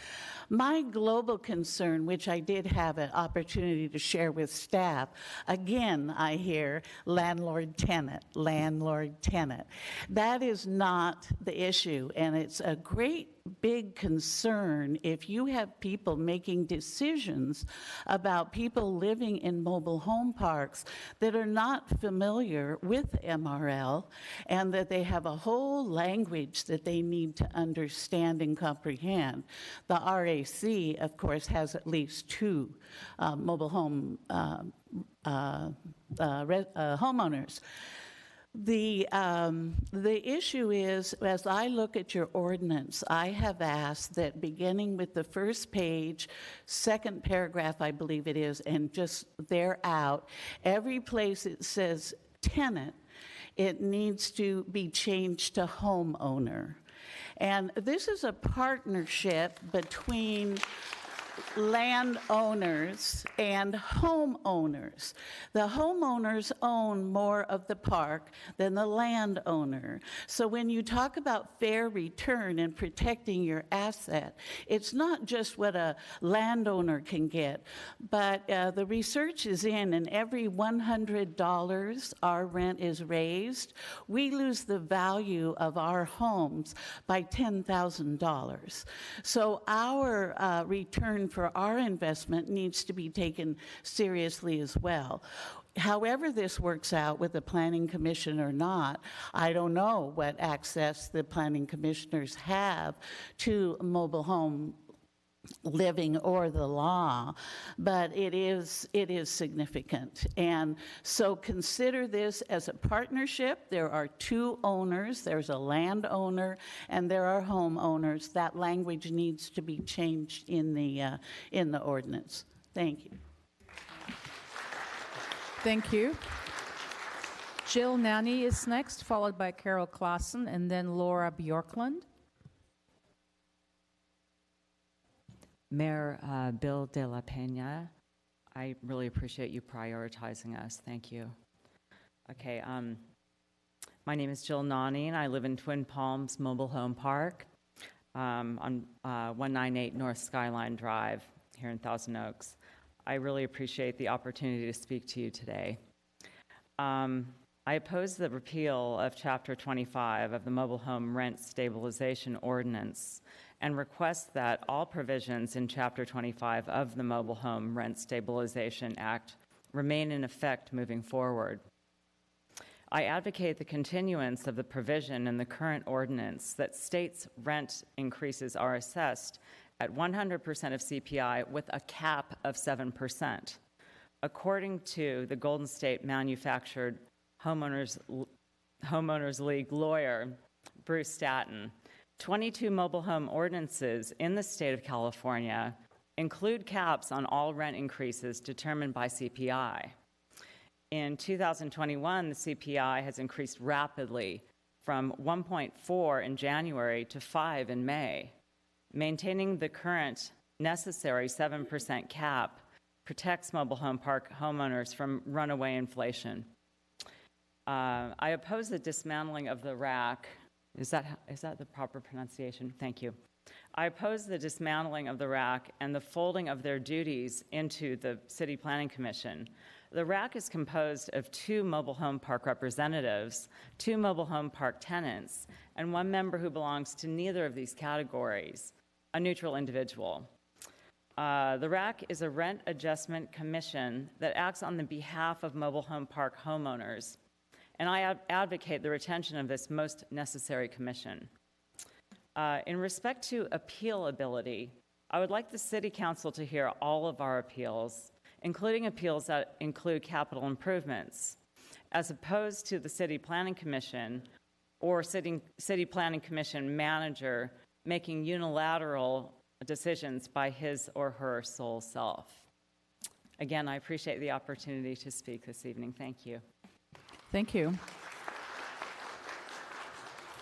My global concern, which I did have an opportunity to share with staff, again, I hear landlord-tenant, landlord-tenant. That is not the issue, and it's a great big concern if you have people making decisions about people living in mobile home parks that are not familiar with MRL and that they have a whole language that they need to understand and comprehend. The RAC, of course, has at least 2 mobile home homeowners. The issue is, as I look at your ordinance, I have asked that beginning with the first page, second paragraph, I believe it is, and just there out, every place it says tenant, it needs to be changed to homeowner. And this is a partnership between landowners and homeowners. The homeowners own more of the park than the landowner. So when you talk about fair return and protecting your asset, it's not just what a landowner can get, but the research is in, and every $100 our rent is raised, we lose the value of our homes by $10,000. So our return for our investment needs to be taken seriously as well. However this works out with the Planning Commission or not, I don't know what access the planning commissioners have to mobile home living or the law, but it is significant. And so consider this as a partnership. There are 2 owners. There's a landowner and there are homeowners. That language needs to be changed in the ordinance. Thank you. Thank you. Jill Nani is next, followed by Carol Klassen, and then Laura Bjorklund. Mayor Bill de la Pena, I really appreciate you prioritizing us. Thank you. Okay, my name is Jill Nani, and I live in Twin Palms Mobile Home Park on 198 North Skyline Drive here in Thousand Oaks. I really appreciate the opportunity to speak to you today. I oppose the repeal of Chapter 25 of the Mobile Home Rent Stabilization Ordinance and request that all provisions in Chapter 25 of the Mobile Home Rent Stabilization Act remain in effect moving forward. I advocate the continuance of the provision in the current ordinance that states rent increases are assessed at 100% of CPI with a cap of 7%. According to the Golden State Manufactured Homeowners League lawyer, Bruce Statton, 22 mobile home ordinances in the state of California include caps on all rent increases determined by CPI. In 2021, the CPI has increased rapidly from 1.4 in January to 5 in May. Maintaining the current necessary 7% cap protects mobile home park homeowners from runaway inflation. I oppose the dismantling of the RAC. Is that the proper pronunciation? Thank you. I oppose the dismantling of the RAC and the folding of their duties into the City Planning Commission. The RAC is composed of 2 mobile home park representatives, 2 mobile home park tenants, and 1 member who belongs to neither of these categories, a neutral individual. The RAC is a rent adjustment commission that acts on the behalf of mobile home park homeowners, and I advocate the retention of this most necessary commission. In respect to appealability, I would like the City Council to hear all of our appeals, including appeals that include capital improvements, as opposed to the City Planning Commission or City Planning Commission manager making unilateral decisions by his or her sole self. Again, I appreciate the opportunity to speak this evening. Thank you. Thank you.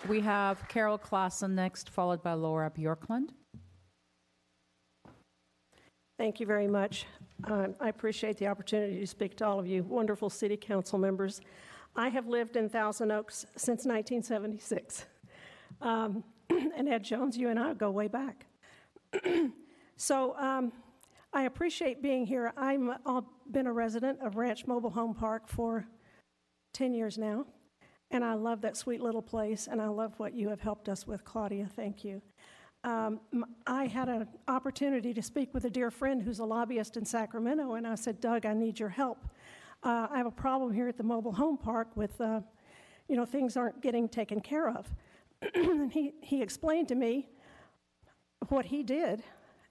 We have Carol Klassen next, followed by Laura Bjorklund. Thank you very much. I appreciate the opportunity to speak to all of you wonderful City Council members. I have lived in Thousand Oaks since 1976. And Ed Jones, you and I go way back. So I appreciate being here. I've been a resident of Ranch Mobile Home Park for 10 years now, and I love that sweet little place, and I love what you have helped us with, Claudia. Thank you. I had an opportunity to speak with a dear friend who's a lobbyist in Sacramento, and I said, Doug, I need your help. I have a problem here at the mobile home park with, things aren't getting taken care of. And he explained to me what he did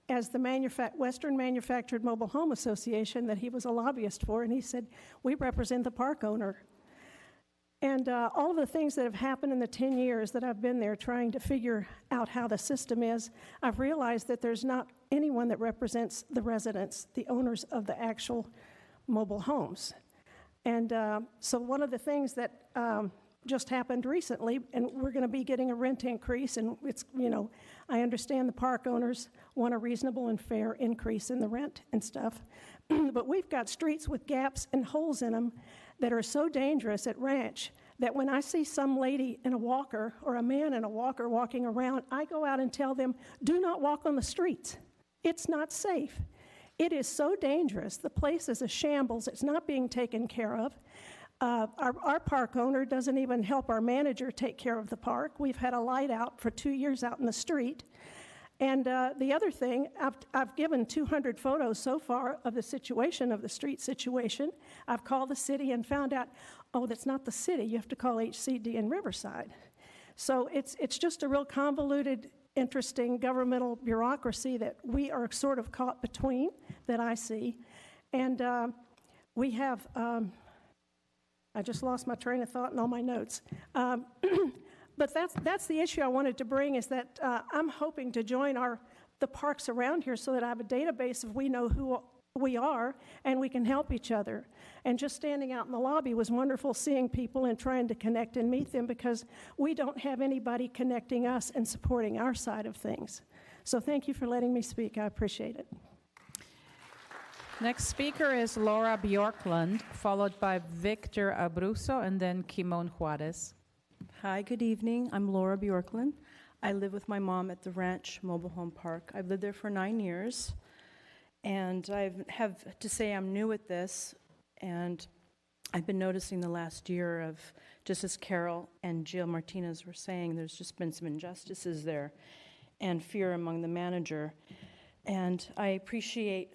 as the Western Manufactured Mobile Home Association that he was a lobbyist for, and he said, we represent the park owner. And all of the things that have happened in the 10 years that I've been there trying to figure out how the system is, I've realized that there's not anyone that represents the residents, the owners of the actual mobile homes. And so one of the things that just happened recently, and we're going to be getting a rent increase, and it's, I understand the park owners want a reasonable and fair increase in the rent and stuff, but we've got streets with gaps and holes in them that are so dangerous at Ranch that when I see some lady in a walker or a man in a walker walking around, I go out and tell them, do not walk on the streets. It's not safe. It is so dangerous. The place is a shambles. It's not being taken care of. Our park owner doesn't even help our manager take care of the park. We've had a light out for 2 years out in the street. And the other thing, I've given 200 photos so far of the situation, of the street situation. I've called the city and found out, oh, that's not the city. You have to call HCD in Riverside. So it's just a real convoluted, interesting governmental bureaucracy that we are sort of caught between, that I see. And we have, I just lost my train of thought and all my notes. But that's the issue I wanted to bring, is that I'm hoping to join the parks around here so that I have a database of we know who we are and we can help each other. And just standing out in the lobby was wonderful, seeing people and trying to connect and meet them, because we don't have anybody connecting us and supporting our side of things. So thank you for letting me speak. I appreciate it. Next speaker is Laura Bjorklund, followed by Victor Abruzzo, and then Kimon Juarez. Hi, good evening. I'm Laura Bjorklund. I live with my mom at the Ranch Mobile Home Park. I've lived there for 9 years, and I have to say I'm new at this, and I've been noticing the last year of, just as Carol and Jill Martinez were saying, there's just been some injustices there and fear among the manager. And I appreciate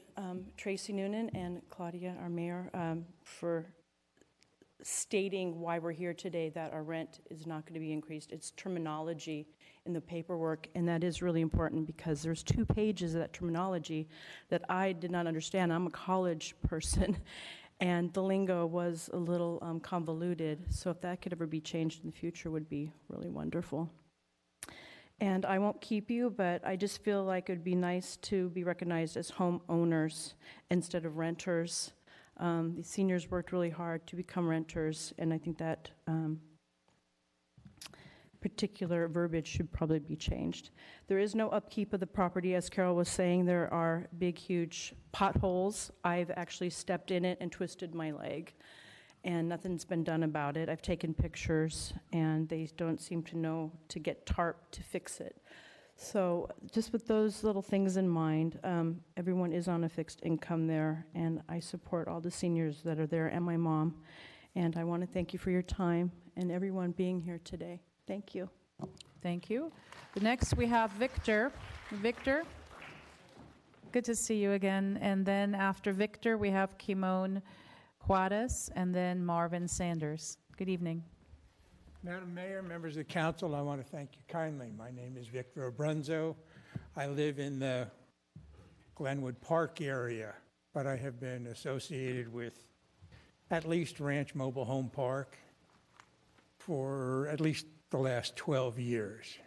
Tracy Noonan and Claudia, our mayor, for stating why we're here today, that our rent is not going to be increased. It's terminology in the paperwork, and that is really important because there's 2 pages of that terminology that I did not understand. I'm a college person, and the lingo was a little convoluted, so if that could ever be changed in the future would be really wonderful. And I won't keep you, but I just feel like it would be nice to be recognized as homeowners instead of renters. The seniors worked really hard to become renters, and I think that particular verbiage should probably be changed. There is no upkeep of the property, as Carol was saying. There are big, huge potholes. I've actually stepped in it and twisted my leg, and nothing's been done about it. I've taken pictures, and they don't seem to know to get tarp to fix it. So just with those little things in mind, everyone is on a fixed income there, and I support all the seniors that are there and my mom. And I want to thank you for your time and everyone being here today. Thank you. Thank you. Next, we have Victor. Victor, good to see you again. And then after Victor, we have Kimon Juarez, and then Marvin Sanders. Good evening. Madam Mayor, members of the council, I want to thank you kindly. My name is Victor Abruzzo. I live in the Glenwood Park area, but I have been associated with at least Ranch Mobile Home Park for at least the last 12 years.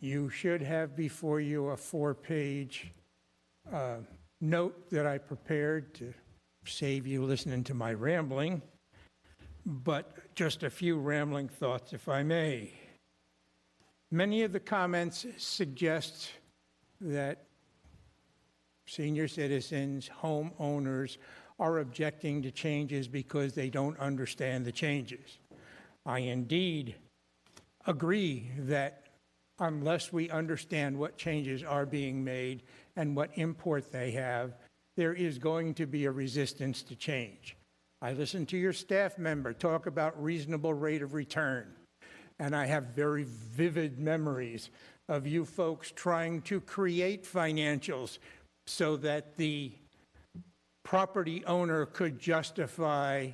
You should have before you a 4-page note that I prepared to save you listening to my rambling, but just a few rambling thoughts, if I may. Many of the comments suggest that senior citizens, homeowners, are objecting to changes because they don't understand the changes. I indeed agree that unless we understand what changes are being made and what import they have, there is going to be a resistance to change. I listened to your staff member talk about reasonable rate of return, and I have very vivid memories of you folks trying to create financials so that the property owner could justify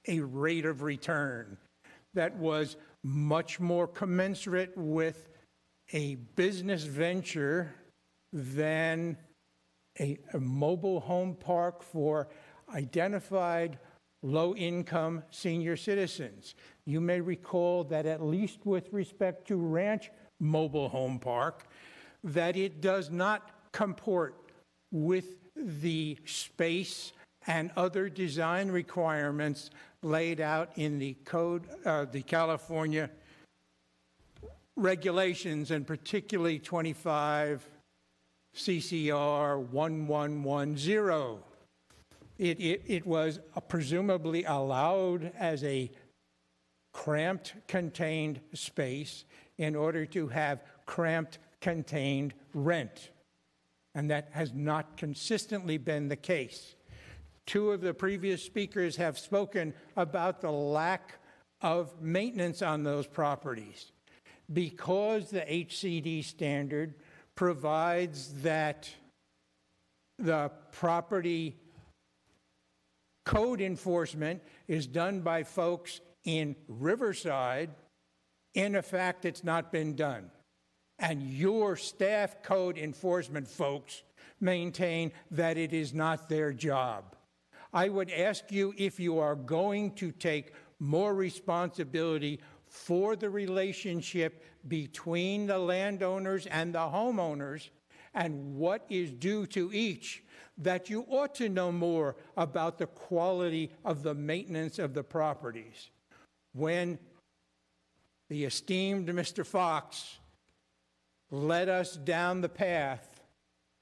a rate of return that was much more commensurate with a business venture than a mobile home park for identified low-income senior citizens. You may recall that at least with respect to Ranch Mobile Home Park, that it does not comport with the space and other design requirements laid out in the code, the California regulations, and particularly 25 CCR 1110. It was presumably allowed as a cramped, contained space in order to have cramped, contained rent. And that has not consistently been the case. 2 of the previous speakers have spoken about the lack of maintenance on those properties. Because the HCD standard provides that the property code enforcement is done by folks in Riverside, in effect, it's not been done. And your staff code enforcement folks maintain that it is not their job. I would ask you, if you are going to take more responsibility for the relationship between the landowners and the homeowners and what is due to each, that you ought to know more about the quality of the maintenance of the properties. When the esteemed Mr. Fox led us down the path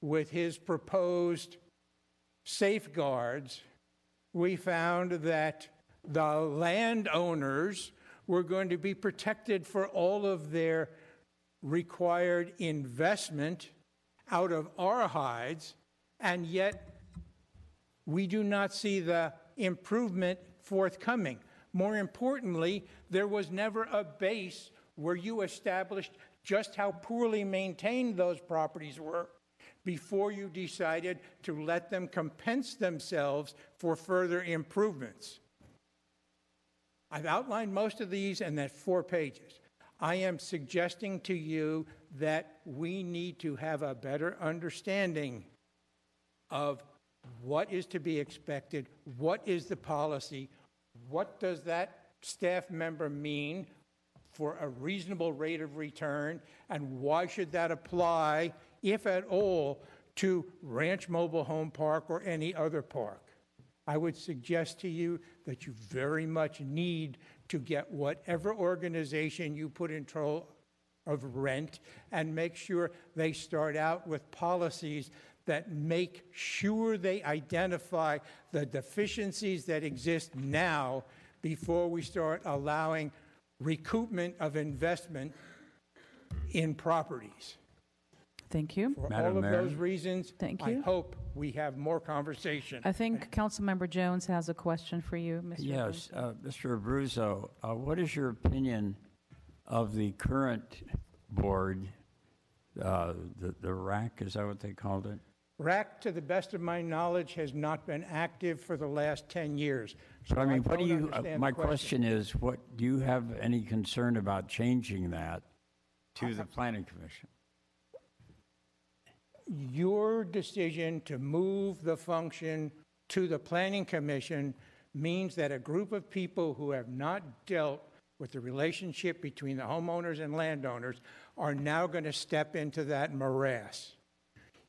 with his proposed safeguards, we found that the landowners were going to be protected for all of their required investment out of our hides, and yet we do not see the improvement forthcoming. More importantly, there was never a base where you established just how poorly maintained those properties were before you decided to let them compense themselves for further improvements. I've outlined most of these in that 4 pages. I am suggesting to you that we need to have a better understanding of what is to be expected, what is the policy, what does that staff member mean for a reasonable rate of return, and why should that apply, if at all, to Ranch Mobile Home Park or any other park. I would suggest to you that you very much need to get whatever organization you put in control of rent and make sure they start out with policies that make sure they identify the deficiencies that exist now before we start allowing recoupment of investment in properties. Thank you. For all of those reasons, Thank I you. hope we have more conversation. I think Councilmember Jones has a question for you, Mr. Yes, Mr. Abruzzo, what is your opinion of the current board, the RAC, is that what they called it? RAC, to the best of my knowledge, has not been active for the last 10 years. So I mean, what do don't you, understand my the question. question is, what, do you have any concern about changing that to the Planning Commission? Your decision to move the function to the Planning Commission means that a group of people who have not dealt with the relationship between the homeowners and landowners are now going to step into that morass.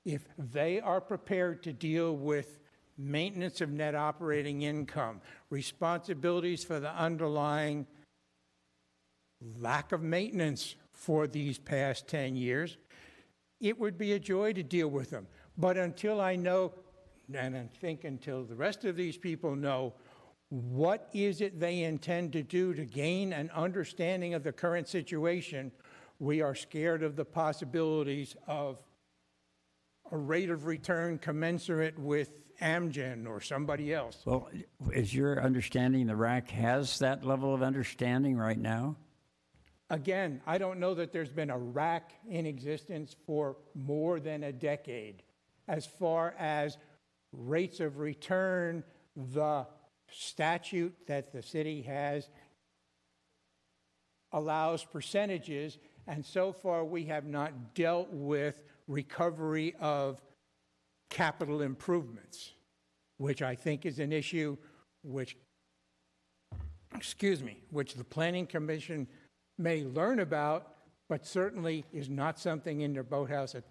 If they are prepared to deal with maintenance of net operating income, responsibilities for the underlying lack of maintenance for these past 10 years, it would be a joy to deal with them. But until I know, and I think until the rest of these people know, what is it they intend to do to gain an understanding of the current situation, we are scared of the possibilities of a rate of return commensurate with Amgen or somebody else. Well, is your understanding the RAC has that level of understanding right now? Again, I don't know that there's been a RAC in existence for more than a decade. As far as rates of return, the statute that the city has allows percentages, and so far we have not dealt with recovery of capital improvements, which I think is an issue which the Planning Commission may learn about, but certainly is not something in their boathouse at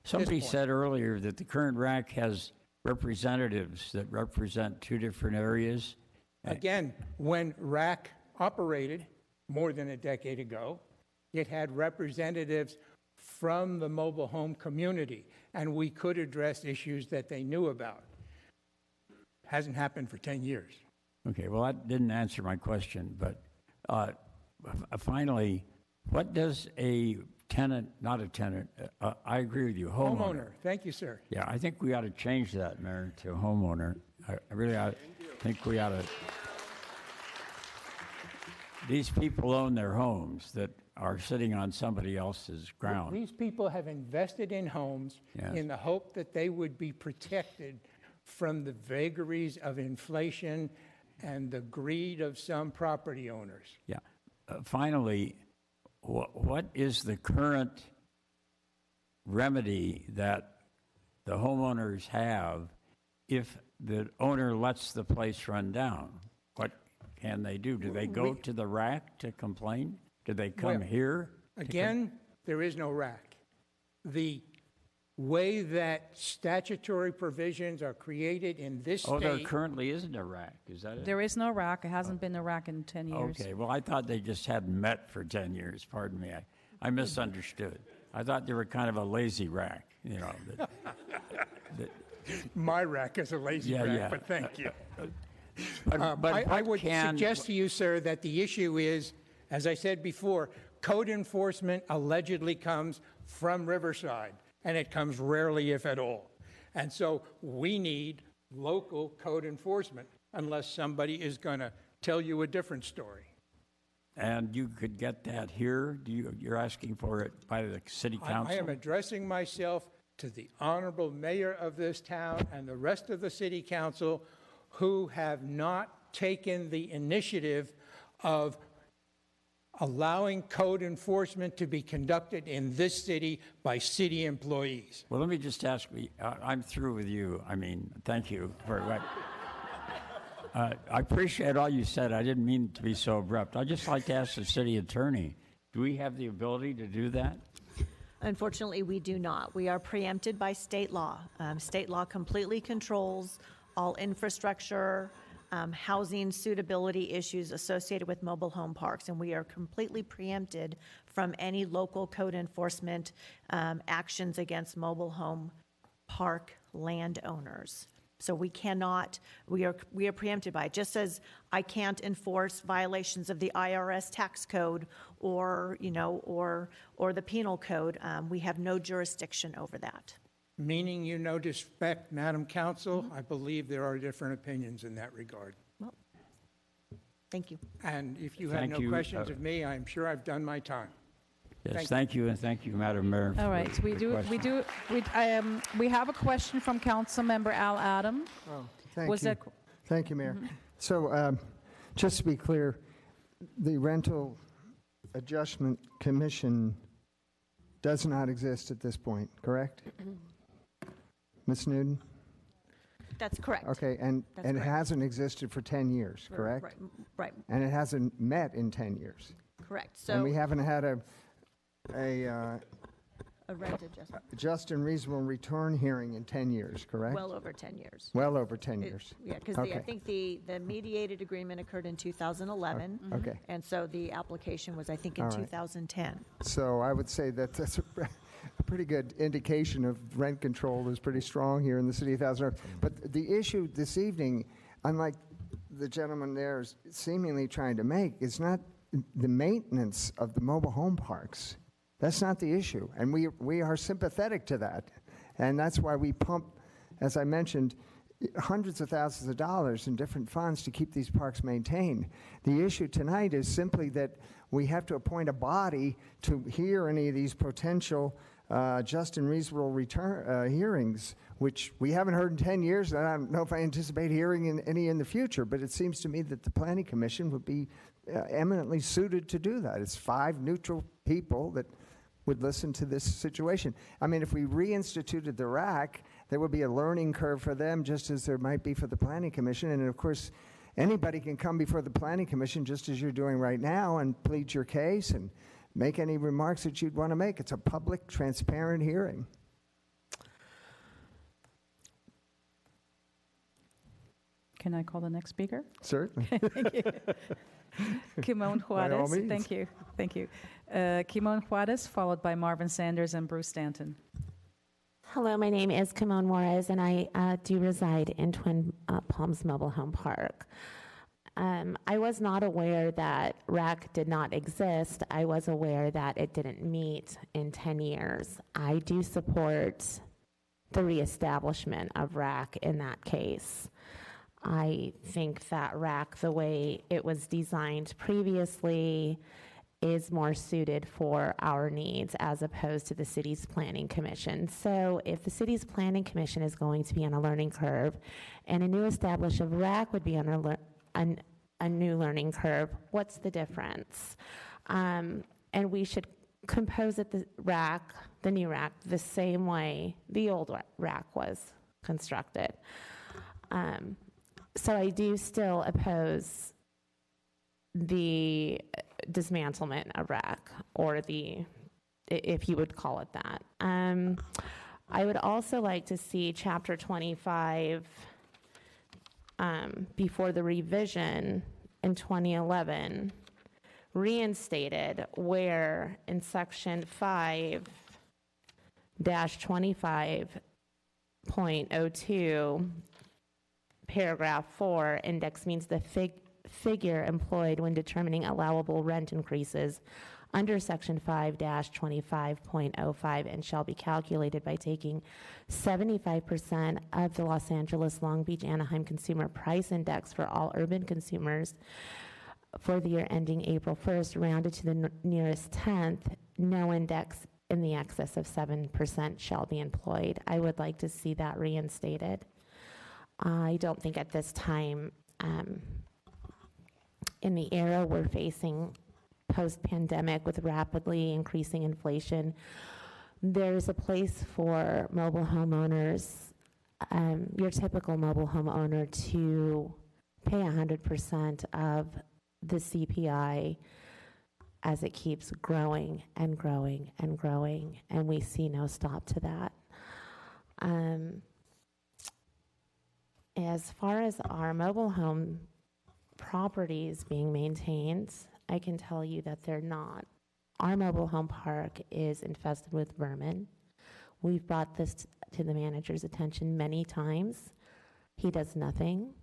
Somebody this point. said earlier that the current RAC has representatives that represent 2 different areas. Again, when RAC operated more than a decade ago, it had representatives from the mobile home community, and we could address issues that they knew about. Hasn't happened for 10 years. Okay, well, that didn't answer my question, but finally, what does a tenant, not a tenant, I agree with you, homeowner. Thank you, sir. Yeah, I think we ought to change that, Mayor, to homeowner. I really think we ought to. These people own their homes that are sitting on somebody else's ground. These people have invested in homes Yes. in the hope that they would be protected from the vagaries of inflation and the greed of some property owners. Yeah. Finally, what is the current remedy that the homeowners have if the owner lets the place run down? What can they do? Do they go to the RAC to complain? Do they come Well, here? Again, there is no RAC. The way that statutory provisions are created in this Oh, there state, currently isn't a RAC, is that it? There is no RAC. It hasn't been a RAC in 10 years. Okay, well, I thought they just hadn't met for 10 years, pardon me. I misunderstood. I thought they were kind of a lazy RAC, you know. My rack is a lazy rack, yeah. but thank you. But I what would can- suggest to you, sir, that the issue is, as I said before, code enforcement allegedly comes from Riverside, and it comes rarely, if at all. And so we need local code enforcement unless somebody is going to tell you a different story. And you could get that here? You're asking for it by the city council? I am addressing myself to the honorable mayor of this town and the rest of the city council who have not taken the initiative of allowing code enforcement to be conducted in this city by city employees. Well, let me just ask you, I'm through with you. I mean, thank you for what. I appreciate all you said. I didn't mean to be so abrupt. I'd just like to ask the city attorney, do we have the ability to do that? Unfortunately, we do not. We are preempted by state law. State law completely controls all infrastructure, housing suitability issues associated with mobile home parks, and we are completely preempted from any local code enforcement actions against mobile home park landowners. So we cannot, we are preempted by it. Just as I can't enforce violations of the IRS tax code or, or the penal code, we have no jurisdiction over that. Meaning you no disrespect, Madam Council, I believe there are different opinions in that regard. Well, thank you. And if you have Thank no you. questions of me, I'm sure I've done my time. Yes, thank you, and thank you, Madam Mayor. All right, we have a question from Councilmember Al Adam. Oh, thank Was you. that- Thank you, Mayor. So just to be clear, the Rental Adjustment Commission does not exist at this point, correct? Ms. Newton? That's correct. Okay, and That's it correct. hasn't existed for 10 years, correct? Right, And it hasn't met in 10 years. correct. And we So haven't had a a rent adjustment, just and reasonable return hearing in 10 years, correct? well over 10 years. Well over 10 years. Yeah, because Okay. I think the mediated agreement occurred in 2011. Okay. And so the application was, I think, in All right. 2010. So I would say that that's a pretty good indication of rent control is pretty strong here in the city of Thousand Oaks. But the issue this evening, unlike the gentleman there is seemingly trying to make, is not the maintenance of the mobile home parks. That's not the issue. And we are sympathetic to that. And that's why we pump, as I mentioned, hundreds of thousands of dollars in different funds to keep these parks maintained. The issue tonight is simply that we have to appoint a body to hear any of these potential just and reasonable return hearings, which we haven't heard in 10 years, and I don't know if I anticipate hearing any in the future, but it seems to me that the Planning Commission would be eminently suited to do that. It's 5 neutral people that would listen to this situation. I mean, if we reinstituted the RAC, there would be a learning curve for them, just as there might be for the Planning Commission. And of course, anybody can come before the Planning Commission, just as you're doing right now, and plead your case and make any remarks that you'd want to make. It's a public, transparent hearing. Can I call the next speaker? Certainly. Thank you. Kimon By all Juarez. means. Thank you. Thank you. Kimon Juarez, followed by Marvin Sanders and Bruce Stanton. Hello, my name is Kimon Juarez, and I do reside in Twin Palms Mobile Home Park. I was not aware that RAC did not exist. I was aware that it didn't meet in 10 years. I do support the reestablishment of RAC in that case. I think that RAC, the way it was designed previously, is more suited for our needs as opposed to the city's planning commission. So if the city's planning commission is going to be on a learning curve and a new establish of RAC would be on a new learning curve, what's the difference? And we should compose it, the RAC, the new RAC, the same way the old RAC was constructed. So I do still oppose the dismantlement of RAC, or if you would call it that. I would also like to see Chapter 25 before the revision in 2011 reinstated, where in Section 5-25 5.02, paragraph 4, index means the figure employed when determining allowable rent increases under section 5-25.05 and shall be calculated by taking 75% of the Los Angeles, Long Beach, Anaheim Consumer Price Index for all urban consumers for the year ending April 1st, rounded to the nearest tenth. No index in the excess of 7% shall be employed. I would like to see that reinstated. I don't think at this time, in the era we're facing post-pandemic with rapidly increasing inflation, there's a place for mobile homeowners, your typical mobile homeowner, to pay 100% of the CPI as it keeps growing and growing and growing, and we see no stop to that. As far as our mobile home properties being maintained, I can tell you that they're not. Our mobile home park is infested with vermin. We've brought this to the manager's attention many times. He does nothing.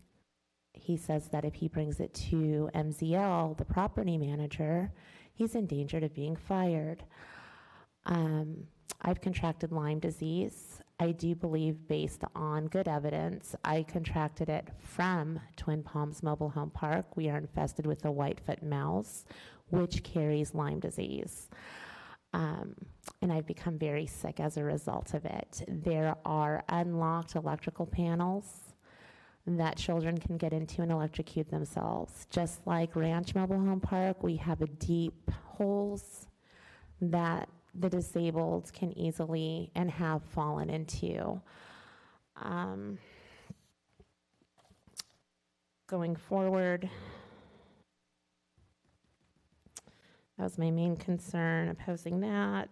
He says that if he brings it to MZL, the property manager, he's in danger of being fired. I've contracted Lyme disease. I do believe, based on good evidence, I contracted it from Twin Palms Mobile Home Park. We are infested with the whitefoot mouse, which carries Lyme disease. And I've become very sick as a result of it. There are unlocked electrical panels that children can get into and electrocute themselves. Just like Ranch Mobile Home Park, we have deep holes that the disabled can easily and have fallen into. Going forward, that was my main concern, opposing that.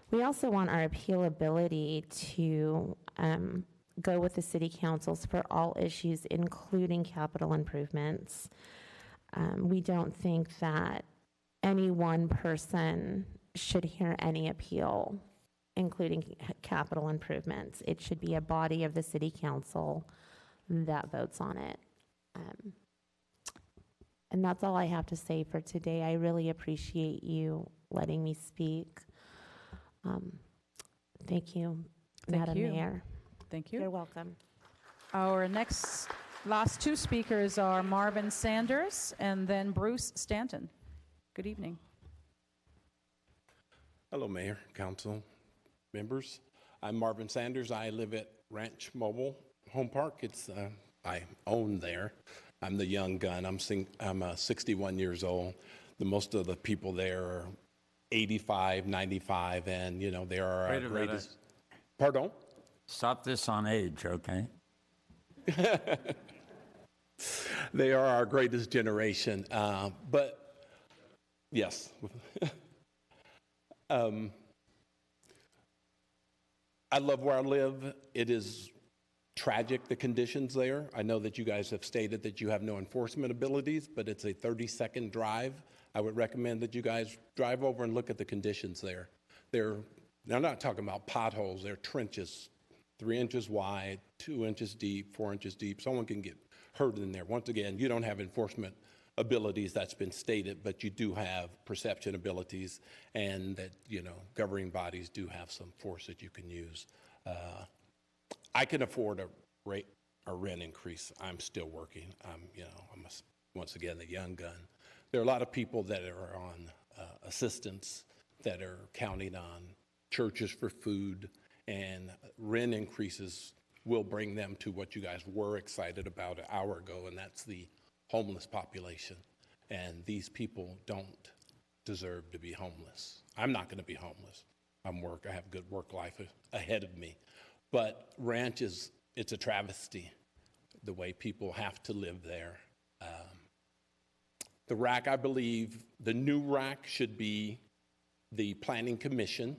We also want our appealability to go with the city councils for all issues, including capital improvements. We don't think that any one person should hear any appeal, including capital improvements. It should be a body of the city council that votes on it. And that's all I have to say for today. I really appreciate you letting me speak. Thank you, Madam Mayor. Thank you. You're welcome. Our last two speakers are Marvin Sanders and then Bruce Stanton. Good evening. Hello, Mayor, Council, members. I'm Marvin Sanders. I live at Ranch Mobile Home Park. I own there. I'm the young gun. I'm 61 years old. Most of the people there are 85, 95, and they are our greatest. Pardon? Stop this on age, okay? They are our greatest generation. But yes. I love where I live. It is tragic, the conditions there. I know that you guys have stated that you have no enforcement abilities, but it's a 30-second drive. I would recommend that you guys drive over and look at the conditions there. I'm not talking about potholes. They're trenches, 3 inches wide, 2 inches deep, 4 inches deep. Someone can get hurt in there. Once again, you don't have enforcement abilities, that's been stated, but you do have perception abilities, and that governing bodies do have some force that you can use. I can afford a rent increase. I'm still working. I'm once again the young gun. There are a lot of people that are on assistance, that are counting on churches for food, and rent increases will bring them to what you guys were excited about an hour ago, and that's the homeless population. And these people don't deserve to be homeless. I'm not going to be homeless. I have a good work life ahead of me. But Ranch it's a travesty, the way people have to live there. The RAC, I believe, the new RAC should be the Planning Commission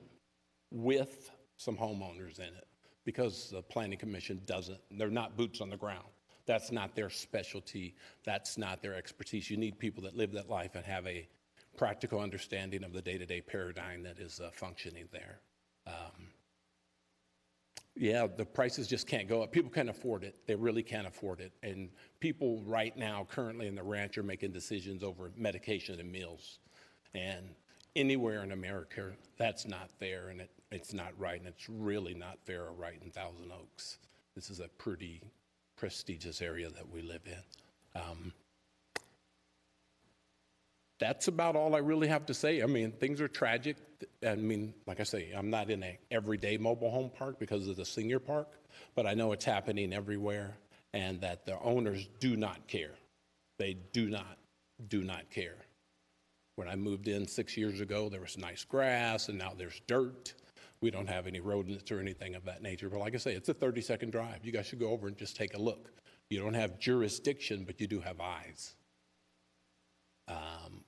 with some homeowners in it, because the Planning Commission they're not boots on the ground. That's not their specialty. That's not their expertise. You need people that live that life and have a practical understanding of the day-to-day paradigm that is functioning there. yeah, the prices just can't go up. People can't afford it. They really can't afford it. And people right now, currently in the ranch, are making decisions over medication and meals. And anywhere in America, that's not fair, and it's not right, and it's really not fair or right in Thousand Oaks. This is a pretty prestigious area that we live in. That's about all I really have to say. I mean, things are tragic. I mean, like I say, I'm not in an everyday mobile home park because of the senior park, but I know it's happening everywhere, and that the owners do not care. They do not care. When I moved in 6 years ago, there was nice grass, and now there's dirt. We don't have any rodents or anything of that nature. But like I say, it's a 30-second drive. You guys should go over and just take a look. You don't have jurisdiction, but you do have eyes.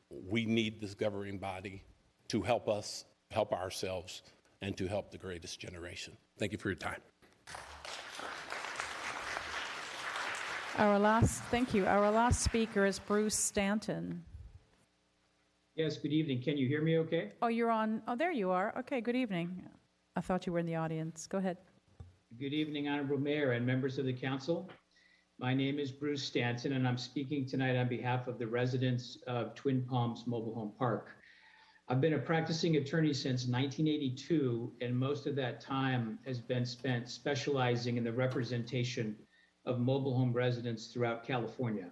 We need this governing body to help us, help ourselves, and to help the greatest generation. Thank you for your time. Thank you. Our last speaker is Bruce Stanton. Yes, good evening. Can you hear me okay? Oh, you're on. Oh, there you are. Okay, good evening. I thought you were in the audience. Go ahead. Good evening, Honorable Mayor and members of the council. My name is Bruce Stanton, and I'm speaking tonight on behalf of the residents of Twin Palms Mobile Home Park. I've been a practicing attorney since 1982, and most of that time has been spent specializing in the representation of mobile home residents throughout California.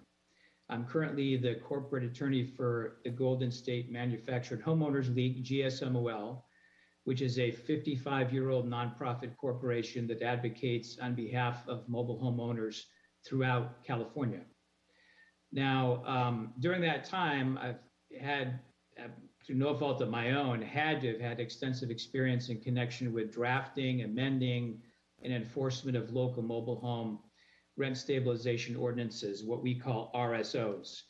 I'm currently the corporate attorney for the Golden State Manufactured Homeowners League, GSMOL, which is a 55-year-old nonprofit corporation that advocates on behalf of mobile homeowners throughout California. Now, during that time, I've had, through no fault of my own, had to have had extensive experience in connection with drafting, amending, and enforcement of local mobile home rent stabilization ordinances, what we call RSOs.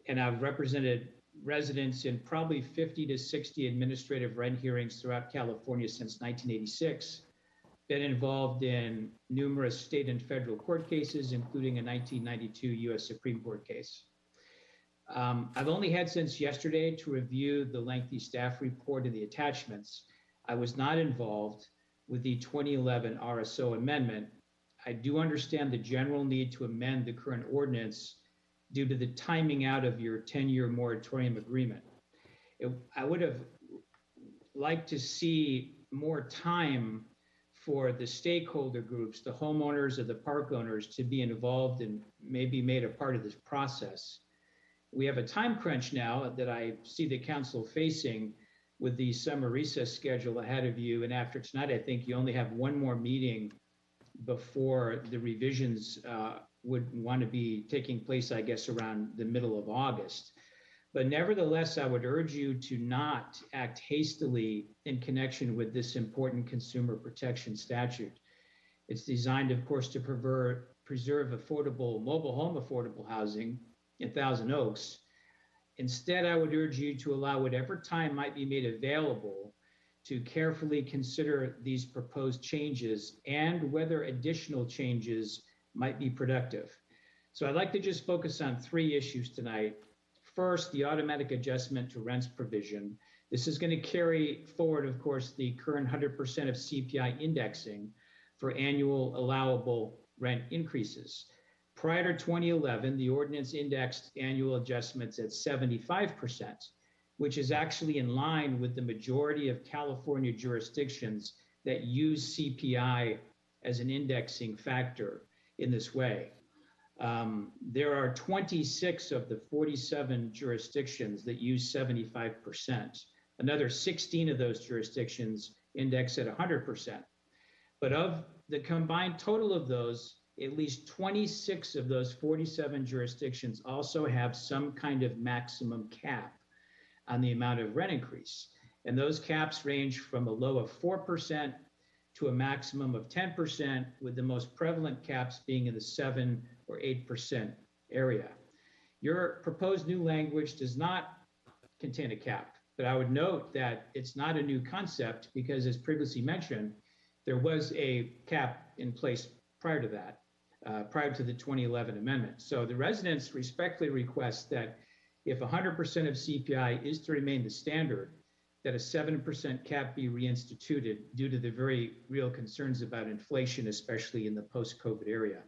And I've represented residents in probably 50 to 60 administrative rent hearings throughout California since 1986, been involved in numerous state and federal court cases, including a 1992 U.S. Supreme Court case. I've only had since yesterday to review the lengthy staff report and the attachments. I was not involved with the 2011 RSO amendment. I do understand the general need to amend the current ordinance due to the timing out of your 10-year moratorium agreement. I would have liked to see more time for the stakeholder groups, the homeowners or the park owners, to be involved and maybe made a part of this process. We have a time crunch now that I see the council facing with the summer recess schedule ahead of you. And after tonight, I think you only have one more meeting before the revisions would want to be taking place, I guess, around the middle of August. But nevertheless, I would urge you to not act hastily in connection with this important consumer protection statute. It's designed, of course, to preserve affordable, mobile home affordable housing in Thousand Oaks. Instead, I would urge you to allow whatever time might be made available to carefully consider these proposed changes and whether additional changes might be productive. So I'd like to just focus on three issues tonight. First, the automatic adjustment to rents provision. This is going to carry forward, of course, the current 100% of CPI indexing for annual allowable rent increases. Prior to 2011, the ordinance indexed annual adjustments at 75%, which is actually in line with the majority of California jurisdictions that use CPI as an indexing factor in this way. There are 26 of the 47 jurisdictions that use 75%. Another 16 of those jurisdictions index at 100%. But of the combined total of those, at least 26 of those 47 jurisdictions also have some kind of maximum cap on the amount of rent increase. And those caps range from a low of 4% to a maximum of 10%, with the most prevalent caps being in the 7 or 8% area. Your proposed new language does not contain a cap, but I would note that it's not a new concept because, as previously mentioned, there was a cap in place prior to that, prior to the 2011 amendment. So the residents respectfully request that if 100% of CPI is to remain the standard, that a 7% cap be reinstituted due to the very real concerns about inflation, especially in the post-COVID area.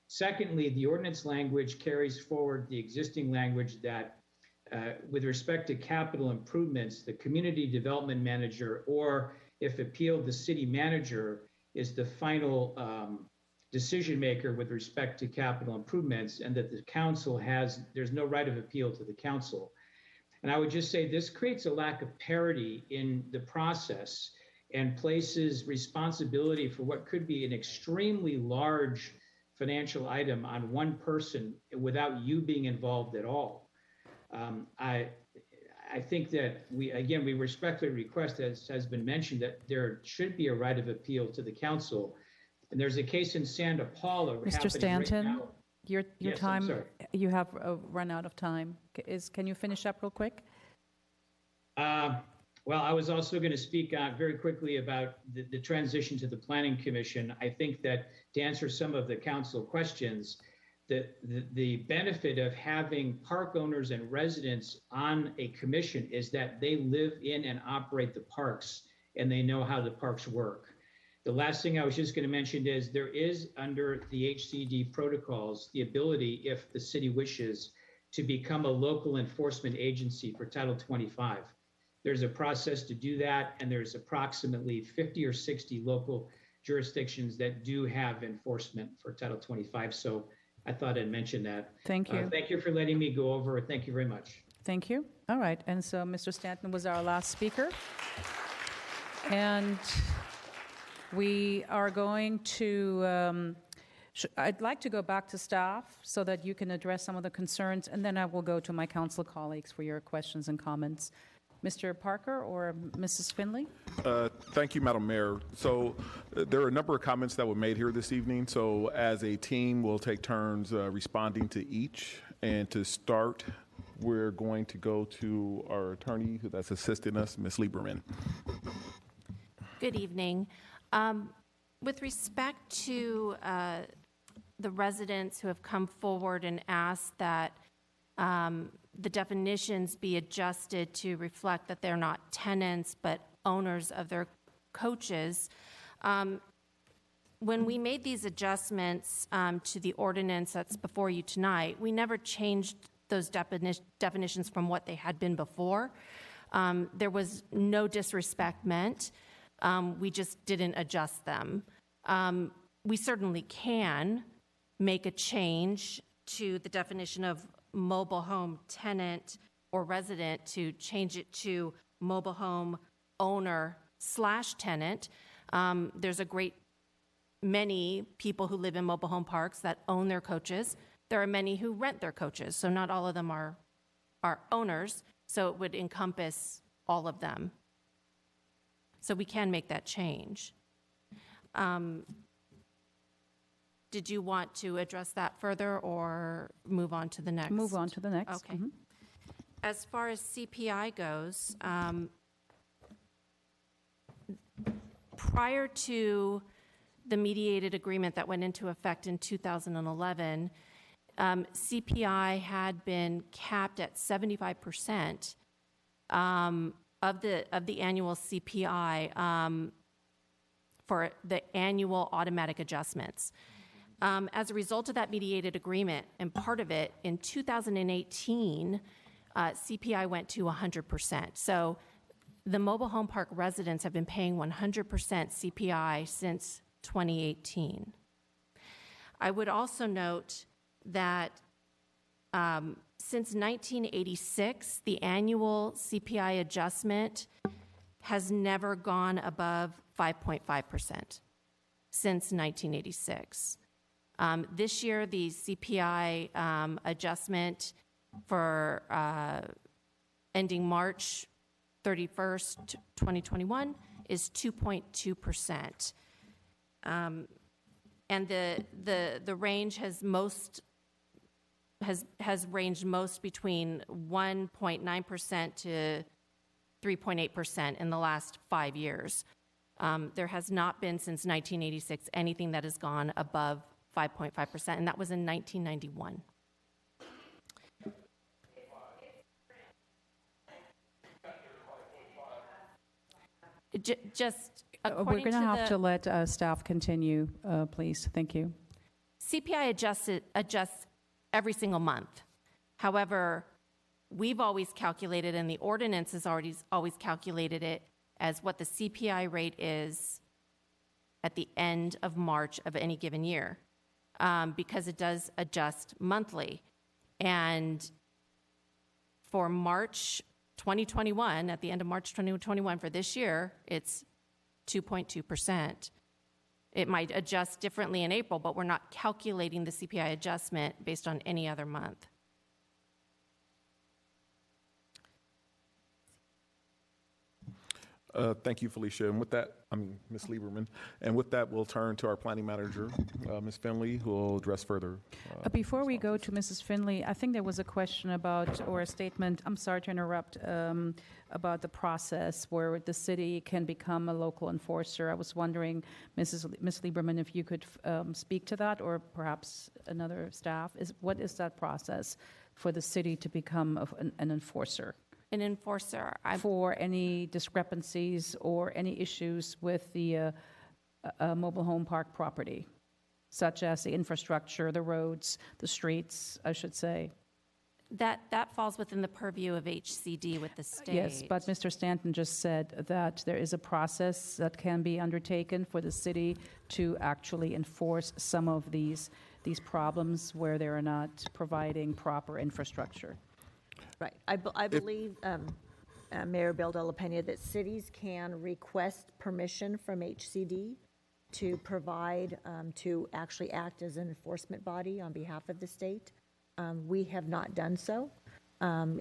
Secondly, the ordinance language carries forward the existing language that with respect to capital improvements, the community development manager, or if appealed, the city manager is the final decision maker with respect to capital improvements, and that the council there's no right of appeal to the council. And I would just say this creates a lack of parity in the process and places responsibility for what could be an extremely large financial item on one person without you being involved at all. I think that we respectfully request, as has been mentioned, that there should be a right of appeal to the council. And there's a case in Santa Paula. Mr. Stanton, right now. your Yes, I'm time, sorry. you have run out of time. Can you finish up real quick? Well, I was also going to speak very quickly about the transition to the Planning Commission. I think that to answer some of the council questions, the benefit of having park owners and residents on a commission is that they live in and operate the parks, and they know how the parks work. The last thing I was just going to mention is there is, under the HCD protocols, the ability, if the city wishes, to become a local enforcement agency for Title 25. There's a process to do that, and there's approximately 50 or 60 local jurisdictions that do have enforcement for Title 25. So I thought I'd mention that. Thank you. Thank you for letting me go over. Thank you very much. Thank you. All right. And so Mr. Stanton was our last speaker. And we are going to, I'd like to go back to staff so that you can address some of the concerns, and then I will go to my council colleagues for your questions and comments. Mr. Parker or Mrs. Finley? Thank you, Madam Mayor. So there are a number of comments that were made here this evening. So as a team, we'll take turns responding to each. And to start, we're going to go to our attorney that's assisting us, Ms. Lieberman. Good evening. With respect to the residents who have come forward and asked that the definitions be adjusted to reflect that they're not tenants but owners of their coaches, when we made these adjustments to the ordinance that's before you tonight, we never changed those definitions from what they had been before. There was no disrespect meant. We just didn't adjust them. We certainly can make a change to the definition of mobile home tenant or resident to change it to mobile home owner/tenant. There's a great many people who live in mobile home parks that own their coaches. There are many who rent their coaches, so not all of them are owners, so it would encompass all of them. So we can make that change. Did you want to address that further or move on to the next? Move on to the next. Okay. Mhm. As far as CPI goes, prior to the mediated agreement that went into effect in 2011, CPI had been capped at 75% of the annual CPI for the annual automatic adjustments. As a result of that mediated agreement, and part of it, in 2018, CPI went to 100%. So the mobile home park residents have been paying 100% CPI since 2018. I would also note that since 1986, the annual CPI adjustment has never gone above 5.5% since 1986. This year, the CPI adjustment for ending March 31st, 2021 is 2.2%. And the range has ranged most between 1.9% to 3.8% in the last 5 years. There has not been since 1986 anything that has gone above 5.5%, and that was in 1991. Just We're according going to have the to let staff continue, please. Thank you. CPI adjusts every single month. However, we've always calculated, and the ordinance has always calculated it as what the CPI rate is at the end of March of any given year, because it does adjust monthly. And for March 2021, at the end of March 2021 for this year, it's 2.2%. It might adjust differently in April, but we're not calculating the CPI adjustment based on any other month. Thank you, Felicia. And with that, Ms. Lieberman. And with that, we'll turn to our planning manager, Ms. Finley, who will address further. Before we go to Mrs. Finley, I think there was a question about, or a statement, I'm sorry to interrupt, about the process where the city can become a local enforcer. I was wondering, Ms. Lieberman, if you could speak to that, or perhaps another staff. What is that process for the city to become an enforcer? An enforcer. For any discrepancies or any issues with the mobile home park property, such as the infrastructure, the roads, the streets, I should say. That falls within the purview of HCD with the state. Yes, but Mr. Stanton just said that there is a process that can be undertaken for the city to actually enforce some of these problems where they are not providing proper infrastructure. Right. I believe, Mayor Bill de la Pena, that cities can request permission from HCD to provide, to actually act as an enforcement body on behalf of the state. We have not done so.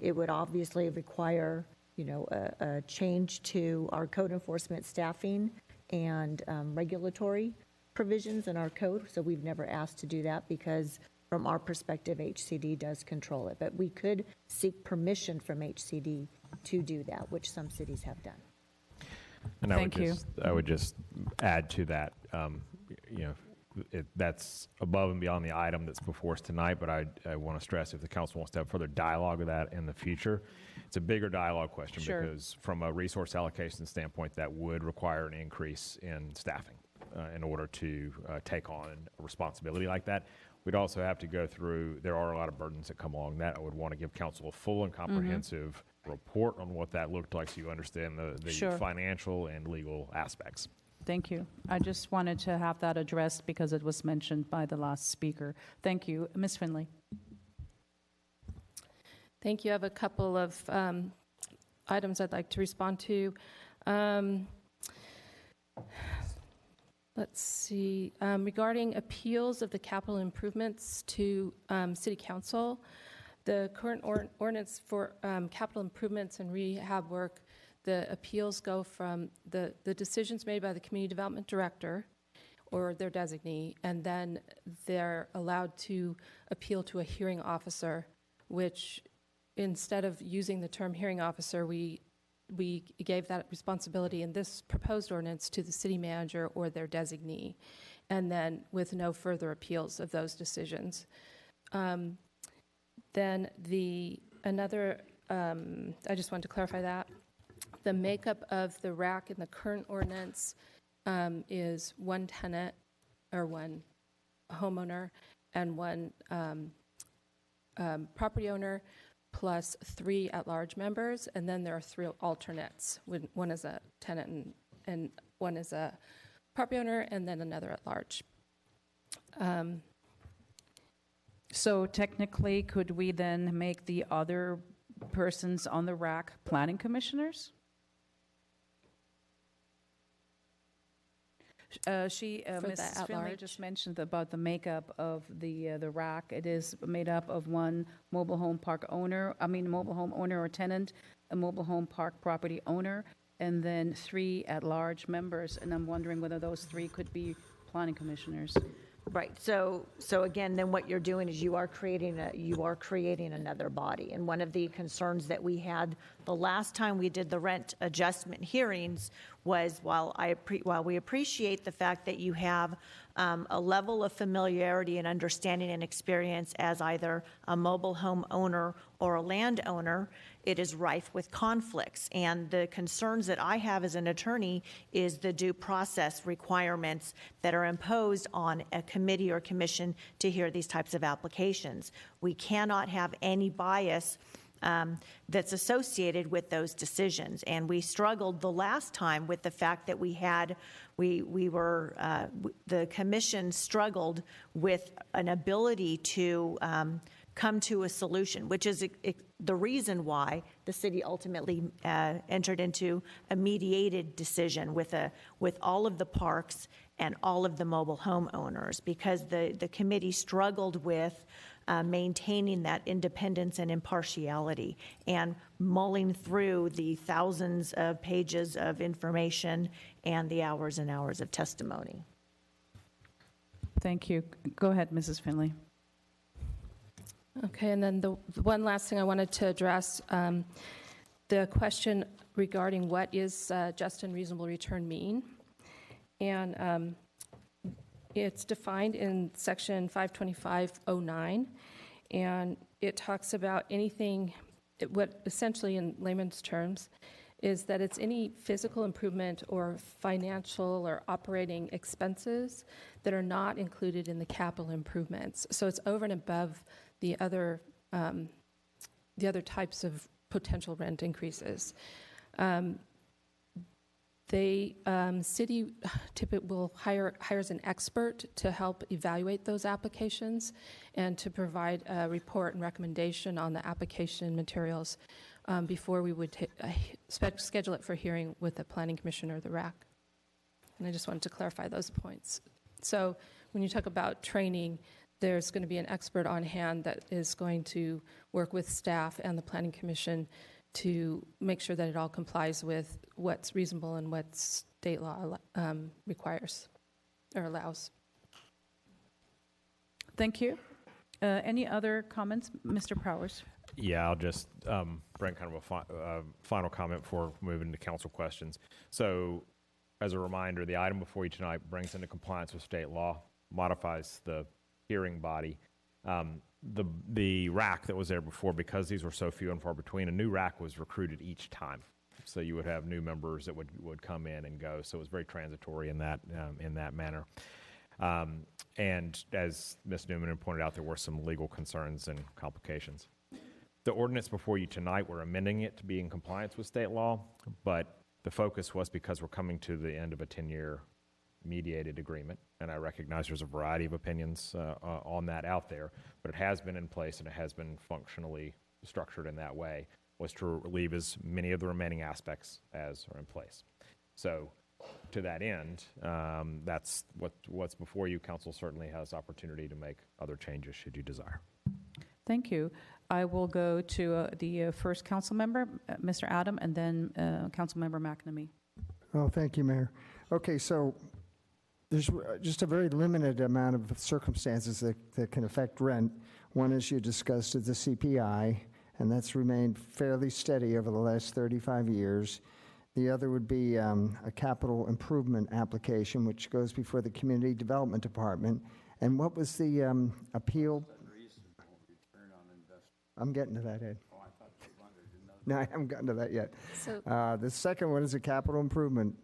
It would obviously require, a change to our code enforcement staffing and regulatory provisions in our code. So we've never asked to do that because from our perspective, HCD does control it. But we could seek permission from HCD to do that, which some cities have done. And Thank you. I would just add to that, that's above and beyond the item that's before us tonight, but I want to stress if the council wants to have further dialogue of that in the future, it's a bigger dialogue question. Sure. Because from a resource allocation standpoint, that would require an increase in staffing in order to take on a responsibility like that. We'd also have to go through, there are a lot of burdens that come along that. I would want to give council a full and comprehensive report on what that looked like so you understand the Sure. financial and legal aspects. Thank you. I just wanted to have that addressed because it was mentioned by the last speaker. Thank you. Ms. Finley. Thank you. I have a couple of items I'd like to respond to. Let's see. Regarding appeals of the capital improvements to City Council, the current ordinance for capital improvements and rehab work, the appeals go from the decisions made by the Community Development Director or their designee, and then they're allowed to appeal to a hearing officer, which instead of using the term hearing officer, we gave that responsibility in this proposed ordinance to the city manager or their designee, and then with no further appeals of those decisions. Then I just wanted to clarify that. The makeup of the RAC in the current ordinance is one tenant or one homeowner and one property owner, plus 3 at-large members, and then there are 3 alternates. One is a tenant and one is a property owner, and then another at-large. So technically, could we then make the other persons on the RAC planning commissioners? Ms. Finley just mentioned about the makeup of the RAC. It is made up of one mobile home owner or tenant, a mobile home park property owner, and then 3 at-large members. And I'm wondering whether those 3 could be planning commissioners. Right. So again, then what you're doing is you are creating another body. And one of the concerns that we had the last time we did the rent adjustment hearings was while we appreciate the fact that you have a level of familiarity and understanding and experience as either a mobile home owner or a landowner, it is rife with conflicts. And the concerns that I have as an attorney is the due process requirements that are imposed on a committee or commission to hear these types of applications. We cannot have any bias that's associated with those decisions. And we struggled the last time with the fact that the commission struggled with an ability to come to a solution, which is the reason why the city ultimately entered into a mediated decision with all of the parks and all of the mobile home owners, because the committee struggled with maintaining that independence and impartiality and mulling through the thousands of pages of information and the hours and hours of testimony. Thank you. Go ahead, Mrs. Finley. Okay, and then the one last thing I wanted to address, the question regarding what is just and reasonable return mean. And it's defined in section 525.09, and it talks about anything, what essentially in layman's terms is that it's any physical improvement or financial or operating expenses that are not included in the capital improvements. So it's over and above the other types of potential rent increases. City typically hires an expert to help evaluate those applications and to provide a report and recommendation on the application materials before we would schedule it for hearing with the Planning Commission or the RAC. And I just wanted to clarify those points. So when you talk about training, there's going to be an expert on hand that is going to work with staff and the Planning Commission to make sure that it all complies with what's reasonable and what state law requires or allows. Thank you. Any other comments, Mr. Powers? Yeah, I'll just bring kind of a final comment before moving to council questions. So, as a reminder, the item before you tonight brings into compliance with state law, modifies the hearing body. The RAC that was there before, because these were so few and far between, a new RAC was recruited each time. So you would have new members that would come in and go. So it was very transitory in that manner. And as Ms. Newman had pointed out, there were some legal concerns and complications. The ordinance before you tonight, we're amending it to be in compliance with state law, but the focus was because we're coming to the end of a 10-year mediated agreement, and I recognize there's a variety of opinions on that out there, but it has been in place and it has been functionally structured in that way, was to leave as many of the remaining aspects as are in place. So to that end, that's what's before you. Council certainly has opportunity to make other changes should you desire. Thank you. I will go to the first council member, Mr. Adam, and then Council Member McNamee. Oh, thank you, Mayor. Okay, so there's just a very limited amount of circumstances that can affect rent. One, as you discussed, is the CPI, and that's remained fairly steady over the last 35 years. The other would be a capital improvement application, which goes before the Community Development Department. And what was the appeal? I'm getting to that, Ed. Oh, I thought you wanted to know. No, I haven't gotten to that yet. So, the second one is a capital improvement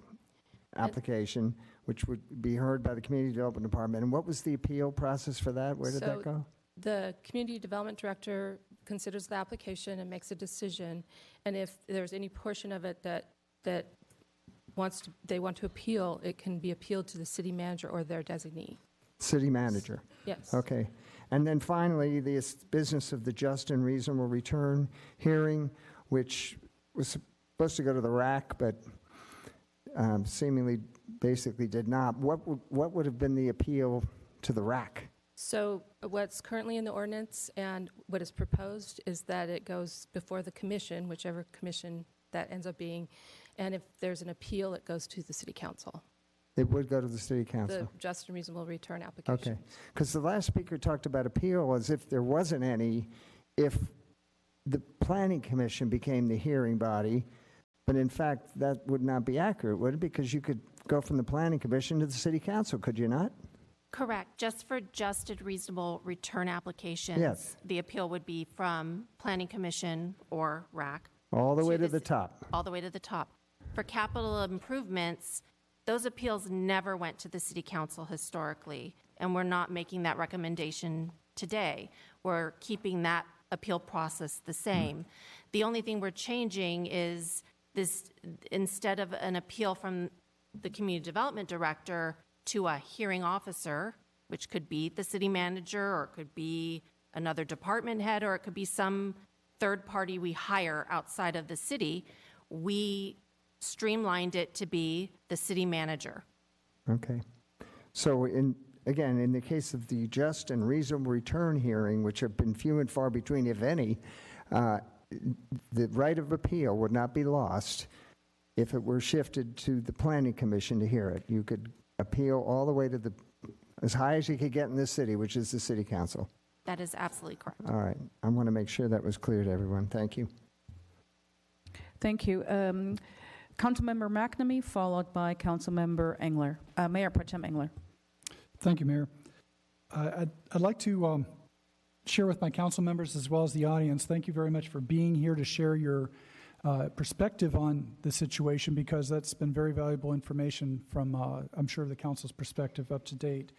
application, which would be heard by the Community Development Department. And what was the appeal process for that? Where did that go? The Community Development Director considers the application and makes a decision. And if there's any portion of it that they want to appeal, it can be appealed to the city manager or their designee. City manager. Yes. Okay. And then finally, the business of the just and reasonable return hearing, which was supposed to go to the RAC, but seemingly basically did not. What would have been the appeal to the RAC? So what's currently in the ordinance and what is proposed is that it goes before the commission, whichever commission that ends up being, and if there's an appeal, it goes to the city council. It would go to the city council. The just and reasonable return application. Okay. Because the last speaker talked about appeal as if there wasn't any. If the planning commission became the hearing body, But in fact, that would not be accurate, would it? Because you could go from the Planning Commission to the City Council, could you not? Correct. Just for just and reasonable return applications, Yes. the appeal would be from Planning Commission or RAC. All the way to the top. All the way to the top. For capital improvements, those appeals never went to the City Council historically, and we're not making that recommendation today. We're keeping that appeal process the same. The only thing we're changing is this, instead of an appeal from the Community Development Director to a hearing officer, which could be the city manager, or it could be another department head, or it could be some third party we hire outside of the city, we streamlined it to be the city manager. Okay. So again, in the case of the just and reasonable return hearing, which have been few and far between, if any, the right of appeal would not be lost if it were shifted to the Planning Commission to hear it. You could appeal all the way to as high as you could get in this city, which is the City Council. That is absolutely correct. All right. I want to make sure that was clear to everyone. Thank you. Thank you. Councilmember McNamee, followed by Councilmember Engler. Mayor Pro Tem Engler. Thank you, Mayor. I'd like to share with my council members as well as the audience, thank you very much for being here to share your perspective on the situation, because that's been very valuable information from, I'm sure, the council's perspective up to date.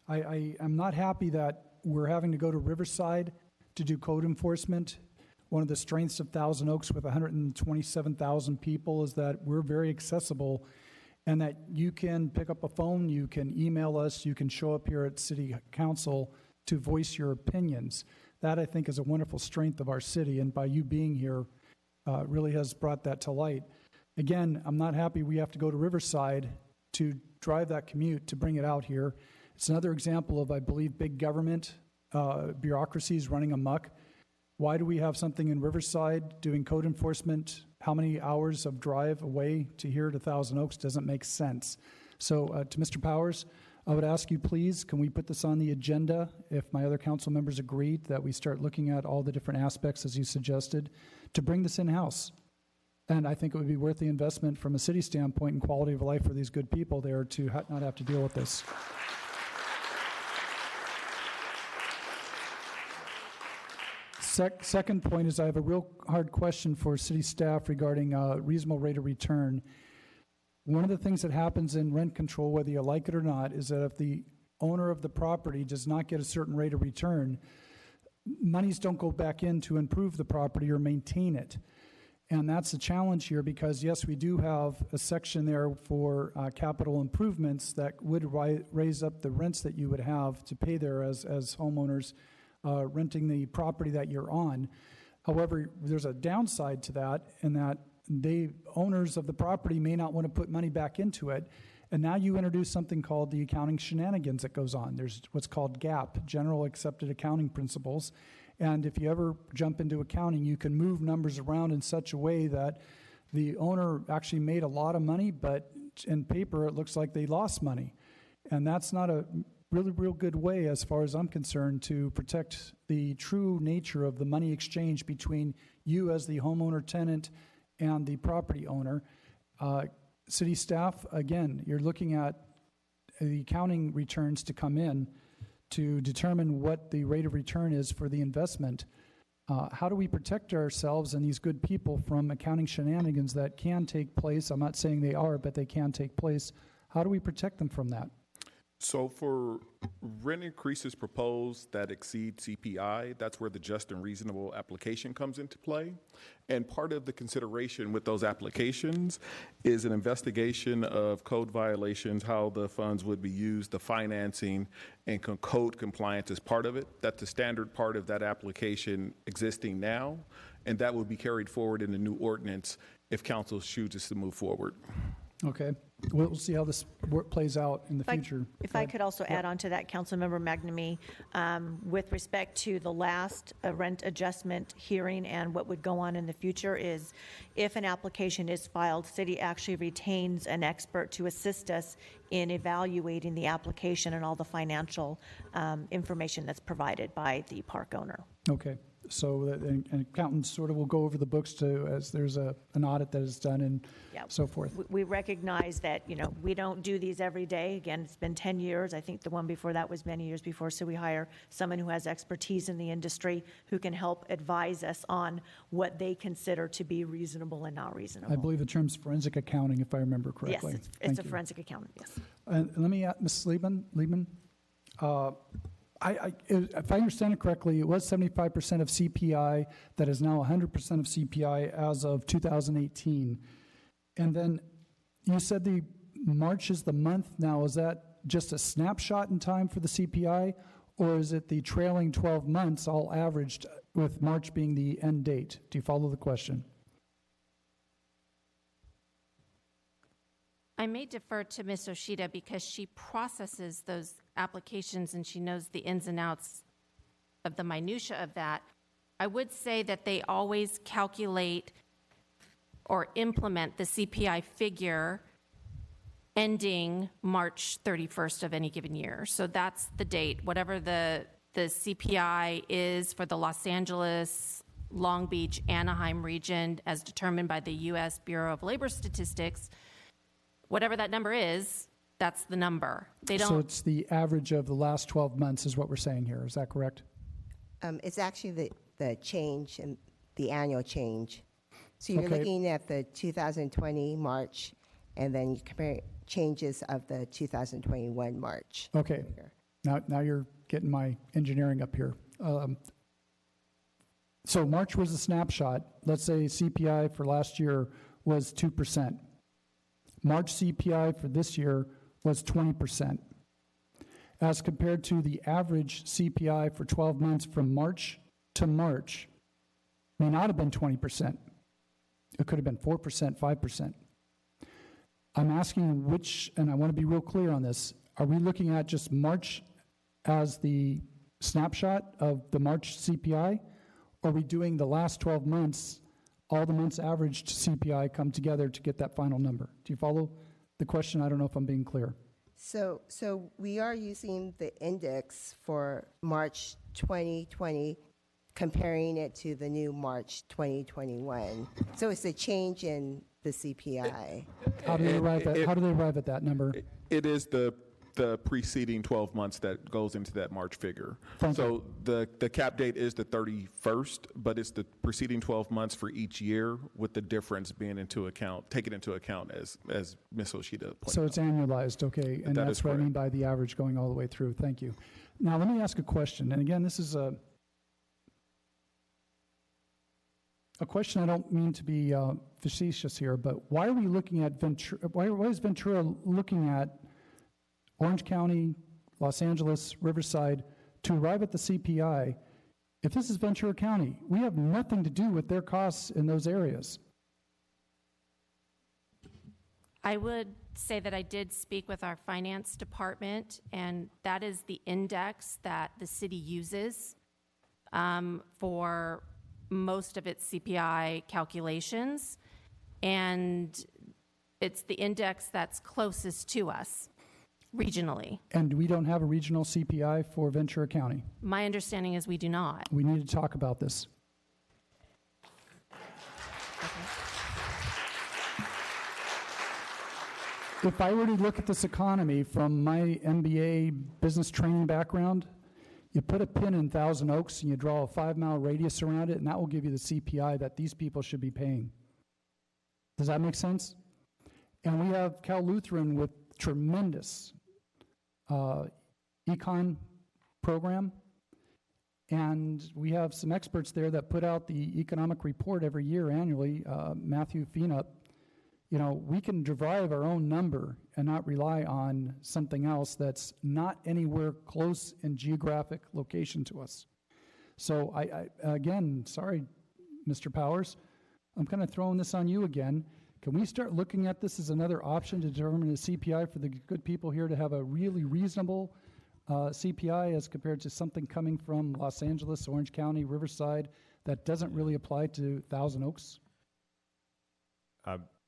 I am not happy that we're having to go to Riverside to do code enforcement. One of the strengths of Thousand Oaks with 127,000 people is that we're very accessible, and that you can pick up a phone, you can email us, you can show up here at City Council to voice your opinions. That, I think, is a wonderful strength of our city, and by you being here really has brought that to light. Again, I'm not happy we have to go to Riverside to drive that commute to bring it out here. It's another example of, I believe, big government bureaucracies running amok. Why do we have something in Riverside doing code enforcement? How many hours of drive away to here to Thousand Oaks doesn't make sense. So to Mr. Powers, I would ask you, please, can we put this on the agenda if my other council members agreed that we start looking at all the different aspects as you suggested to bring this in-house? And I think it would be worth the investment from a city standpoint and quality of life for these good people there to not have to deal with this. Second point is I have a real hard question for city staff regarding reasonable rate of return. One of the things that happens in rent control, whether you like it or not, is that if the owner of the property does not get a certain rate of return, monies don't go back in to improve the property or maintain it. And that's a challenge here because, yes, we do have a section there for capital improvements that would raise up the rents that you would have to pay there as homeowners renting the property that you're on. However, there's a downside to that in that the owners of the property may not want to put money back into it. And now you introduce something called the accounting shenanigans that goes on. There's what's called GAAP, General Accepted Accounting Principles. And if you ever jump into accounting, you can move numbers around in such a way that the owner actually made a lot of money, but in paper it looks like they lost money. And that's not a real good way, as far as I'm concerned, to protect the true nature of the money exchange between you as the homeowner tenant and the property owner. City staff, again, you're looking at the accounting returns to come in to determine what the rate of return is for the investment. How do we protect ourselves and these good people from accounting shenanigans that can take place? I'm not saying they are, but they can take place. How do we protect them from that? So for rent increases proposed that exceed CPI, that's where the just and reasonable application comes into play. And part of the consideration with those applications is an investigation of code violations, how the funds would be used, the financing, and code compliance is part of it. That's a standard part of that application existing now, and that will be carried forward in the new ordinance if council chooses to move forward. Okay. We'll see how this plays out in the future. If I could also add on to that, Councilmember McNamee, with respect to the last rent adjustment hearing and what would go on in the future is if an application is filed, city actually retains an expert to assist us in evaluating the application and all the financial information that's provided by the park owner. Okay. So that an accountant sort of will go over the books to, as there's an audit that is done and Yeah. so forth. We recognize that, we don't do these every day. Again, it's been 10 years. I think the one before that was many years before. So we hire someone who has expertise in the industry who can help advise us on what they consider to be reasonable and not reasonable. I believe the term's forensic accounting, if I remember Yes, correctly. it's Thank a you. forensic accountant, yes. And let me ask, Ms. Liebman, if I understand it correctly, it was 75% of CPI that is now 100% of CPI as of 2018. And then you said the March is the month now. Is that just a snapshot in time for the CPI, or is it the trailing 12 months all averaged with March being the end date? Do you follow the question? I may defer to Ms. Oshida because she processes those applications and she knows the ins and outs of the minutia of that. I would say that they always calculate or implement the CPI figure ending March 31st of any given year. So that's the date. Whatever the CPI is for the Los Angeles, Long Beach, Anaheim region as determined by the U.S. Bureau of Labor Statistics, whatever that number is, that's the number. They don't. So it's the average of the last 12 months is what we're saying here. Is that correct? It's actually the change and the annual change. So you're Okay. looking at the 2020 March, and then you compare changes of the 2021 March. Okay. Now you're getting my engineering up here. So March was a snapshot. Let's say CPI for last year was 2%. March CPI for this year was 20%. As compared to the average CPI for 12 months from March to March, may not have been 20%. It could have been 4%, 5%. I'm asking which, and I want to be real clear on this, are we looking at just March as the snapshot of the March CPI? Or are we doing the last 12 months, all the months averaged CPI come together to get that final number? Do you follow the question? I don't know if I'm being clear. So we are using the index for March 2020, comparing it to the new March 2021. So it's a change in the CPI. How do they arrive at that number? It is the preceding 12 months that goes into that March figure. So the cap date is the 31st, but it's the preceding 12 months for each year, with the difference being taken into account as Ms. Oshida pointed out. So it's annualized, okay, and That that's is what I mean correct. by the average going all the way through. Thank you. Now, let me ask a question, and again, this is a question I don't mean to be facetious here, but why are we looking at Ventura? Why is Ventura looking at Orange County, Los Angeles, Riverside to arrive at the CPI? If this is Ventura County, we have nothing to do with their costs in those areas. I would say that I did speak with our finance department, and that is the index that the city uses for most of its CPI calculations, and it's the index that's closest to us regionally. And we don't have a regional CPI for Ventura County. My understanding is we do not. We need to talk about this. If I were to look at this economy from my MBA business training background, you put a pin in Thousand Oaks and you draw a 5-mile radius around it, and that will give you the CPI that these people should be paying. Does that make sense? And we have Cal Lutheran with tremendous econ program, and we have some experts there that put out the economic report every year annually, Matthew Feenup. You know, we can derive our own number and not rely on something else that's not anywhere close in geographic location to us. So I again, sorry, Mr. Powers, I'm kind of throwing this on you again. Can we start looking at this as another option to determine the CPI for the good people here to have a really reasonable CPI as compared to something coming from Los Angeles, Orange County, Riverside that doesn't really apply to Thousand Oaks?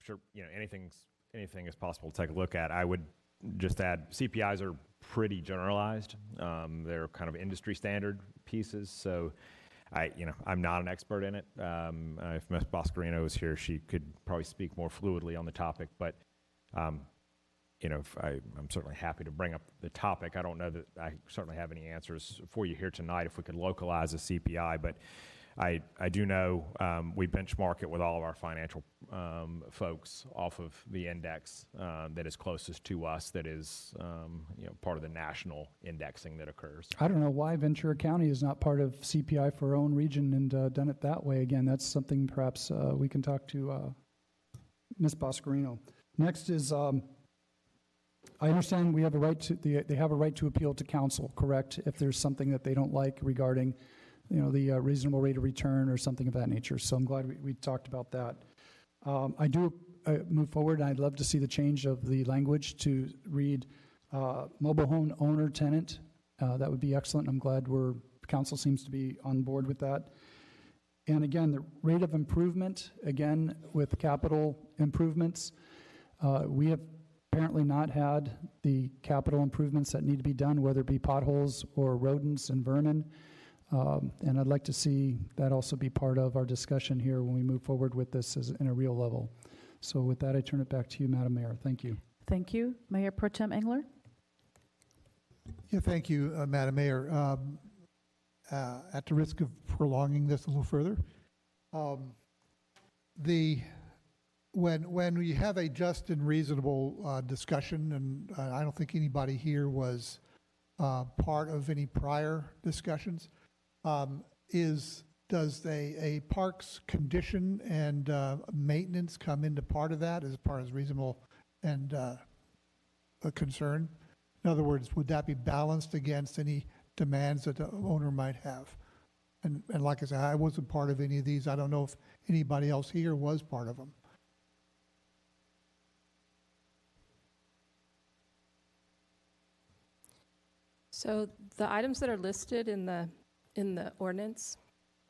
Sure, anything is possible to take a look at. I would just add CPIs are pretty generalized. They're kind of industry standard pieces. So I'm not an expert in it. If Ms. Boscarino was here, she could probably speak more fluidly on the topic. But, I'm certainly happy to bring up the topic. I don't know that I certainly have any answers for you here tonight if we could localize the CPI, but I do know we benchmark it with all of our financial folks off of the index that is closest to us, that is part of the national indexing that occurs. I don't know why Ventura County is not part of CPI for our own region and done it that way. Again, that's something perhaps we can talk to Ms. Boscarino. Next is, I understand we have a right to, they have a right to appeal to council, correct? If there's something that they don't like regarding the reasonable rate of return or something of that nature. So I'm glad we talked about that. I do move forward, and I'd love to see the change of the language to read mobile home owner tenant. That would be excellent. I'm glad council seems to be on board with that. And again, the rate of improvement, again, with capital improvements, we have apparently not had the capital improvements that need to be done, whether it be potholes or rodents and vermin. And I'd like to see that also be part of our discussion here when we move forward with this in a real level. So with that, I turn it back to you, Madam Mayor. Thank you. Thank you. Mayor Pro Tem Engler? Yeah, thank you, Madam Mayor. At the risk of prolonging this a little further, when we have a just and reasonable discussion, and I don't think anybody here was part of any prior discussions, does a park's condition and maintenance come into part of that as part of reasonable and a concern? In other words, would that be balanced against any demands that the owner might have? And like I said, I wasn't part of any of these. I don't know if anybody else here was part of them. So the items that are listed in the ordinance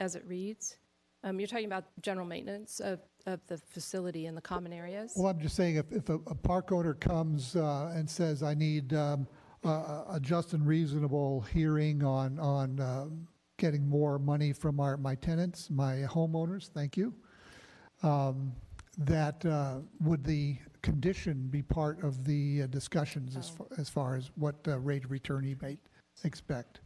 as it reads, you're talking about general maintenance of the facility in the common areas? Well, I'm just saying if a park owner comes and says, I need a just and reasonable hearing on getting more money from my tenants, my homeowners, thank you, that would the condition be part of the discussions as far as what rate of return he might expect?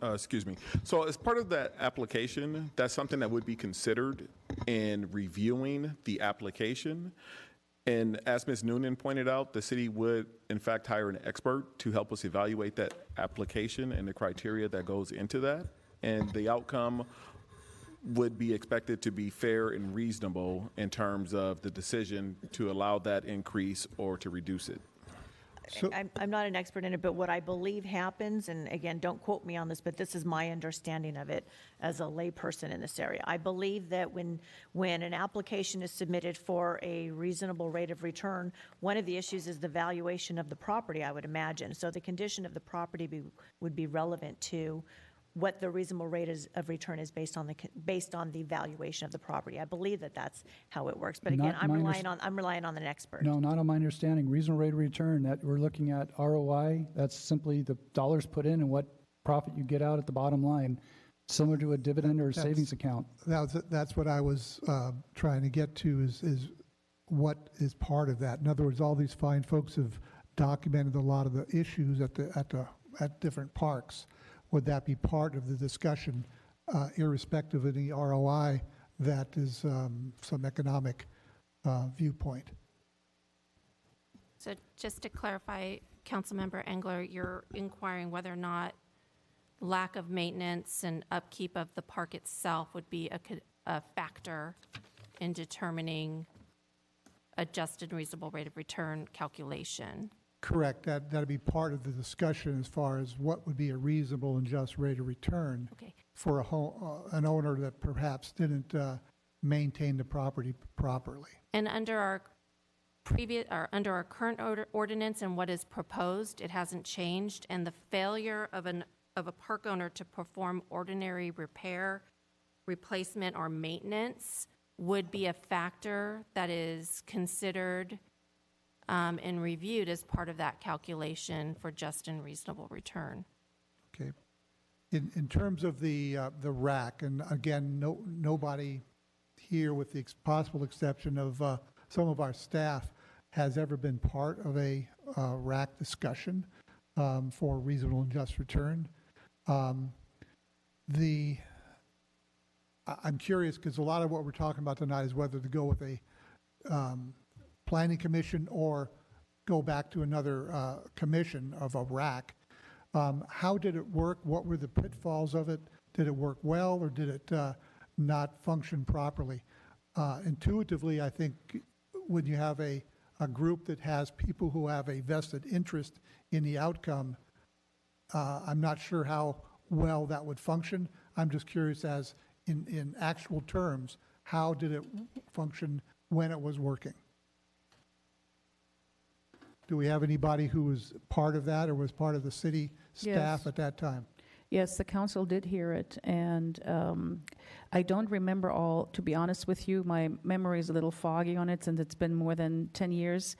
Excuse me. So as part of that application, that's something that would be considered in reviewing the application. And as Ms. Noonan pointed out, the city would, in fact, hire an expert to help us evaluate that application and the criteria that goes into that. And the outcome would be expected to be fair and reasonable in terms of the decision to allow that increase or to reduce it. I'm not an expert in it, but what I believe happens, and again, don't quote me on this, but this is my understanding of it as a layperson in this area. I believe that when an application is submitted for a reasonable rate of return, one of the issues is the valuation of the property, I would imagine. So the condition of the property would be relevant to what the reasonable rate of return is based on the valuation of the property. I believe that that's how it works. But again, I'm relying on an expert. No, not on my understanding. Reasonable rate of return, that we're looking at ROI, that's simply the dollars put in and what profit you get out at the bottom line, similar to a dividend or a savings account. That's what I was trying to get to is what is part of that. In other words, all these fine folks have documented a lot of the issues at different parks. Would that be part of the discussion, irrespective of any ROI that is some economic viewpoint? So just to clarify, Councilmember Engler, you're inquiring whether or not lack of maintenance and upkeep of the park itself would be a factor in determining a just and reasonable rate of return calculation. Correct. That'd be part of the discussion as far as what would be a reasonable and just rate of return for an owner that perhaps didn't maintain the property properly. And under our current ordinance and what is proposed, it hasn't changed. And the failure of a park owner to perform ordinary repair, replacement, or maintenance would be a factor that is considered and reviewed as part of that calculation for just and reasonable return. Okay. In terms of the rack, and again, nobody here, with the possible exception of some of our staff, has ever been part of a rack discussion for reasonable and just return. I'm curious because a lot of what we're talking about tonight is whether to go with a planning commission or go back to another commission of a rack. How did it work? What were the pitfalls of it? Did it work well, or did it not function properly? Intuitively, I think when you have a group that has people who have a vested interest in the outcome, I'm not sure how well that would function. I'm just curious, as in actual terms, how did it function when it was working? Do we have anybody who was part of that or was part of the city staff Yes. at that time? Yes, the council did hear it, and I don't remember all, to be honest with you. My memory is a little foggy on it since it's been more than 10 years,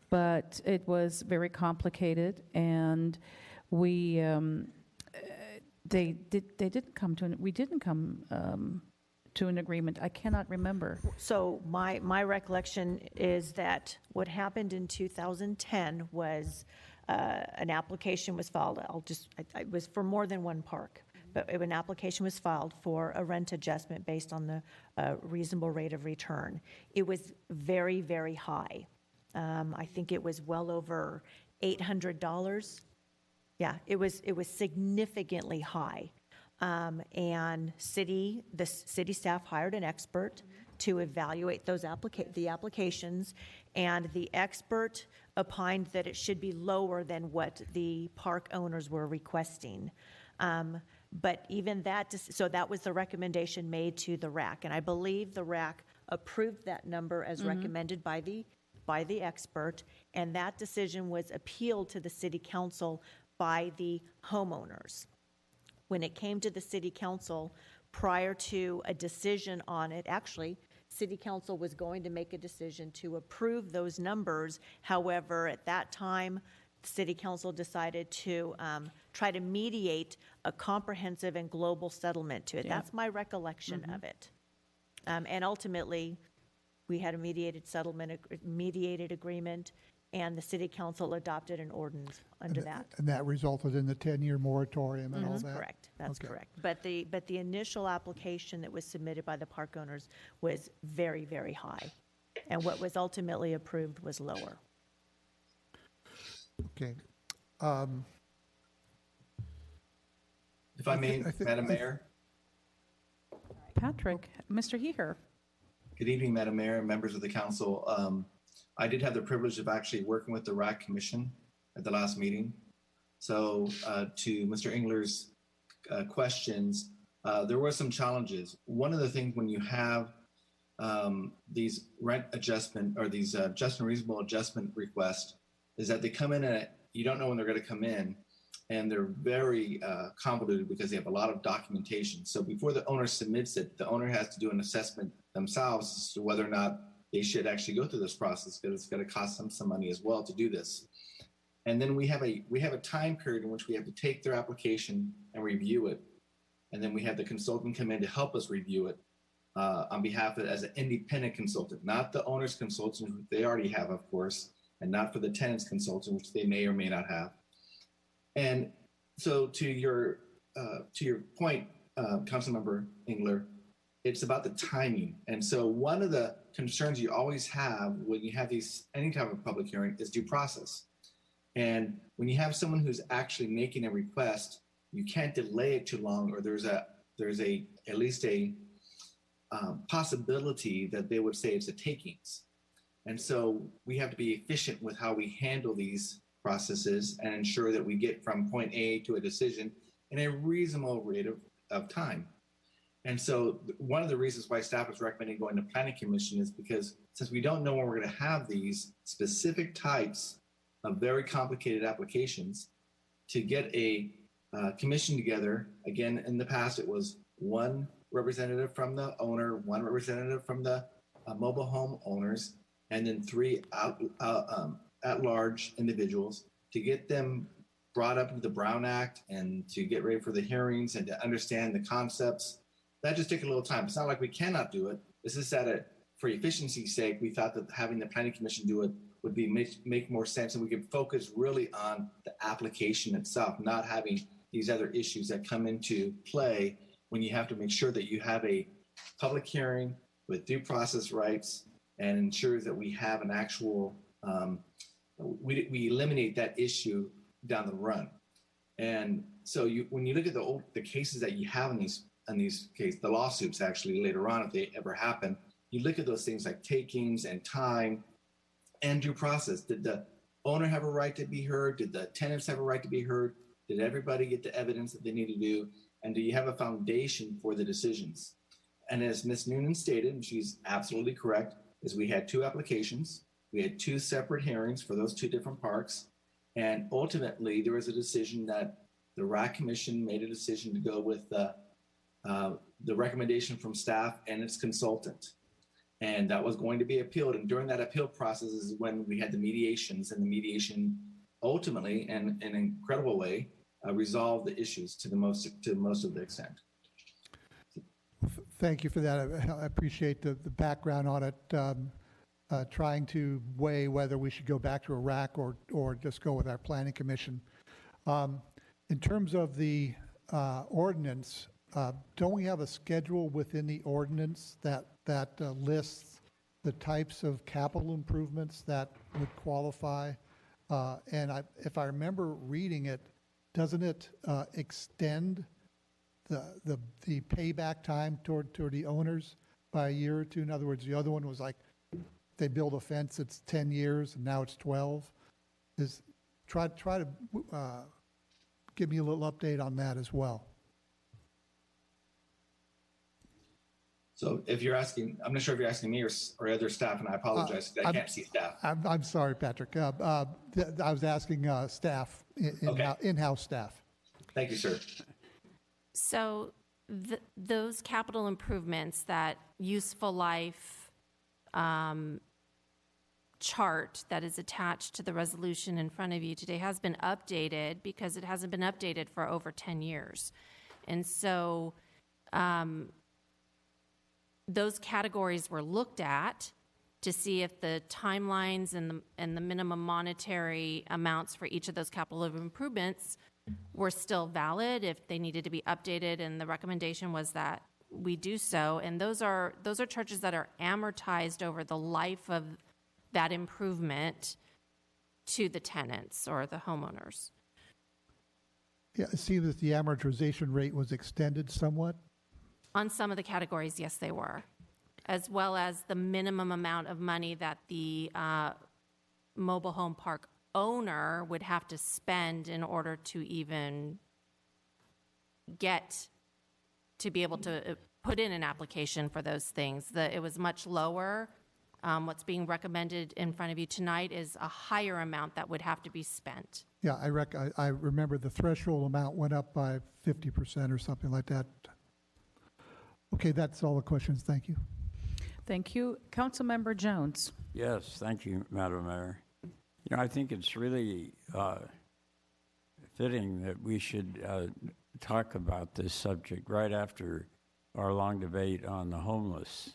but it was very complicated, and we, we didn't come to an agreement. I cannot remember. So my recollection is that what happened in 2010 was an application was filed. It was for more than one park, but an application was filed for a rent adjustment based on the reasonable rate of return. It was very, very high. I think it was well over $800. Yeah, it was significantly high. And the city staff hired an expert to evaluate those the applications, and the expert opined that it should be lower than what the park owners were requesting. But even that, so that was the recommendation made to the RAC, and I believe the RAC approved that number as recommended by the expert, and that decision was appealed to the city council by the homeowners. When it came to the city council, prior to a decision on it, actually, city council was going to make a decision to approve those numbers. However, at that time, the city council decided to try to mediate a comprehensive and global settlement to it. Yeah. That's my recollection of it. And ultimately, we had a mediated agreement, and the city council adopted an ordinance under that. And that resulted in the 10-year moratorium and all that? Correct, that's Okay. correct. But the initial application that was submitted by the park owners was very, very high. And what was ultimately approved was lower. Okay. If I may, Madam Mayor. Patrick, Mr. Heher. Good evening, Madam Mayor and members of the council. I did have the privilege of actually working with the RAC Commission at the last meeting. So to Mr. Engler's questions, there were some challenges. One of the things when you have these rent adjustment or these just and reasonable adjustment requests is that they come in and you don't know when they're going to come in, and they're very convoluted because they have a lot of documentation. So before the owner submits it, the owner has to do an assessment themselves as to whether or not they should actually go through this process, because it's going to cost them some money as well to do this. And then we have a time period in which we have to take their application and review it. And then we have the consultant come in to help us review it on behalf of as an independent consultant, not the owner's consultant, which they already have, of course, and not for the tenant's consultant, which they may or may not have. And so to your point, Councilmember Engler, it's about the timing. And so one of the concerns you always have when you have any type of public hearing is due process. And when you have someone who's actually making a request, you can't delay it too long, or there's at least a possibility that they would say it's a takings. And so we have to be efficient with how we handle these processes and ensure that we get from point A to a decision in a reasonable rate of time. And so one of the reasons why staff is recommending going to planning commission is because since we don't know when we're going to have these specific types of very complicated applications, to get a commission together, again, in the past, it was one representative from the owner, one representative from the mobile home owners, and then three at-large individuals to get them brought up into the Brown Act and to get ready for the hearings and to understand the concepts. That just took a little time. It's not like we cannot do it. It's just that for efficiency's sake, we thought that having the Planning Commission do it would make more sense, and we could focus really on the application itself, not having these other issues that come into play when you have to make sure that you have a public hearing with due process rights and ensures that we have an actual, we eliminate that issue down the run. And so when you look at the cases that you have in these cases, the lawsuits actually later on, if they ever happen, you look at those things like takings and time and due process. Did the owner have a right to be heard? Did the tenants have a right to be heard? Did everybody get the evidence that they need to do? And do you have a foundation for the decisions? And as Ms. Noonan stated, and she's absolutely correct, is we had 2 applications. We had 2 separate hearings for those 2 different parks. And ultimately, there was a decision that the RAC Commission made a decision to go with the recommendation from staff and its consultant. And that was going to be appealed. And during that appeal process is when we had the mediations, and the mediation ultimately, in an incredible way, resolved the issues to most of the extent. Thank you for that. I appreciate the background on it, trying to weigh whether we should go back to a RAC or just go with our Planning Commission. In terms of the ordinance, don't we have a schedule within the ordinance that lists the types of capital improvements that would qualify? And if I remember reading it, doesn't it extend the payback time toward the owners by a year or two? In other words, the other one was like they build a fence, it's 10 years, and now it's 12. Try to give me a little update on that as well. So if you're asking, I'm not sure if you're asking me or other staff, and I apologize, I can't see staff. I'm sorry, Patrick. I was asking staff, in-house staff. Thank you, sir. So those capital improvements, that useful life chart that is attached to the resolution in front of you today has been updated because it hasn't been updated for over 10 years. And so those categories were looked at to see if the timelines and the minimum monetary amounts for each of those capital improvements were still valid, if they needed to be updated, and the recommendation was that we do so. And those are charges that are amortized over the life of that improvement to the tenants or the homeowners. Yeah, I see that the amortization rate was extended somewhat. On some of the categories, yes, they were, as well as the minimum amount of money that the mobile home park owner would have to spend in order to even get to be able to put in an application for those things. It was much lower. What's being recommended in front of you tonight is a higher amount that would have to be spent. Yeah, I remember the threshold amount went up by 50% or something like that. Okay, that's all the questions. Thank you. Thank you. Councilmember Jones. Yes, thank you, Madam Mayor. You know, I think it's really fitting that we should talk about this subject right after our long debate on the homeless.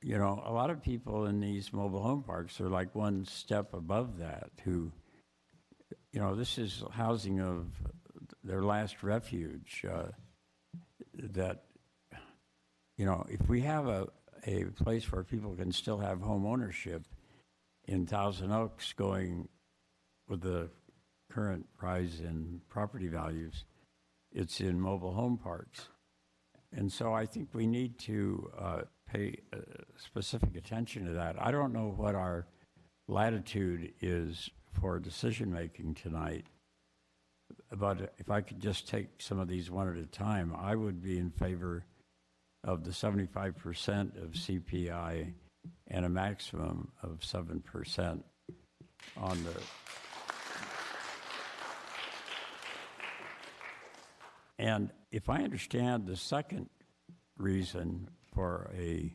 You know, a lot of people in these mobile home parks are like one step above that, who, you know, this is housing of their last refuge. That, you know, if we have a place where people can still have home ownership in Thousand Oaks going with the current rise in property values, it's in mobile home parks. And so I think we need to pay specific attention to that. I don't know what our latitude is for decision-making tonight, but if I could just take some of these one at a time, I would be in favor of the 75% of CPI and a maximum of 7% on the... And if I understand the second reason for a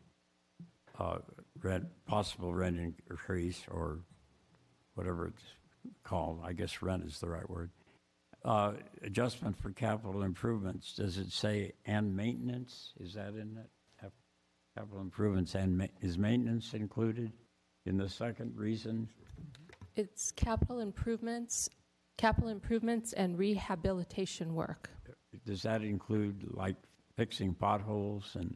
possible rent increase, or whatever it's called, I guess rent is the right word, adjustment for capital improvements, does it say and maintenance? Is that in it? Capital improvements and is maintenance included in the second reason? It's capital improvements and rehabilitation work. Does that include like fixing potholes and?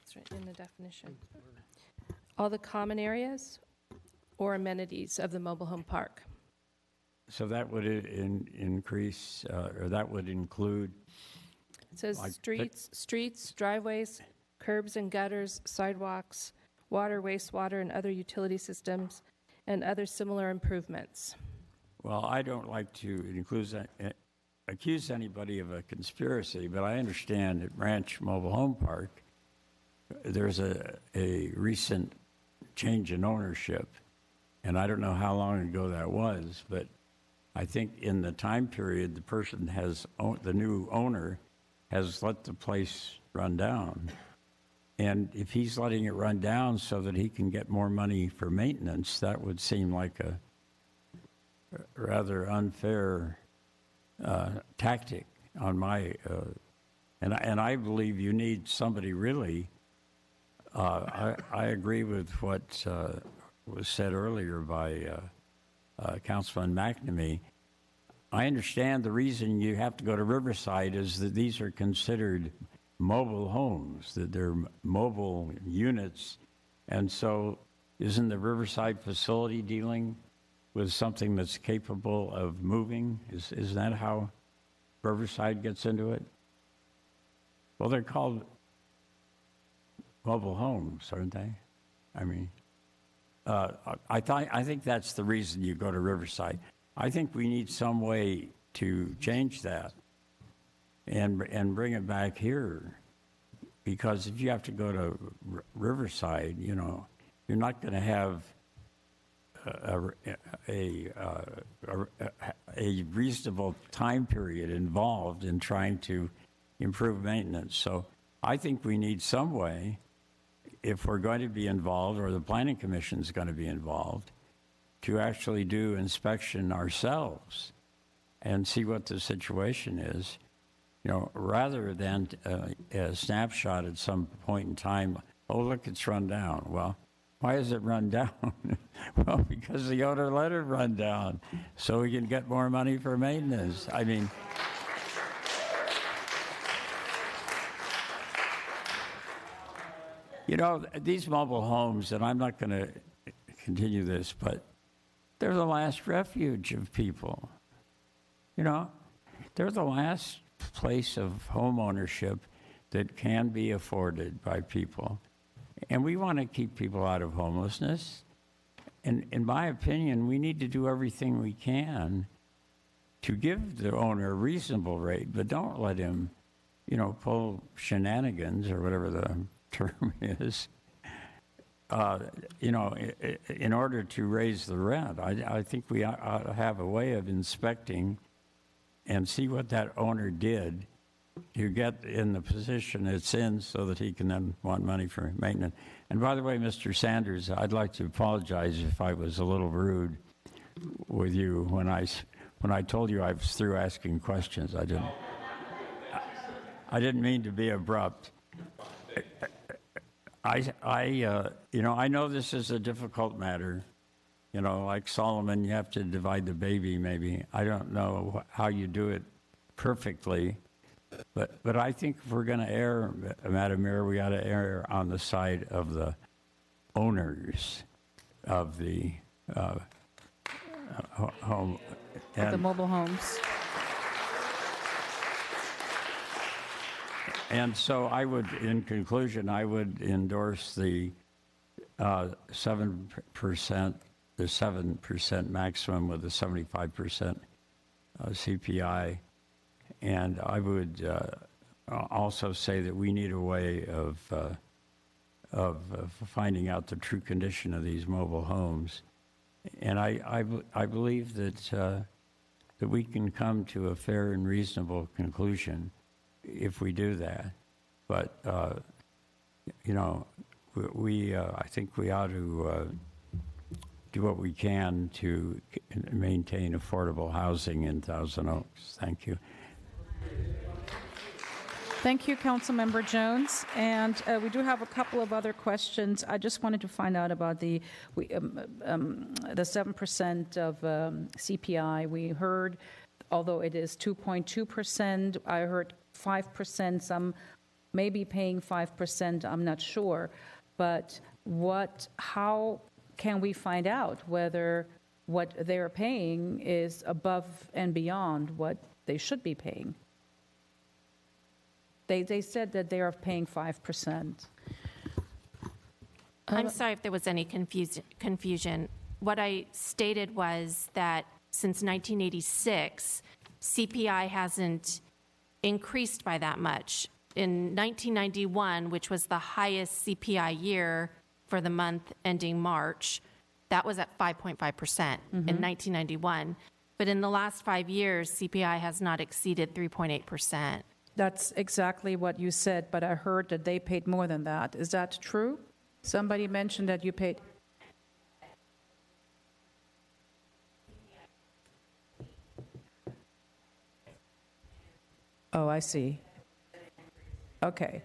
It's right in the definition. All the common areas or amenities of the mobile home park. So that would increase, or that would include? It says like streets, driveways, curbs and gutters, sidewalks, water, wastewater, and other utility systems, and other similar improvements. Well, I don't like to accuse anybody of a conspiracy, but I understand at Ranch Mobile Home Park, there's a recent change in ownership, and I don't know how long ago that was, but I think in the time period, the person the new owner has let the place run down. And if he's letting it run down so that he can get more money for maintenance, that would seem like a rather unfair tactic on my, and I believe you need somebody really, I agree with what was said earlier by Councilman McNamee. I understand the reason you have to go to Riverside is that these are considered mobile homes, that they're mobile units. And so isn't the Riverside facility dealing with something that's capable of moving? Is that how Riverside gets into it? Well, they're called mobile homes, aren't they? I mean, I think that's the reason you go to Riverside. I think we need some way to change that and bring it back here, because if you have to go to Riverside, you know, you're not going to have a reasonable time period involved in trying to improve maintenance. So I think we need some way, if we're going to be involved, or the Planning Commission is going to be involved, to actually do inspection ourselves and see what the situation is, you know, rather than a snapshot at some point in time. Oh, look, it's run down. Well, why is it run down? Well, because the owner let it run down so we can get more money for maintenance. I mean, you know, these mobile homes, and I'm not going to continue this, but they're the last refuge of people. You know, they're the last place of home ownership that can be afforded by people. And we want to keep people out of homelessness. And in my opinion, we need to do everything we can to give the owner a reasonable rate, but don't let him, you know, pull shenanigans, or whatever the term is, you know, in order to raise the rent. I think we ought to have a way of inspecting and see what that owner did to get in the position it's in, so that he can then want money for maintenance. And by the way, Mr. Sanders, I'd like to apologize if I was a little rude with you when I told you I was through asking questions. I didn't mean to be abrupt. You know, I know this is a difficult matter. You know, like Solomon, you have to divide the baby, maybe. I don't know how you do it perfectly, but I think if we're going to err, Madam Mayor, we ought to err on the side of the owners of the home. The mobile homes. And so I would, in conclusion, I would endorse the 7%, the 7% maximum with the 75% CPI. And I would also say that we need a way of finding out the true condition of these mobile homes. And I believe that we can come to a fair and reasonable conclusion if we do that. But, you know, I think we ought to do what we can to maintain affordable housing in Thousand Oaks. Thank you. Thank you, Councilmember Jones. And we do have a couple of other questions. I just wanted to find out about the 7% of CPI. We heard, although it is 2.2%, I heard 5%. Some may be paying 5%. I'm not sure. But how can we find out whether what they're paying is above and beyond what they should be paying? They said that they are paying 5%. I'm sorry if there was any confusion. What I stated was that since 1986, CPI hasn't increased by that much. In 1991, which was the highest CPI year for the month ending March, that was at 5.5% in 1991. But in the last 5 years, CPI has not exceeded 3.8%. That's exactly what you said, but I heard that they paid more than that. Is that true? Somebody mentioned that you paid. Oh, I see. Okay.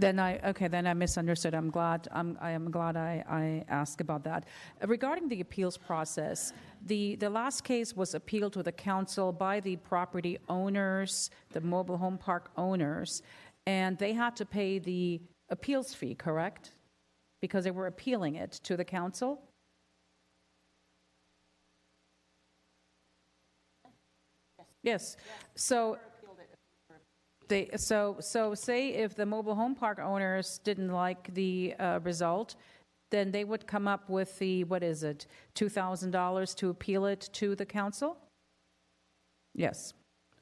Then I misunderstood. I am glad I asked about that. Regarding the appeals process, the last case was appealed to the council by the property owners, the mobile home park owners, and they had to pay the appeals fee, correct? Because they were appealing it to the council? Yes. So say if the mobile home park owners didn't like the result, then they would come up with the, $2,000 to appeal it to the council? Yes.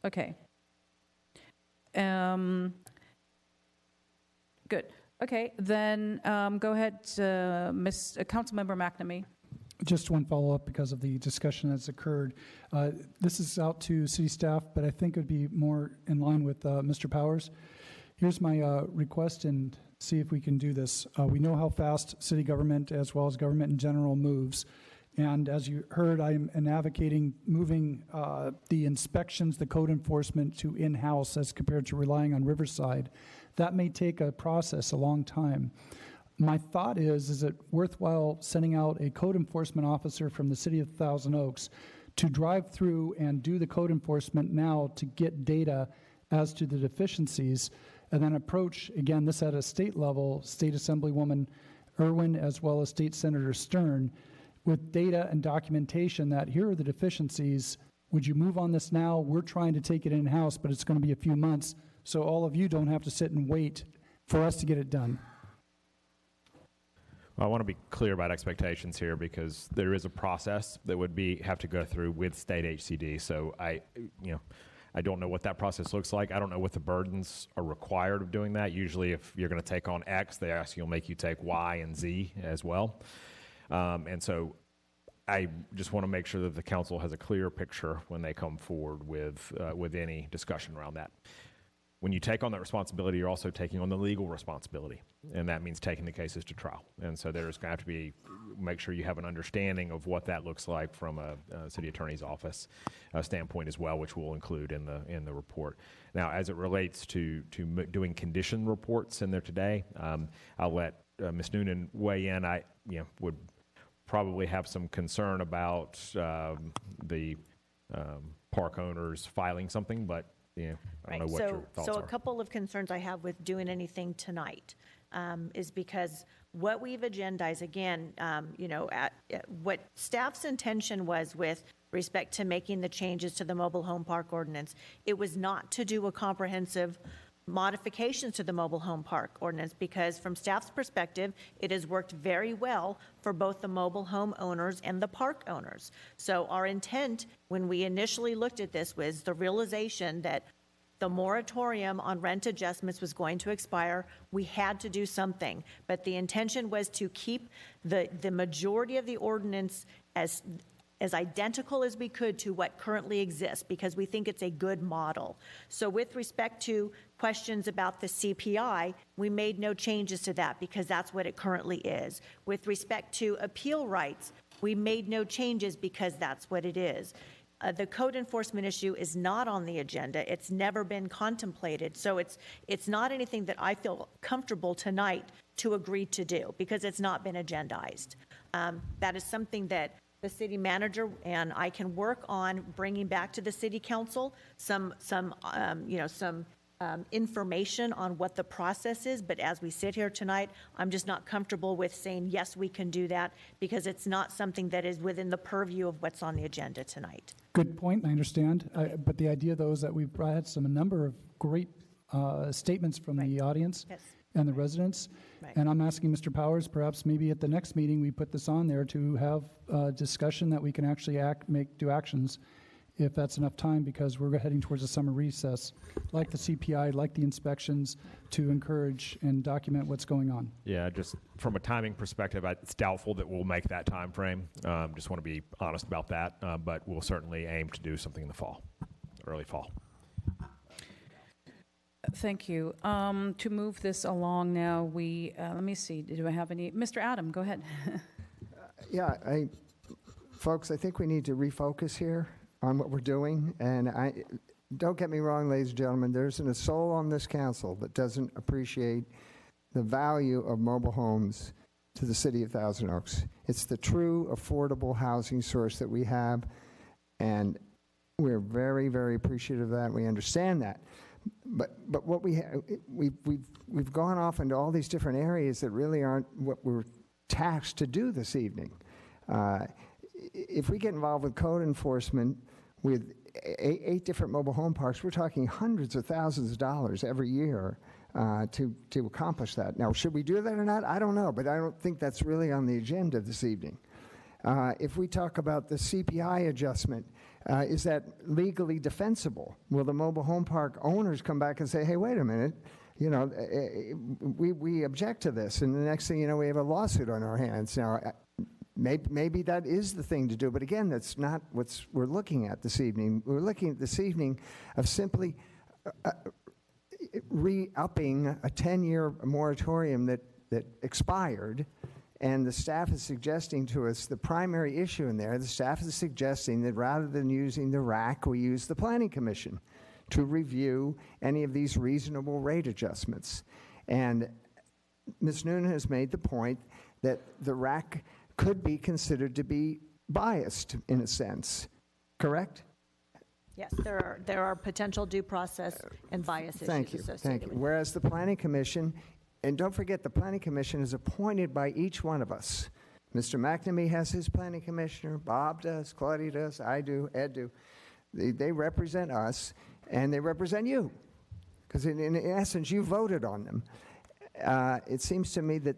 Okay. Good. Okay, then go ahead, Councilmember McNamee. Just one follow-up because of the discussion that's occurred. This is out to city staff, but I think it would be more in line with Mr. Powers. Here's my request, and see if we can do this. We know how fast city government, as well as government in general, moves. And as you heard, I am advocating moving the inspections, the code enforcement to in-house as compared to relying on Riverside. That may take a process, a long time. My thought is it worthwhile sending out a code enforcement officer from the city of Thousand Oaks to drive through and do the code enforcement now to get data as to the deficiencies, and then approach, again, this at a state level, State Assemblywoman Irwin as well as State Senator Stern, with data and documentation that here are the deficiencies. Would you move on this now? We're trying to take it in-house, but it's going to be a few months, so all of you don't have to sit and wait for us to get it done. I want to be clear about expectations here because there is a process that would have to go through with state HCD. So I don't know what that process looks like. I don't know what the burdens are required of doing that. Usually if you're going to take on X, they will make you take Y and Z as well. And so I just want to make sure that the council has a clear picture when they come forward with any discussion around that. When you take on that responsibility, you're also taking on the legal responsibility, and that means taking the cases to trial. And so there's going to have to be, make sure you have an understanding of what that looks like from a city attorney's office standpoint as well, which we'll include in the report. Now, as it relates to doing condition reports in there today, I'll let Ms. Noonan weigh in. I would probably have some concern about the park owners filing something, but I don't know what your thoughts are. So a couple of concerns I have with doing anything tonight is because what we've agendized, again, what staff's intention was with respect to making the changes to the mobile home park ordinance, it was not to do a comprehensive modifications to the mobile home park ordinance, because from staff's perspective, it has worked very well for both the mobile home owners and the park owners. So our intent when we initially looked at this was the realization that the moratorium on rent adjustments was going to expire. We had to do something, but the intention was to keep the majority of the ordinance as identical as we could to what currently exists, because we think it's a good model. So with respect to questions about the CPI, we made no changes to that because that's what it currently is. With respect to appeal rights, We made no changes because that's what it is. The code enforcement issue is not on the agenda. It's never been contemplated. So it's not anything that I feel comfortable tonight to agree to do because it's not been agendized. That is something that the city manager and I can work on bringing back to the city council some information on what the process is. But as we sit here tonight, I'm just not comfortable with saying, yes, we can do that because it's not something that is within the purview of what's on the agenda tonight. Good point, I understand. But the idea, though, is that we've had a number of great statements from the audience and the residents. And I'm asking Mr. Powers, perhaps maybe at the next meeting, we put this on there to have a discussion that we can actually do actions if that's enough time, because we're heading towards a summer recess, like the CPI, like the inspections, to encourage and document what's going on. Yeah, just from a timing perspective, it's doubtful that we'll make that time frame. Just want to be honest about that, but we'll certainly aim to do something in the fall, early fall. Thank you. To move this along now, let me see, do I have any? Mr. Adam, go ahead. Yeah, folks, I think we need to refocus here on what we're doing. And don't get me wrong, ladies and gentlemen, there isn't a soul on this council that doesn't appreciate the value of mobile homes to the city of Thousand Oaks. It's the true affordable housing source that we have, and we're very, very appreciative of that. We understand that. But what we've gone off into all these different areas that really aren't what we're tasked to do this evening. If we get involved with code enforcement with eight different mobile home parks, we're talking hundreds of thousands of dollars every year to accomplish that. Now, should we do that or not? I don't know, but I don't think that's really on the agenda this evening. If we talk about the CPI adjustment, is that legally defensible? Will the mobile home park owners come back and say, hey, wait a minute, you know, we object to this, and the next thing you know, we have a lawsuit on our hands. Now, maybe that is the thing to do, but again, that's not what we're looking at this evening. We're looking at this evening of simply re-upping a 10-year moratorium that expired, and the staff is suggesting to us the primary issue in there, the staff is suggesting that rather than using the RAC, we use the Planning Commission to review any of these reasonable rate adjustments. And Ms. Noonan has made the point that the RAC could be considered to be biased in a sense, correct? Yes, there are potential due process and bias issues associated Thank you. with it. Whereas the Planning Commission, and don't forget, the Planning Commission is appointed by each one of us. Mr. McNamee has his Planning Commissioner, Bob does, Claudia does, I do, Ed do. They represent us, and they represent you, because in essence, you voted on them. It seems to me that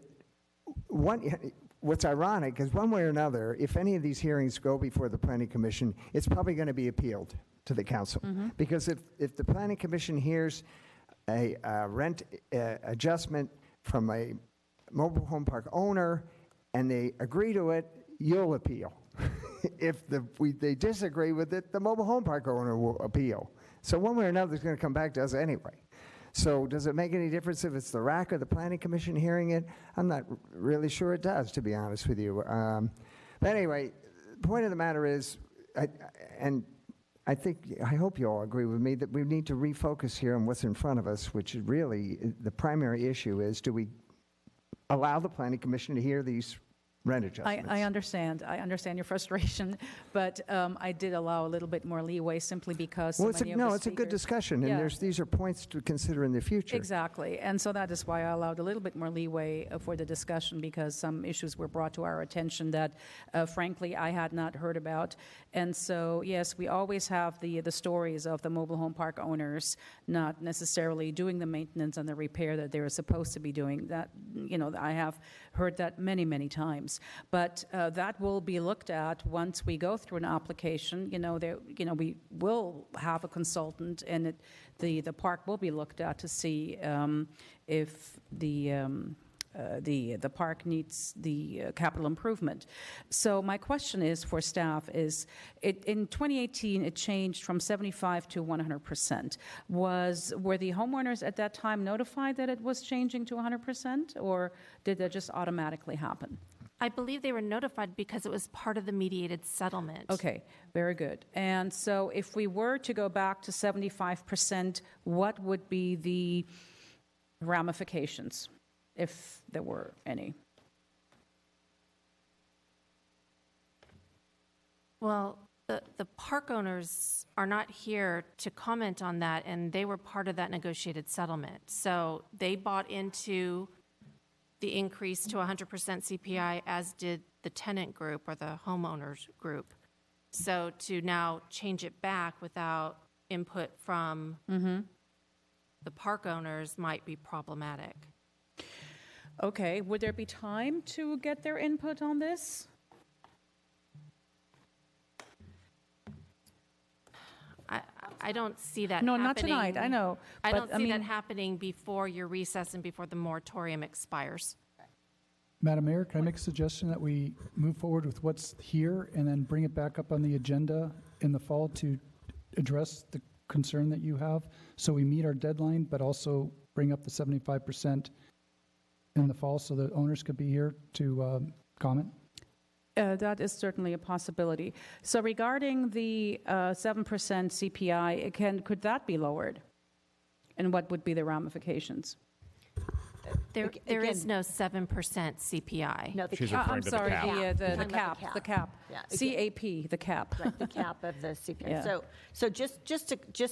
what's ironic is one way or another, if any of these hearings go before the Planning Commission, it's probably going to be appealed to the council. Because if the Planning Commission hears a rent adjustment from a mobile home park owner and they agree to it, you'll appeal. If they disagree with it, the mobile home park owner will appeal. So one way or another, it's going to come back to us anyway. So does it make any difference if it's the RAC or the Planning Commission hearing it? I'm not really sure it does, to be honest with you. But anyway, the point of the matter is, I hope you all agree with me that we need to refocus here on what's in front of us, which is really the primary issue is, do we allow the Planning Commission to hear these rent adjustments? I understand. I understand your frustration, but I did allow a little bit more leeway simply because so many of the it's a good speakers- discussion, and these are points to consider in the future. Exactly, and so that is why I allowed a little bit more leeway for the discussion, because some issues were brought to our attention that, frankly, I had not heard about. And so, yes, we always have the stories of the mobile home park owners not necessarily doing the maintenance and the repair that they were supposed to be doing. That, I have heard that many, many times. But that will be looked at once we go through an application. We will have a consultant, and the park will be looked at to see if the park needs the capital improvement. So my question is for staff is, in 2018 it changed from 75 to 100%. Were the homeowners at that time notified that it was changing to 100%, or did that just automatically happen? I believe they were notified because it was part of the mediated settlement. Okay, very good. And so if we were to go back to 75%, what would be the ramifications, if there were any? Well, the park owners are not here to comment on that, and they were part of that negotiated settlement. So they bought into the increase to 100% CPI, as did the tenant group or the homeowners group. So to now change it back without input from the park owners might be problematic. Okay, would there be time to get their input on this? I don't see that No, happening. not tonight, I know. I but, don't see that mean, happening before your recess and before the moratorium expires. Madam Mayor, can I make a suggestion that we move forward with what's here and then bring it back up on the agenda in the fall to address the concern that you have, so we meet our deadline, but also bring up the 75% in the fall so the owners could be here to comment? That is certainly a possibility. So regarding the 7% CPI, could that be lowered? And what would be the ramifications? There is no 7% CPI. No, She's referring I'm to sorry, the cap. the cap. Yeah, CAP, the cap. Right, the cap of the CPI. Yeah. So just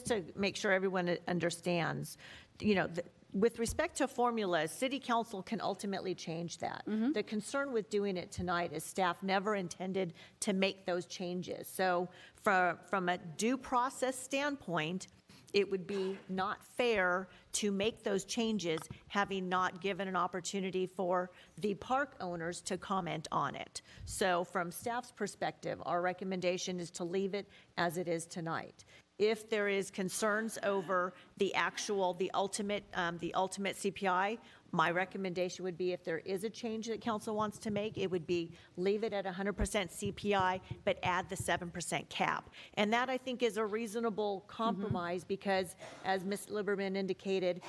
to make sure everyone understands, you know, with respect to formulas, City Council can ultimately change that. The concern with doing it tonight is staff never intended to make those changes. So from a due process standpoint, it would be not fair to make those changes having not given an opportunity for the park owners to comment on it. So from staff's perspective, our recommendation is to leave it as it is tonight. If there is concerns over the ultimate CPI, my recommendation would be if there is a change that council wants to make, it would be leave it at 100% CPI, but add the 7% cap. And that, I think, is a reasonable compromise because, as Ms. Lieberman indicated,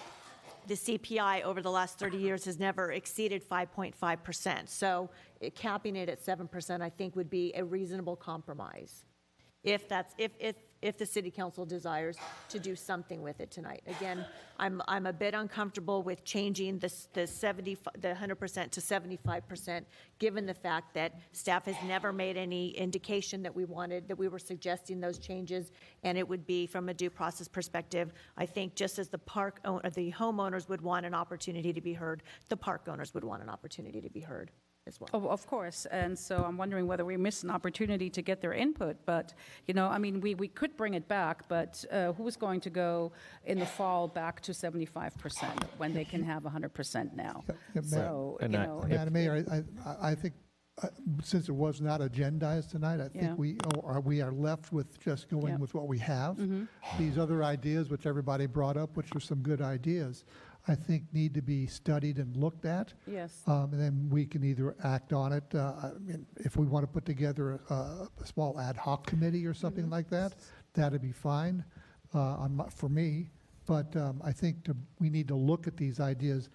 the CPI over the last 30 years has never exceeded 5.5%. So capping it at 7%, I think, would be a reasonable compromise. If the city council desires to do something with it tonight. Again, I'm a bit uncomfortable with changing the 100% to 75%, given the fact that staff has never made any indication that we were suggesting those changes, and it would be from a due process perspective. I think just as the homeowners would want an opportunity to be heard, the park owners would want an opportunity to be heard as well. Oh, of course. And so I'm wondering whether we missed an opportunity to get their input. But, you know, I mean, we could bring it back, but who's going to go in the fall back to 75% when they can have 100% now? So, you know. Madam Mayor, I think since it was not agendized tonight, I think we are left with just going with what we have. These other ideas, which everybody brought up, which are some good ideas, I think need to be studied and looked at. Yes. And then we can either act on it. I mean, if we want to put together a small ad hoc committee or something like that, that'd be fine for me. But I think we need to look at these ideas.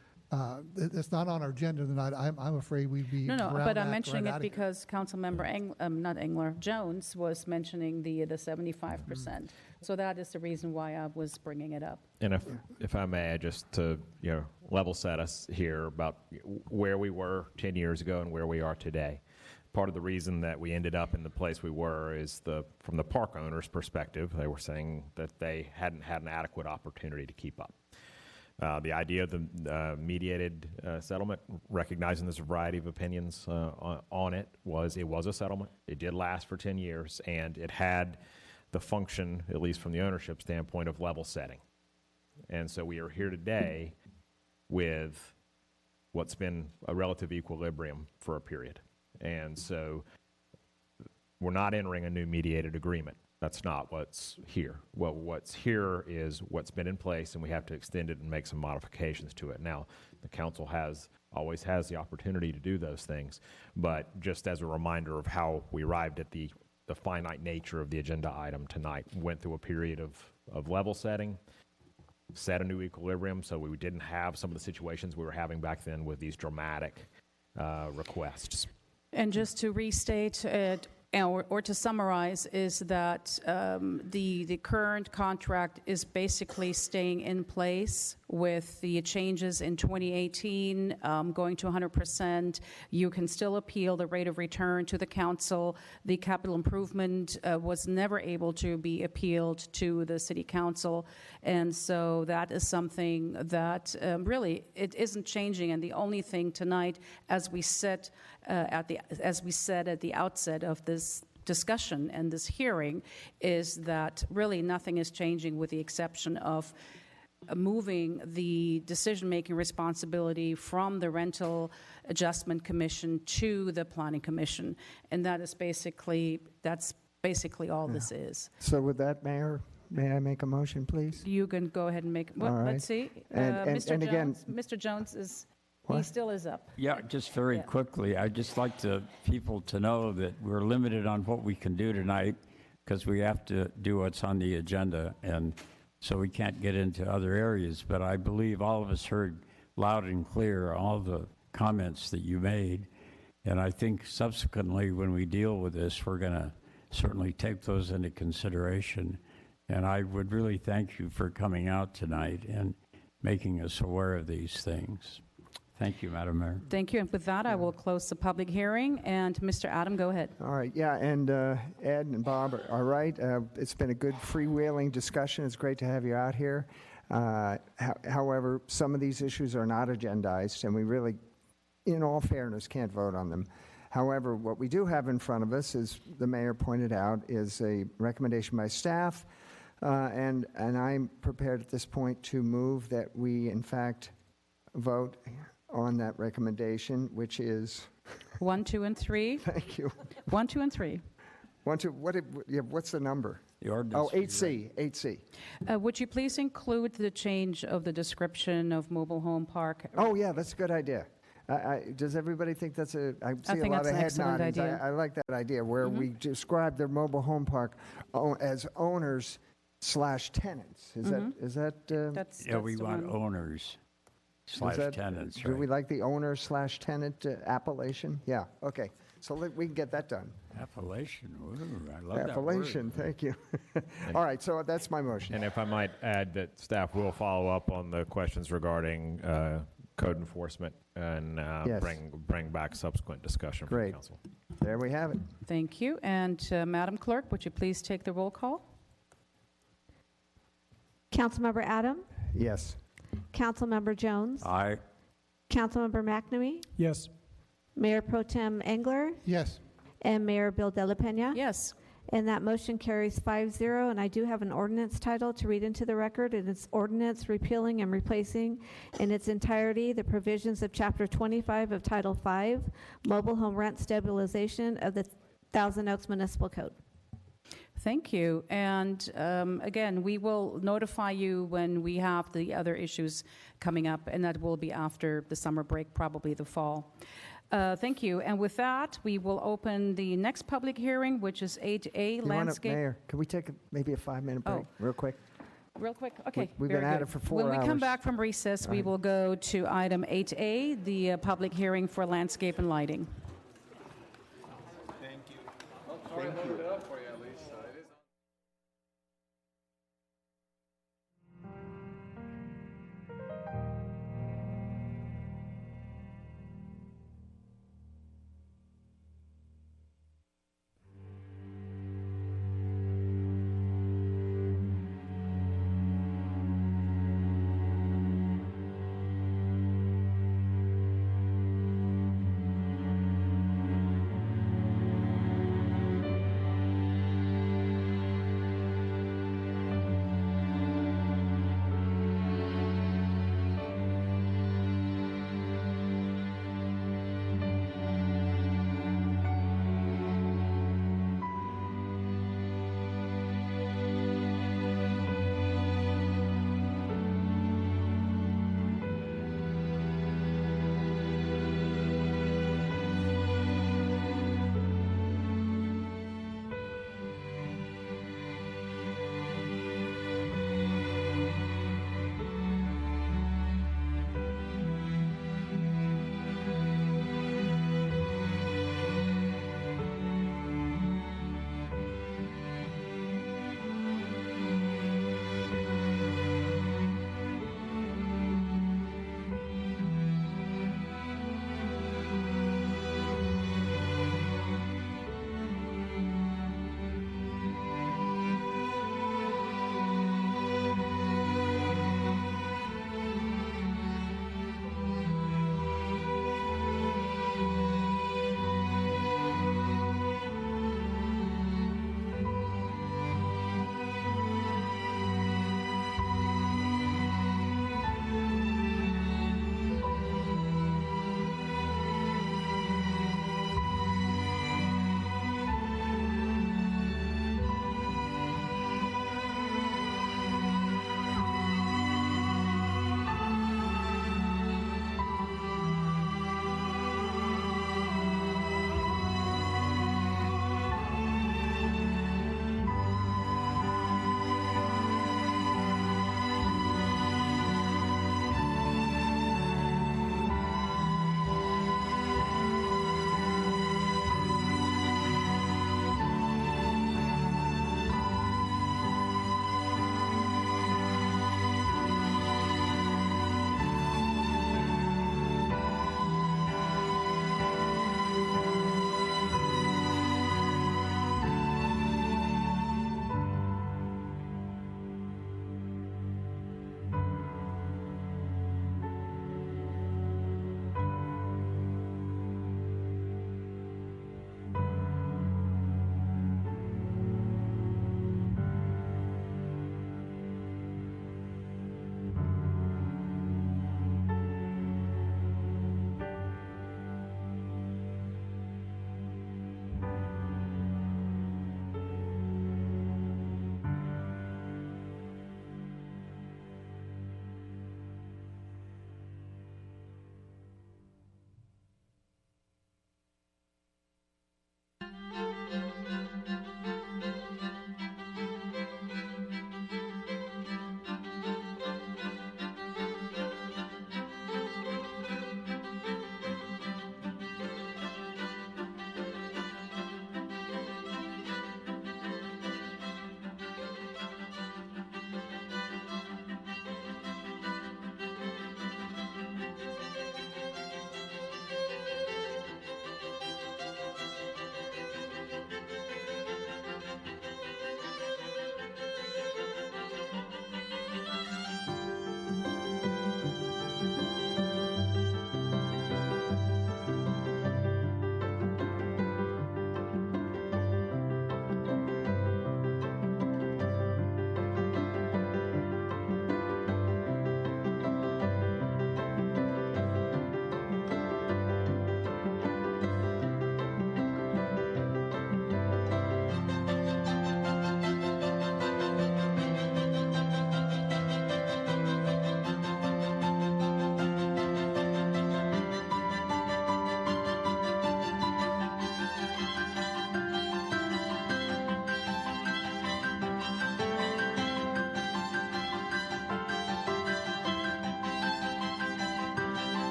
It's not on our agenda tonight. I'm afraid we'd be No, around but I'm that mentioning right it because Councilmember Jones was mentioning the 75%. So that is the reason why I was bringing it up. And if I may, just to level set us here about where we were 10 years ago and where we are today. Part of the reason that we ended up in the place we were is from the park owners' perspective, they were saying that they hadn't had an adequate opportunity to keep up. The idea of the mediated settlement, recognizing there's a variety of opinions on it, was a settlement. It did last for 10 years, and it had the function, at least from the ownership standpoint, of level setting. And so we are here today with what's been a relative equilibrium for a period. And so we're not entering a new mediated agreement. That's not what's here. Well, what's here is what's been in place, and we have to extend it and make some modifications to it. Now, the council always has the opportunity to do those things, but just as a reminder of how we arrived at the finite nature of the agenda item tonight, went through a period of level setting, set a new equilibrium, so we didn't have some of the situations we were having back then with these dramatic requests. And just to restate it, or to summarize, is that the current contract is basically staying in place with the changes in 2018 going to 100%. You can still appeal the rate of return to the council. The capital improvement was never able to be appealed to the city council, and so that is something that really it isn't changing. And the only thing tonight, as we said at the outset of this discussion and this hearing, is that really nothing is changing with the exception of moving the decision-making responsibility from the Rental Adjustment Commission to the Planning Commission. And that's basically all this is. So with that, Mayor, may I make a motion, please? You can go ahead and make, well, All right. let's see. Mr. Jones is, he still is up. Yeah, just very quickly, I'd just like people to know that we're limited on what we can do tonight because we have to do what's on the agenda, and so we can't get into other areas. But I believe all of us heard loud and clear all the comments that you made, and I think subsequently when we deal with this, we're going to certainly take those into consideration. And I would really thank you for coming out tonight and making us aware of these things. Thank you, Madam Mayor. Thank you. And with that, I will close the public hearing. And Mr. Adam, go ahead. All right, yeah, and Ed and Bob are right. It's been a good freewheeling discussion. It's great to have you out here. However, some of these issues are not agendized, and we really, in all fairness, can't vote on them. However, what we do have in front of us, as the mayor pointed out, is a recommendation by staff, and I'm prepared at this point to move that we, in fact, vote on that recommendation, which is 1, 2, and 3. Thank you. 1, 2, and 3. 1, 2. What's the number? The ordinance. Oh, 8C. 8C. Would you please include the change of the description of mobile home park? Oh, yeah, that's a good idea. Does everybody think that's a? I see a think lot that's of an head excellent noddings. idea. I like that idea where we describe the mobile home park as owners/tenants. Is that? Yeah, we want owners / tenants. Do we like the owner/tenant appellation? Yeah. Okay. So we can get that done. Appellation. Ooh, I love Appellation. that word. Thank you. All right. So that's my motion. And if I might add that staff will follow up on the questions regarding code enforcement and Yes. bring back subsequent discussion from the Great. council. There we have it. Thank you. And Madam Clerk, would you please take the roll call? Councilmember Adam? Yes. Councilmember Jones? Aye. Councilmember McNamee? Yes. Mayor Pro Tem Engler? Yes. And Mayor Bill De La Pena? Yes. And that motion carries 5-0. And I do have an ordinance title to read into the record. And it's ordinance repealing and replacing in its entirety the provisions of Chapter 25 of Title 5, Mobile Home Rent Stabilization of the Thousand Oaks Municipal Code. Thank you. And again, we will notify you when we have the other issues coming up, and that will be after the summer break, probably the fall. Thank you. And with that, we will open the next public hearing, which is 8A, landscape. Mayor, can we take maybe a 5-minute break, real quick? Real quick? Okay. We've very been at good. it for 4 When we come hours. back from recess, we will go to item 8A, the public hearing for landscape and lighting. Thank you. Sorry, I loaded it up for you, at least.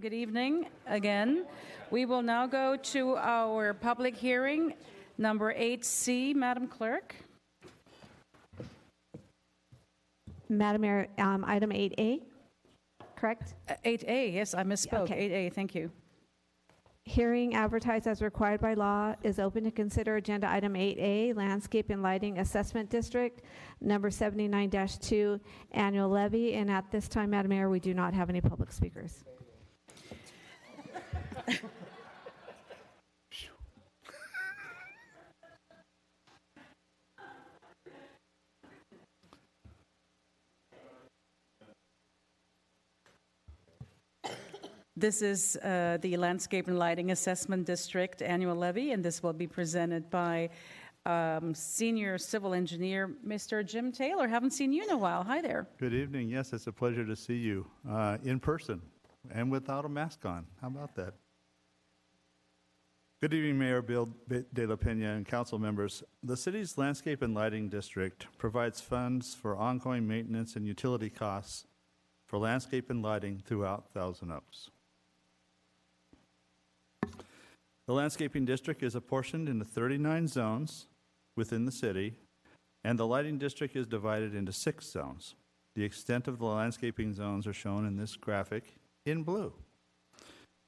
Good evening again. We will now go to our public hearing, number 8C. Madam Clerk. Madam Mayor, item 8A, correct? 8A, yes, I misspoke. Okay. 8A, thank you. Hearing advertised as required by law is open to consider agenda item 8A, Landscape and Lighting Assessment District, number 79-2, annual levy. And at this time, Madam Mayor, we do not have any public speakers. This is the Landscape and Lighting Assessment District annual levy, and this will be presented by Senior Civil Engineer, Mr. Jim Taylor. Haven't seen you in a while. Hi there. Good evening. Yes, it's a pleasure to see you in person and without a mask on. How about that? Good evening, Mayor Bill de la Pena and council members. The city's Landscape and Lighting District provides funds for ongoing maintenance and utility costs for landscape and lighting throughout Thousand Oaks. The landscaping district is apportioned into 39 zones within the city, and the lighting district is divided into 6 zones. The extent of the landscaping zones are shown in this graphic in blue.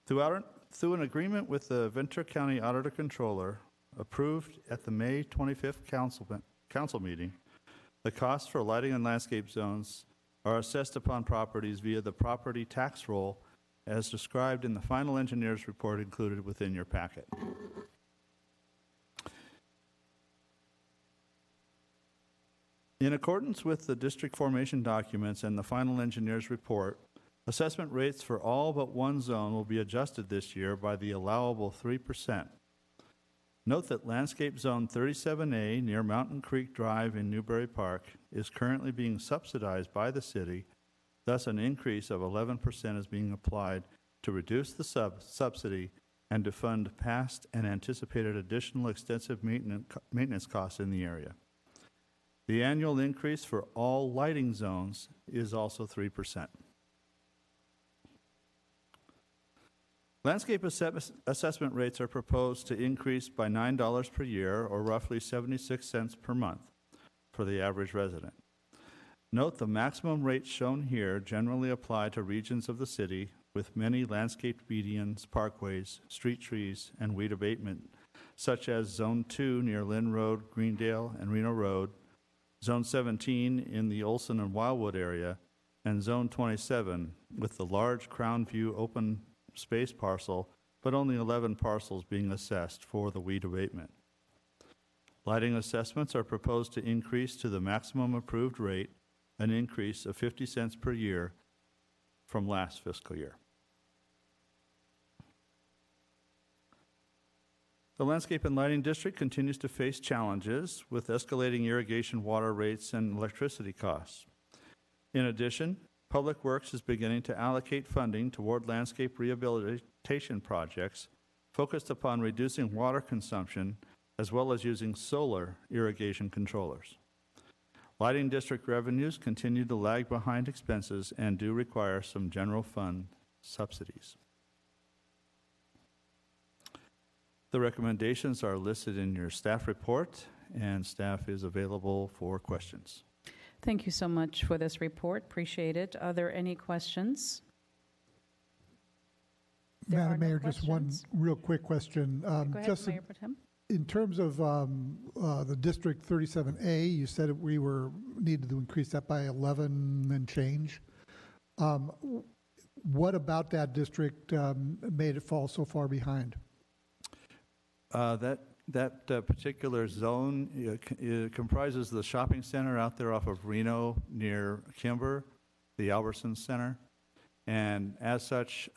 Through an agreement with the Ventura County Auditor Controller, approved at the May 25th council meeting, the costs for lighting and landscape zones are assessed upon properties via the property tax roll as described in the final engineer's report included within your packet. In accordance with the district formation documents and the final engineer's report, assessment rates for all but one zone will be adjusted this year by the allowable 3%. Note that Landscape Zone 37A near Mountain Creek Drive in Newbury Park is currently being subsidized by the city. Thus, an increase of 11% is being applied to reduce the subsidy and to fund past and anticipated additional extensive maintenance costs in the area. The annual increase for all lighting zones is also 3%. Landscape assessment rates are proposed to increase by $9 per year, or roughly 76 cents per month for the average resident. Note the maximum rates shown here generally apply to regions of the city with many landscaped medians, parkways, street trees, and weed abatement, such as Zone 2 near Lynn Road, Greendale, and Reno Road, Zone 17 in the Olson and Wildwood area, and Zone 27 with the large Crown View open space parcel, but only 11 parcels being assessed for the weed abatement. Lighting assessments are proposed to increase to the maximum approved rate, an increase of 50 cents per year from last fiscal year. The Landscape and Lighting District continues to face challenges with escalating irrigation water rates and electricity costs. In addition, Public Works is beginning to allocate funding toward landscape rehabilitation projects focused upon reducing water consumption as well as using solar irrigation controllers. Lighting district revenues continue to lag behind expenses and do require some general fund subsidies. The recommendations are listed in your staff report, and staff is available for questions. Thank you so much for this report. Appreciate it. Are there any questions? Madam Mayor, just one real quick question. Go ahead, Just Mayor Pro Tem. in terms of the District 37A, you said we needed to increase that by 11 and change. What about that district made it fall so far behind? That particular zone it comprises the shopping center out there off of Reno near Kimber, the Albertson Center. And as such,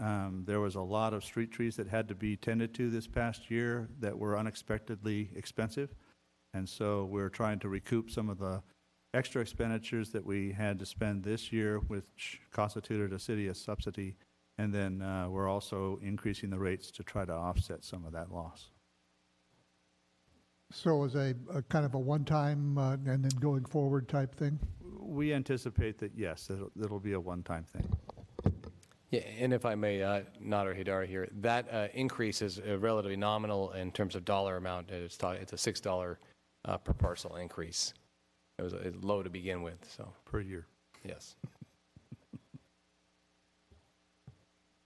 there was a lot of street trees that had to be tended to this past year that were unexpectedly expensive. And so we're trying to recoup some of the extra expenditures that we had to spend this year, which constituted a city subsidy. And then we're also increasing the rates to try to offset some of that loss. So as a kind of a one-time and then going forward type thing? We anticipate that, yes, it'll be a one-time thing. Yeah, and if I may, Nader Hidari here, that increase is relatively nominal in terms of dollar amount. It's a $6 per parcel increase. It was low to begin with, so. Per year. Yes.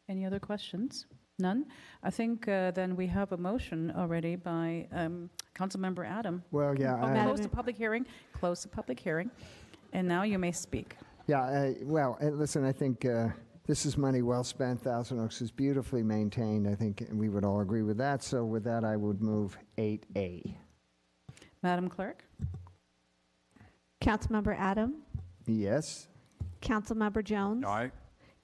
Any other questions? None? I think then we have a motion already by Councilmember Adam. Well, yeah. Close the public hearing. Close the public hearing. And now you may speak. Yeah, well, listen, I think this is money well spent. Thousand Oaks is beautifully maintained. I think we would all agree with that. So with that, I would move 8A. Madam Clerk? Councilmember Adam, Yes? Councilmember Jones, Aye.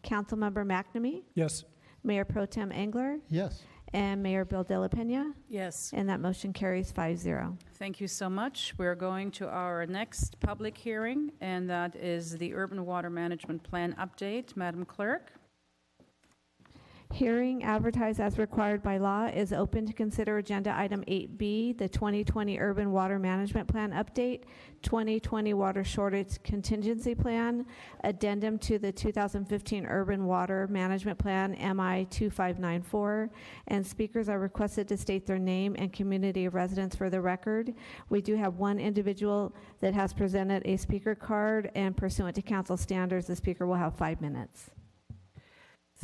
Councilmember McNamee, Yes. Mayor Pro Tem Engler, Yes. and Mayor Bill De La Pena, Yes. and that motion carries 5-0. Thank you so much. We're going to our next public hearing, and that is the Urban Water Management Plan update. Madam Clerk? Hearing advertised as required by law is open to consider agenda item 8B, the 2020 Urban Water Management Plan update, 2020 Water Shortage Contingency Plan, addendum to the 2015 Urban Water Management Plan, MI 2594, and speakers are requested to state their name and community of residence for the record. We do have one individual that has presented a speaker card, and pursuant to council standards, the speaker will have 5 minutes.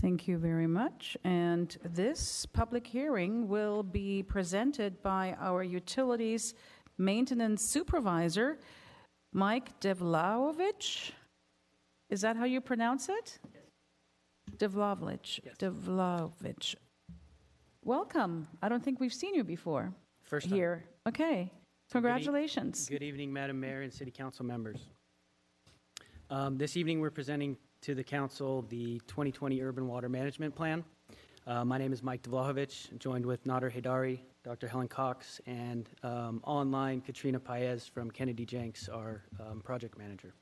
Thank you very much. And this public hearing will be presented by our Utilities Maintenance Supervisor, Mike Devlaovich. Is that how you pronounce it? Devlaovich. Yes. Devlaovich. Welcome. I don't think we've seen you before. First time. Here. Okay. Congratulations. Good evening, Madam Mayor and City Council members. This evening, we're presenting to the Council the 2020 Urban Water Management Plan. My name is Mike Devlahovich, joined with Nader Hidari, Dr. Helen Cox, and online Katrina Paez from Kennedy Jenks, our project manager.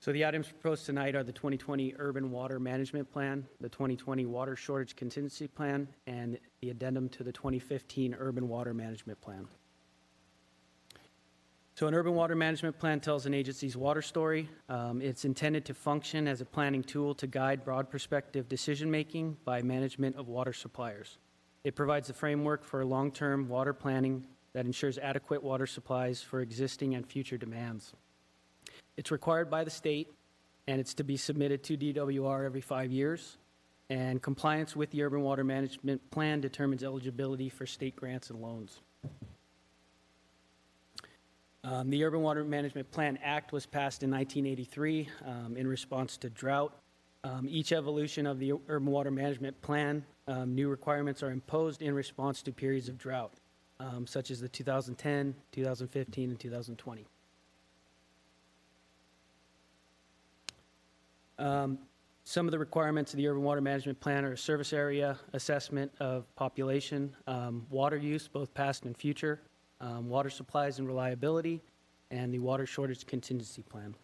So the items proposed tonight are the 2020 Urban Water Management Plan, the 2020 Water Shortage Contingency Plan, and the addendum to the 2015 Urban Water Management Plan. So an urban water management plan tells an agency's water story. It's intended to function as a planning tool to guide broad perspective decision-making by management of water suppliers. It provides a framework for long-term water planning that ensures adequate water supplies for existing and future demands. It's required by the state, and it's to be submitted to DWR every 5 years. And compliance with the urban water management plan determines eligibility for state grants and loans. The Urban Water Management Plan Act was passed in 1983 in response to drought. Each evolution of the Urban Water Management Plan, new requirements are imposed in response to periods of drought, such as the 2010, 2015, and 2020. Some of the requirements of the Urban Water Management Plan are service area assessment of population, water use, both past and future, water supplies and reliability, and the water shortage contingency plan.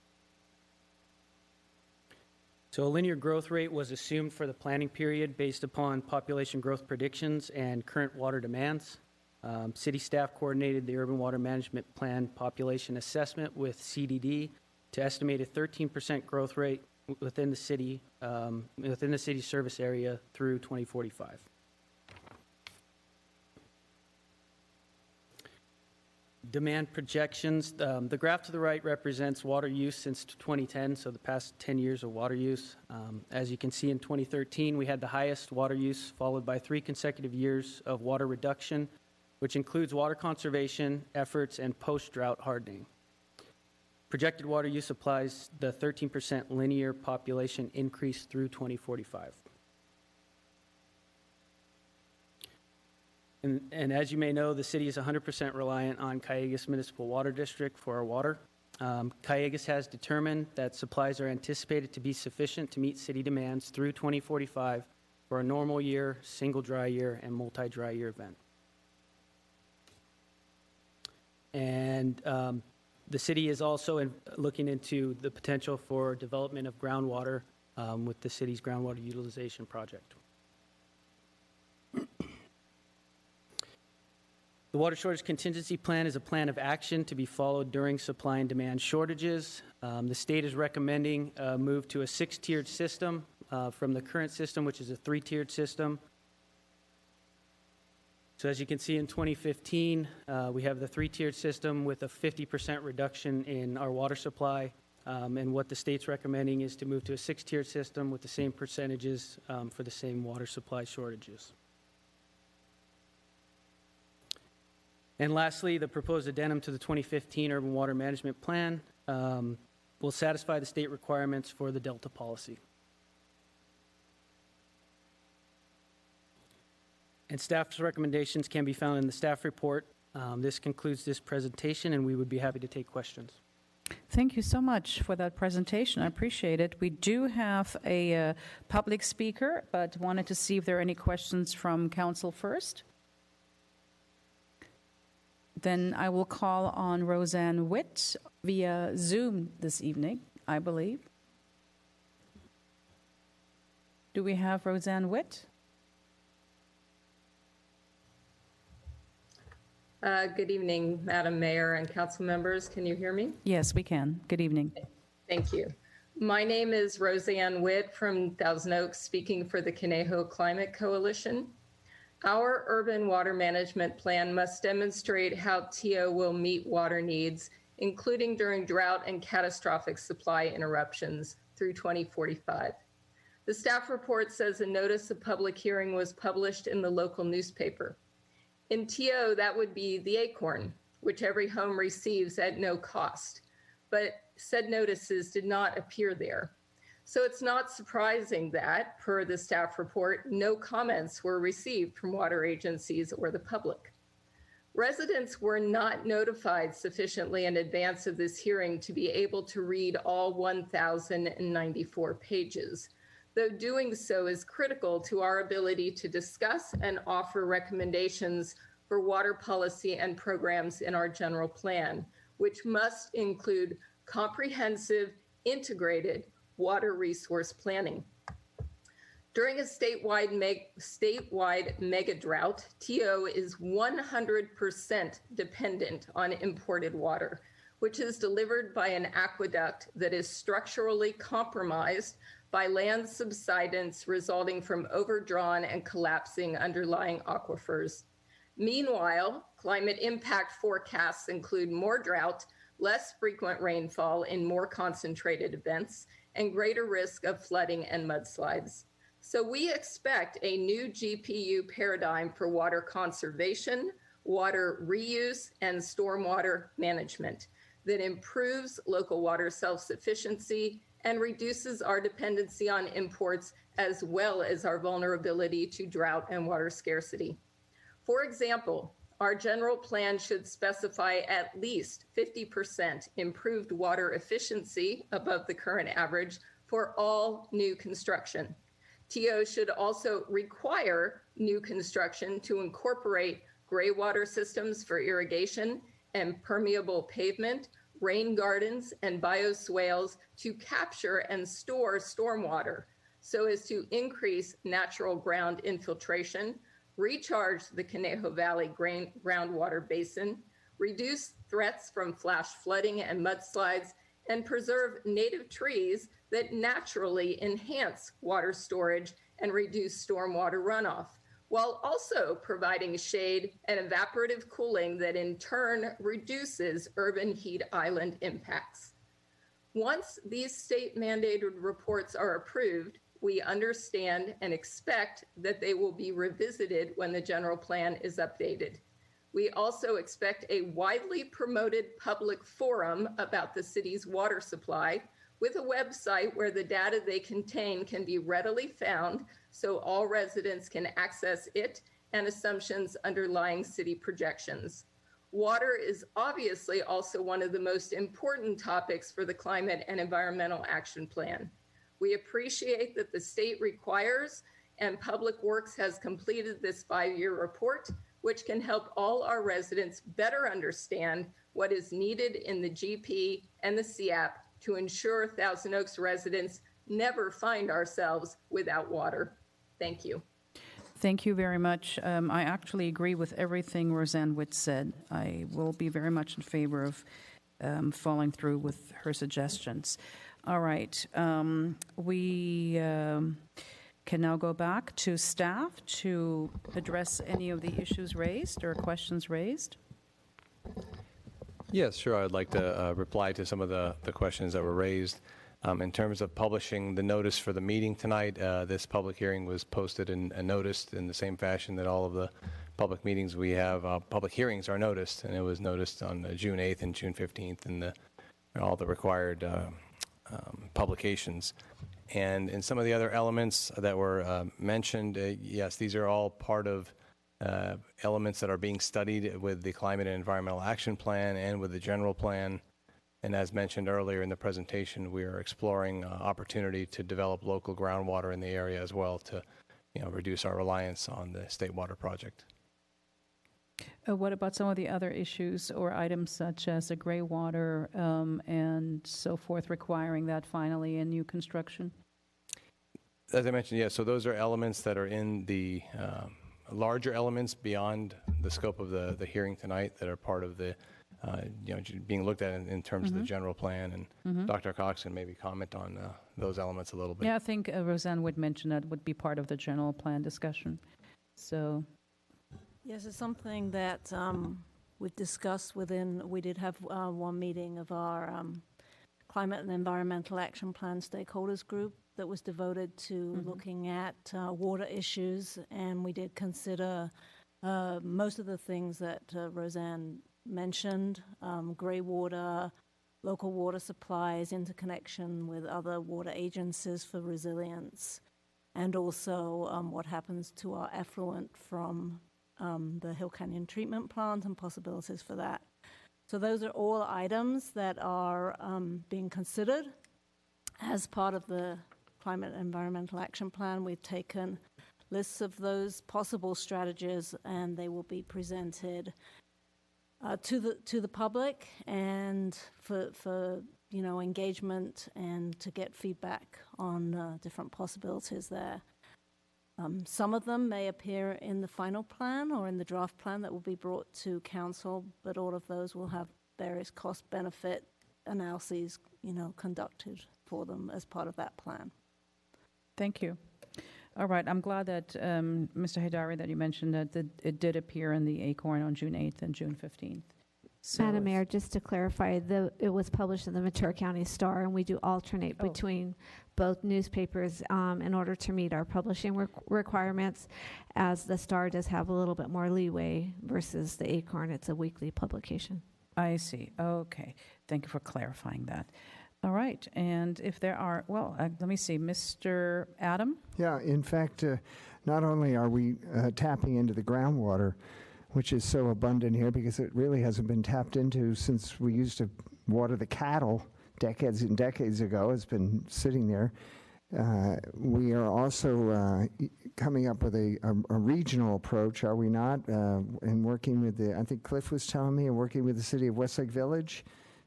So a linear growth rate was assumed for the planning period based upon population growth predictions and current water demands. City staff coordinated the Urban Water Management Plan population assessment with CDD to estimate a 13% growth rate within the city's service area through 2045. Demand projections. The graph to the right represents water use since 2010, so the past 10 years of water use. As you can see, in 2013, we had the highest water use, followed by 3 consecutive years of water reduction, which includes water conservation efforts and post-drought hardening. Projected water use applies the 13% linear population increase through 2045. And as you may know, the city is 100% reliant on Calleguas Municipal Water District for our water. Calleguas has determined that supplies are anticipated to be sufficient to meet city demands through 2045 for a normal year, single dry year, and multi-dry year event. And the city is also looking into the potential for development of groundwater with the city's groundwater utilization project. The water shortage contingency plan is a plan of action to be followed during supply and demand shortages. The state is recommending a move to a 6-tiered system from the current system, which is a 3-tiered system. So as you can see in 2015, we have the 3-tiered system with a 50% reduction in our water supply. And what the state's recommending is to move to a 6-tiered system with the same percentages for the same water supply shortages. And lastly, the proposed addendum to the 2015 Urban Water Management Plan will satisfy the state requirements for the Delta policy. And staff's recommendations can be found in the staff report. This concludes this presentation, and we would be happy to take questions. Thank you so much for that presentation. I appreciate it. We do have a public speaker, but wanted to see if there are any questions from council first. Then I will call on Roseanne Witt via Zoom this evening, I believe. Do we have Roseanne Witt? Good evening, Madam Mayor and council members. Can you hear me? Yes, we can. Good evening. Thank you. My name is Roseanne Witt from Thousand Oaks, speaking for the Conejo Climate Coalition. Our urban water management plan must demonstrate how TO will meet water needs, including during drought and catastrophic supply interruptions through 2045. The staff report says a notice of public hearing was published in the local newspaper. In TO, that would be the Acorn, which every home receives at no cost. But said notices did not appear there. So it's not surprising that, per the staff report, no comments were received from water agencies or the public. Residents were not notified sufficiently in advance of this hearing to be able to read all 1,094 pages, though doing so is critical to our ability to discuss and offer recommendations for water policy and programs in our general plan, which must include comprehensive, integrated water resource planning. During a statewide mega drought, TO is 100% dependent on imported water, which is delivered by an aqueduct that is structurally compromised by land subsidence resulting from overdrawn and collapsing underlying aquifers. Meanwhile, climate impact forecasts include more drought, less frequent rainfall in more concentrated events, and greater risk of flooding and mudslides. So we expect a new GPU paradigm for water conservation, water reuse, and stormwater management that improves local water self-sufficiency and reduces our dependency on imports as well as our vulnerability to drought and water scarcity. For example, our general plan should specify at least 50% improved water efficiency above the current average for all new construction. TO should also require new construction to incorporate gray water systems for irrigation and permeable pavement, rain gardens, and bioswales to capture and store stormwater so as to increase natural ground infiltration, recharge the Conejo Valley groundwater basin, reduce threats from flash flooding and mudslides, and preserve native trees that naturally enhance water storage and reduce stormwater runoff, while also providing shade and evaporative cooling that in turn reduces urban heat island impacts. Once these state-mandated reports are approved, we understand and expect that they will be revisited when the general plan is updated. We also expect a widely promoted public forum about the city's water supply with a website where the data they contain can be readily found so all residents can access it and assumptions underlying city projections. Water is obviously also one of the most important topics for the Climate and Environmental Action Plan. We appreciate that the state requires and Public Works has completed this 5-year report, which can help all our residents better understand what is needed in the GP and the CAP to ensure Thousand Oaks residents never find ourselves without water. Thank you. Thank you very much. I actually agree with everything Roseanne Witt said. I will be very much in favor of following through with her suggestions. All right. We can now go back to staff to address any of the issues raised or questions raised. Yes, sure. I'd like to reply to some of the questions that were raised. In terms of publishing the notice for the meeting tonight, this public hearing was posted and noticed in the same fashion that all of the public meetings we have, public hearings are noticed, and it was noticed on June 8th and June 15th and all the required publications. And in some of the other elements that were mentioned, yes, these are all part of elements that are being studied with the Climate and Environmental Action Plan and with the General Plan. And as mentioned earlier in the presentation, we are exploring opportunity to develop local groundwater in the area as well to, reduce our reliance on the State Water Project. What about some of the other issues or items such as the gray water and so forth requiring that finally in new construction? As I mentioned, yes, so those are elements that are in the larger elements beyond the scope of the hearing tonight that are part of the being looked at in terms of the general plan, and Dr. Cox can maybe comment on those elements a little bit. Yeah, I think Roseanne would mention that would be part of the general plan discussion. So, yes, it's something that we've discussed we did have one meeting of our Climate and Environmental Action Plan stakeholders group that was devoted to looking at water issues, and we did consider most of the things that Roseanne mentioned, gray water, local water supplies, interconnection with other water agencies for resilience, and also what happens to our effluent from the Hill Canyon treatment plant and possibilities for that. So those are all items that are being considered as part of the Climate and Environmental Action Plan. We've taken lists of those possible strategies, and they will be presented to the public and for engagement and to get feedback on different possibilities there. Some of them may appear in the final plan or in the draft plan that will be brought to council, but all of those will have various cost-benefit analyses, conducted for them as part of that plan. thank you. All right, I'm glad that, Mr. Haidari, that you mentioned that it did appear in the ACORN on June 8th and June 15th. So Madam Mayor, just to clarify, it was published in the Ventura County Star, and we do alternate between both newspapers in order to meet our publishing requirements, as the Star does have a little bit more leeway versus the ACORN. It's a weekly publication. I see. Okay. Thank you for clarifying that. All right. And if there are, let me see, Mr. Adam? Yeah, in fact, not only are we tapping into the groundwater, which is so abundant here because it really hasn't been tapped into since we used to water the cattle decades and decades ago. It's been sitting there. We are also coming up with a regional approach, are we not? And working with I think Cliff was telling me, and working with the city of Westlake Village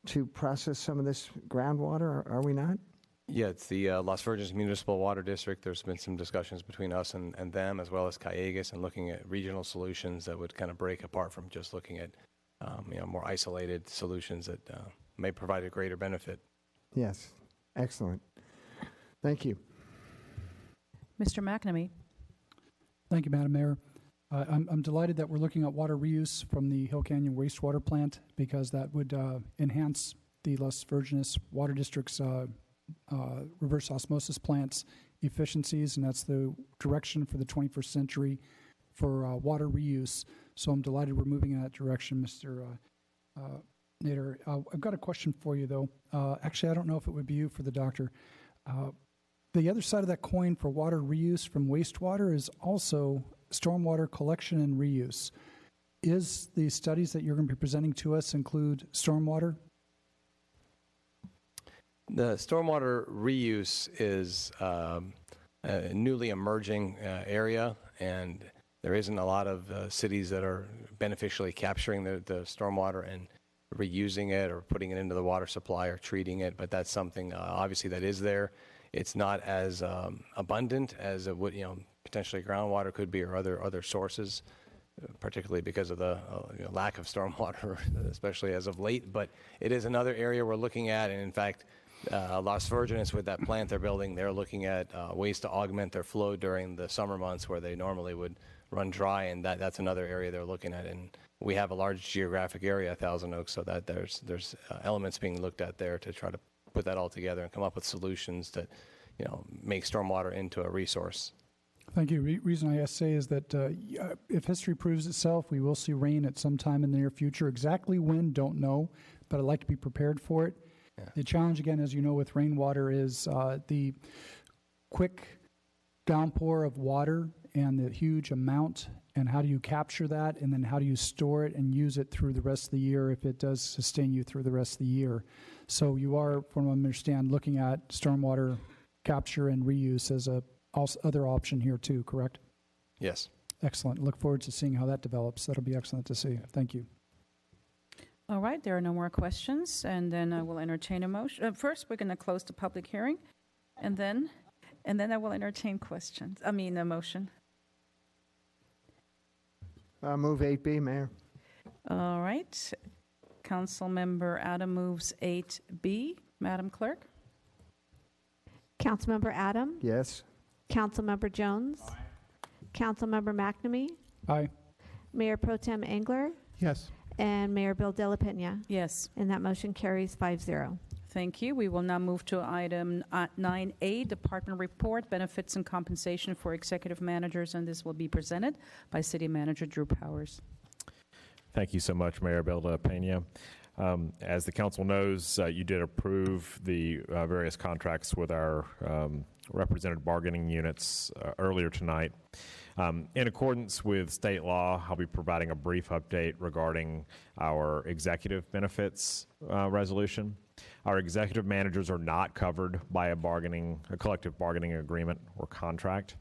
to process some of this groundwater, are we not? Yeah, it's the Las Virgenes Municipal Water District. There's been some discussions between us and them, as well as Callegas, and looking at regional solutions that would kind of break apart from just looking at more isolated solutions that may provide a greater benefit. Yes, excellent. Thank you. Mr. McNamee? Thank you, Madam Mayor. I'm delighted that we're looking at water reuse from the Hill Canyon wastewater plant, because that would enhance the Las Virgenes Water District's reverse osmosis plants efficiencies, and that's the direction for the 21st century for water reuse. So I'm delighted we're moving in that direction, Mr. Nader. I've got a question for you, though. Actually, I don't know if it would be you for the doctor. The other side of that coin for water reuse from wastewater is also stormwater collection and reuse. Is the studies that you're going to be presenting to us include stormwater? The stormwater reuse is a newly emerging area, and there isn't a lot of cities that are beneficially capturing the stormwater and reusing it or putting it into the water supply or treating it, but that's something obviously that is there. It's not as abundant as it would, potentially groundwater could be, or other sources, particularly because of the lack of stormwater, especially as of late. But it is another area we're looking at, and in fact, Las Virgenes, with that plant they're building, they're looking at ways to augment their flow during the summer months where they normally would run dry, and that's another area they're looking at. And we have a large geographic area, Thousand Oaks, so that there's elements being looked at there to try to put that all together and come up with solutions to, make stormwater into a resource. Thank you. Reason I say is that if history proves itself, we will see rain at some time in the near future. Exactly when, don't know, but I'd like to be prepared for it. Yeah. The challenge, again, as you know, with rainwater is the quick downpour of water and the huge amount, and how do you capture that, and then how do you store it and use it through the rest of the year if it does sustain you through the rest of the year. So you are, from what I understand, looking at stormwater capture and reuse as a other option here too, correct? Yes. Excellent. Look forward to seeing how that develops. That'll be excellent to see. Thank you. All right, there are no more questions, and then I will entertain a motion. First, we're going to close the public hearing, and then I will entertain a motion. Move 8B, Mayor. All right. Councilmember Adam moves 8B. Madam Clerk? Councilmember Adam? Yes. Councilmember Jones? Aye. Councilmember McNamee? Aye. Mayor Pro Tem Engler? Yes. And Mayor Bill De La Pena? Yes. And that motion carries 5-0. Thank you. We will now move to item 9A, Department Report, Benefits and Compensation for Executive Managers, and this will be presented by City Manager Drew Powers. Thank you so much, Mayor Bill De La Pena. As the council knows, you did approve the various contracts with our represented bargaining units earlier tonight. In accordance with state law, I'll be providing a brief update regarding our executive benefits resolution. Our executive managers are not covered by a collective bargaining agreement or contract.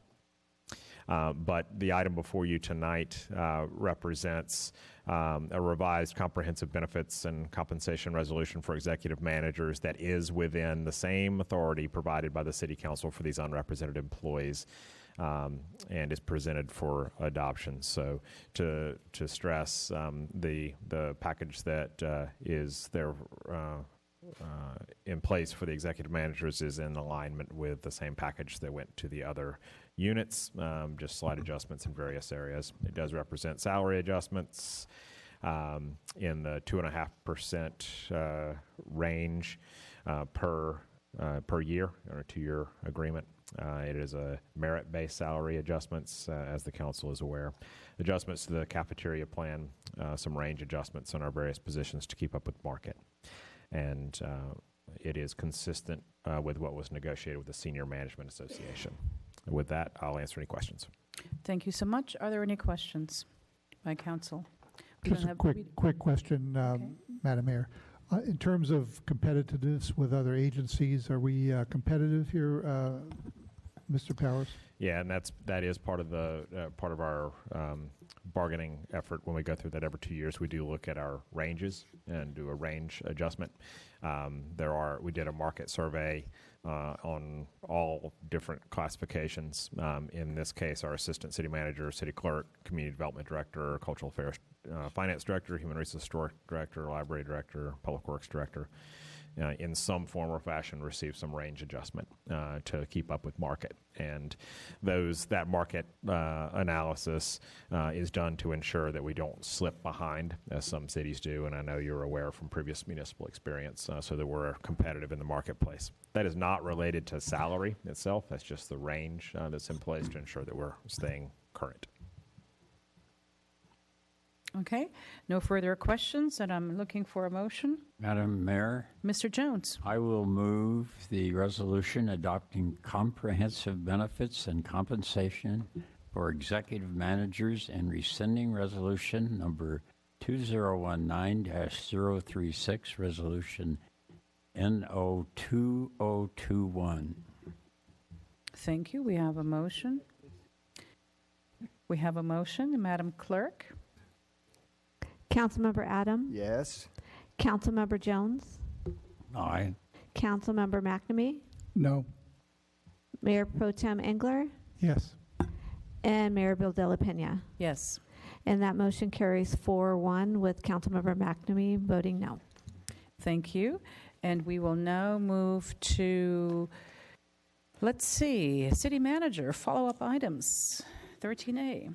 But the item before you tonight represents a revised comprehensive benefits and compensation resolution for executive managers that is within the same authority provided by the City Council for these unrepresented employees, and is presented for adoption. So to stress, the package that is there in place for the executive managers is in alignment with the same package that went to the other units, just slight adjustments in various areas. It does represent salary adjustments in the 2.5% range per year on a 2-year agreement. It is a merit-based salary adjustments, as the council is aware. Adjustments to the cafeteria plan, some range adjustments on our various positions to keep up with market. And it is consistent with what was negotiated with the Senior Management Association. With that, I'll answer any questions. Thank you so much. Are there any questions by council? Just a quick question, okay. Madam Mayor. In terms of competitiveness with other agencies, are we competitive here, Mr. Powers? Yeah, and that is part of our bargaining effort. When we go through that every 2 years, we do look at our ranges and do a range adjustment. We did a market survey on all different classifications. In this case, our assistant city manager, city clerk, community development director, cultural affairs, finance director, human resources director, library director, public works director, in some form or fashion receive some range adjustment to keep up with market. And that market analysis is done to ensure that we don't slip behind, as some cities do, and I know you're aware from previous municipal experience, so that we're competitive in the marketplace. That is not related to salary itself. That's just the range that's in place to ensure that we're staying current. Okay, no further questions, and I'm looking for a motion. Madam Mayor? Mr. Jones. I will move the resolution adopting comprehensive benefits and compensation for executive managers and rescinding resolution number 2019-036, resolution NO2021. Thank you. We have a motion. Madam Clerk? Councilmember Adam? Yes. Councilmember Jones? Aye. Councilmember McNamee? No. Mayor Pro Tem Engler? Yes. and Mayor Bill De La Pena. Yes. And that motion carries 4-1 with Councilmember McNamee voting no. Thank you. And we will now move to, let's see, City Manager, follow-up items, 13A.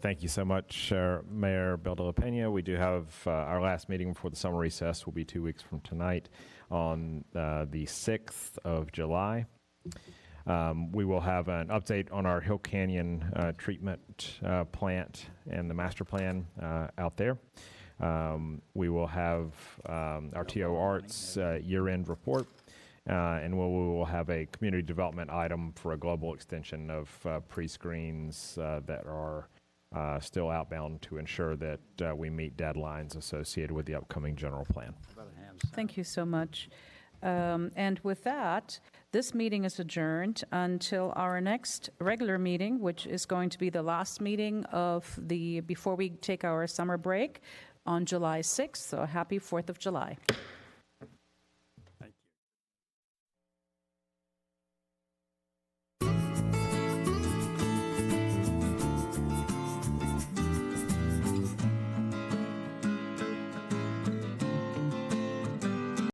Thank you so much, Mayor Bill De La Pena. We do have our last meeting before the summer recess will be 2 weeks from tonight on the 6th of July. We will have an update on our Hill Canyon treatment plant and the master plan out there. We will have our TO Arts year-end report, and we will have a community development item for a global extension of pre-screens that are still outbound to ensure that we meet deadlines associated with the upcoming general plan. Thank you so much. And with that, this meeting is adjourned until our next regular meeting, which is going to be the last meeting of before we take our summer break on July 6th. So happy 4th of July.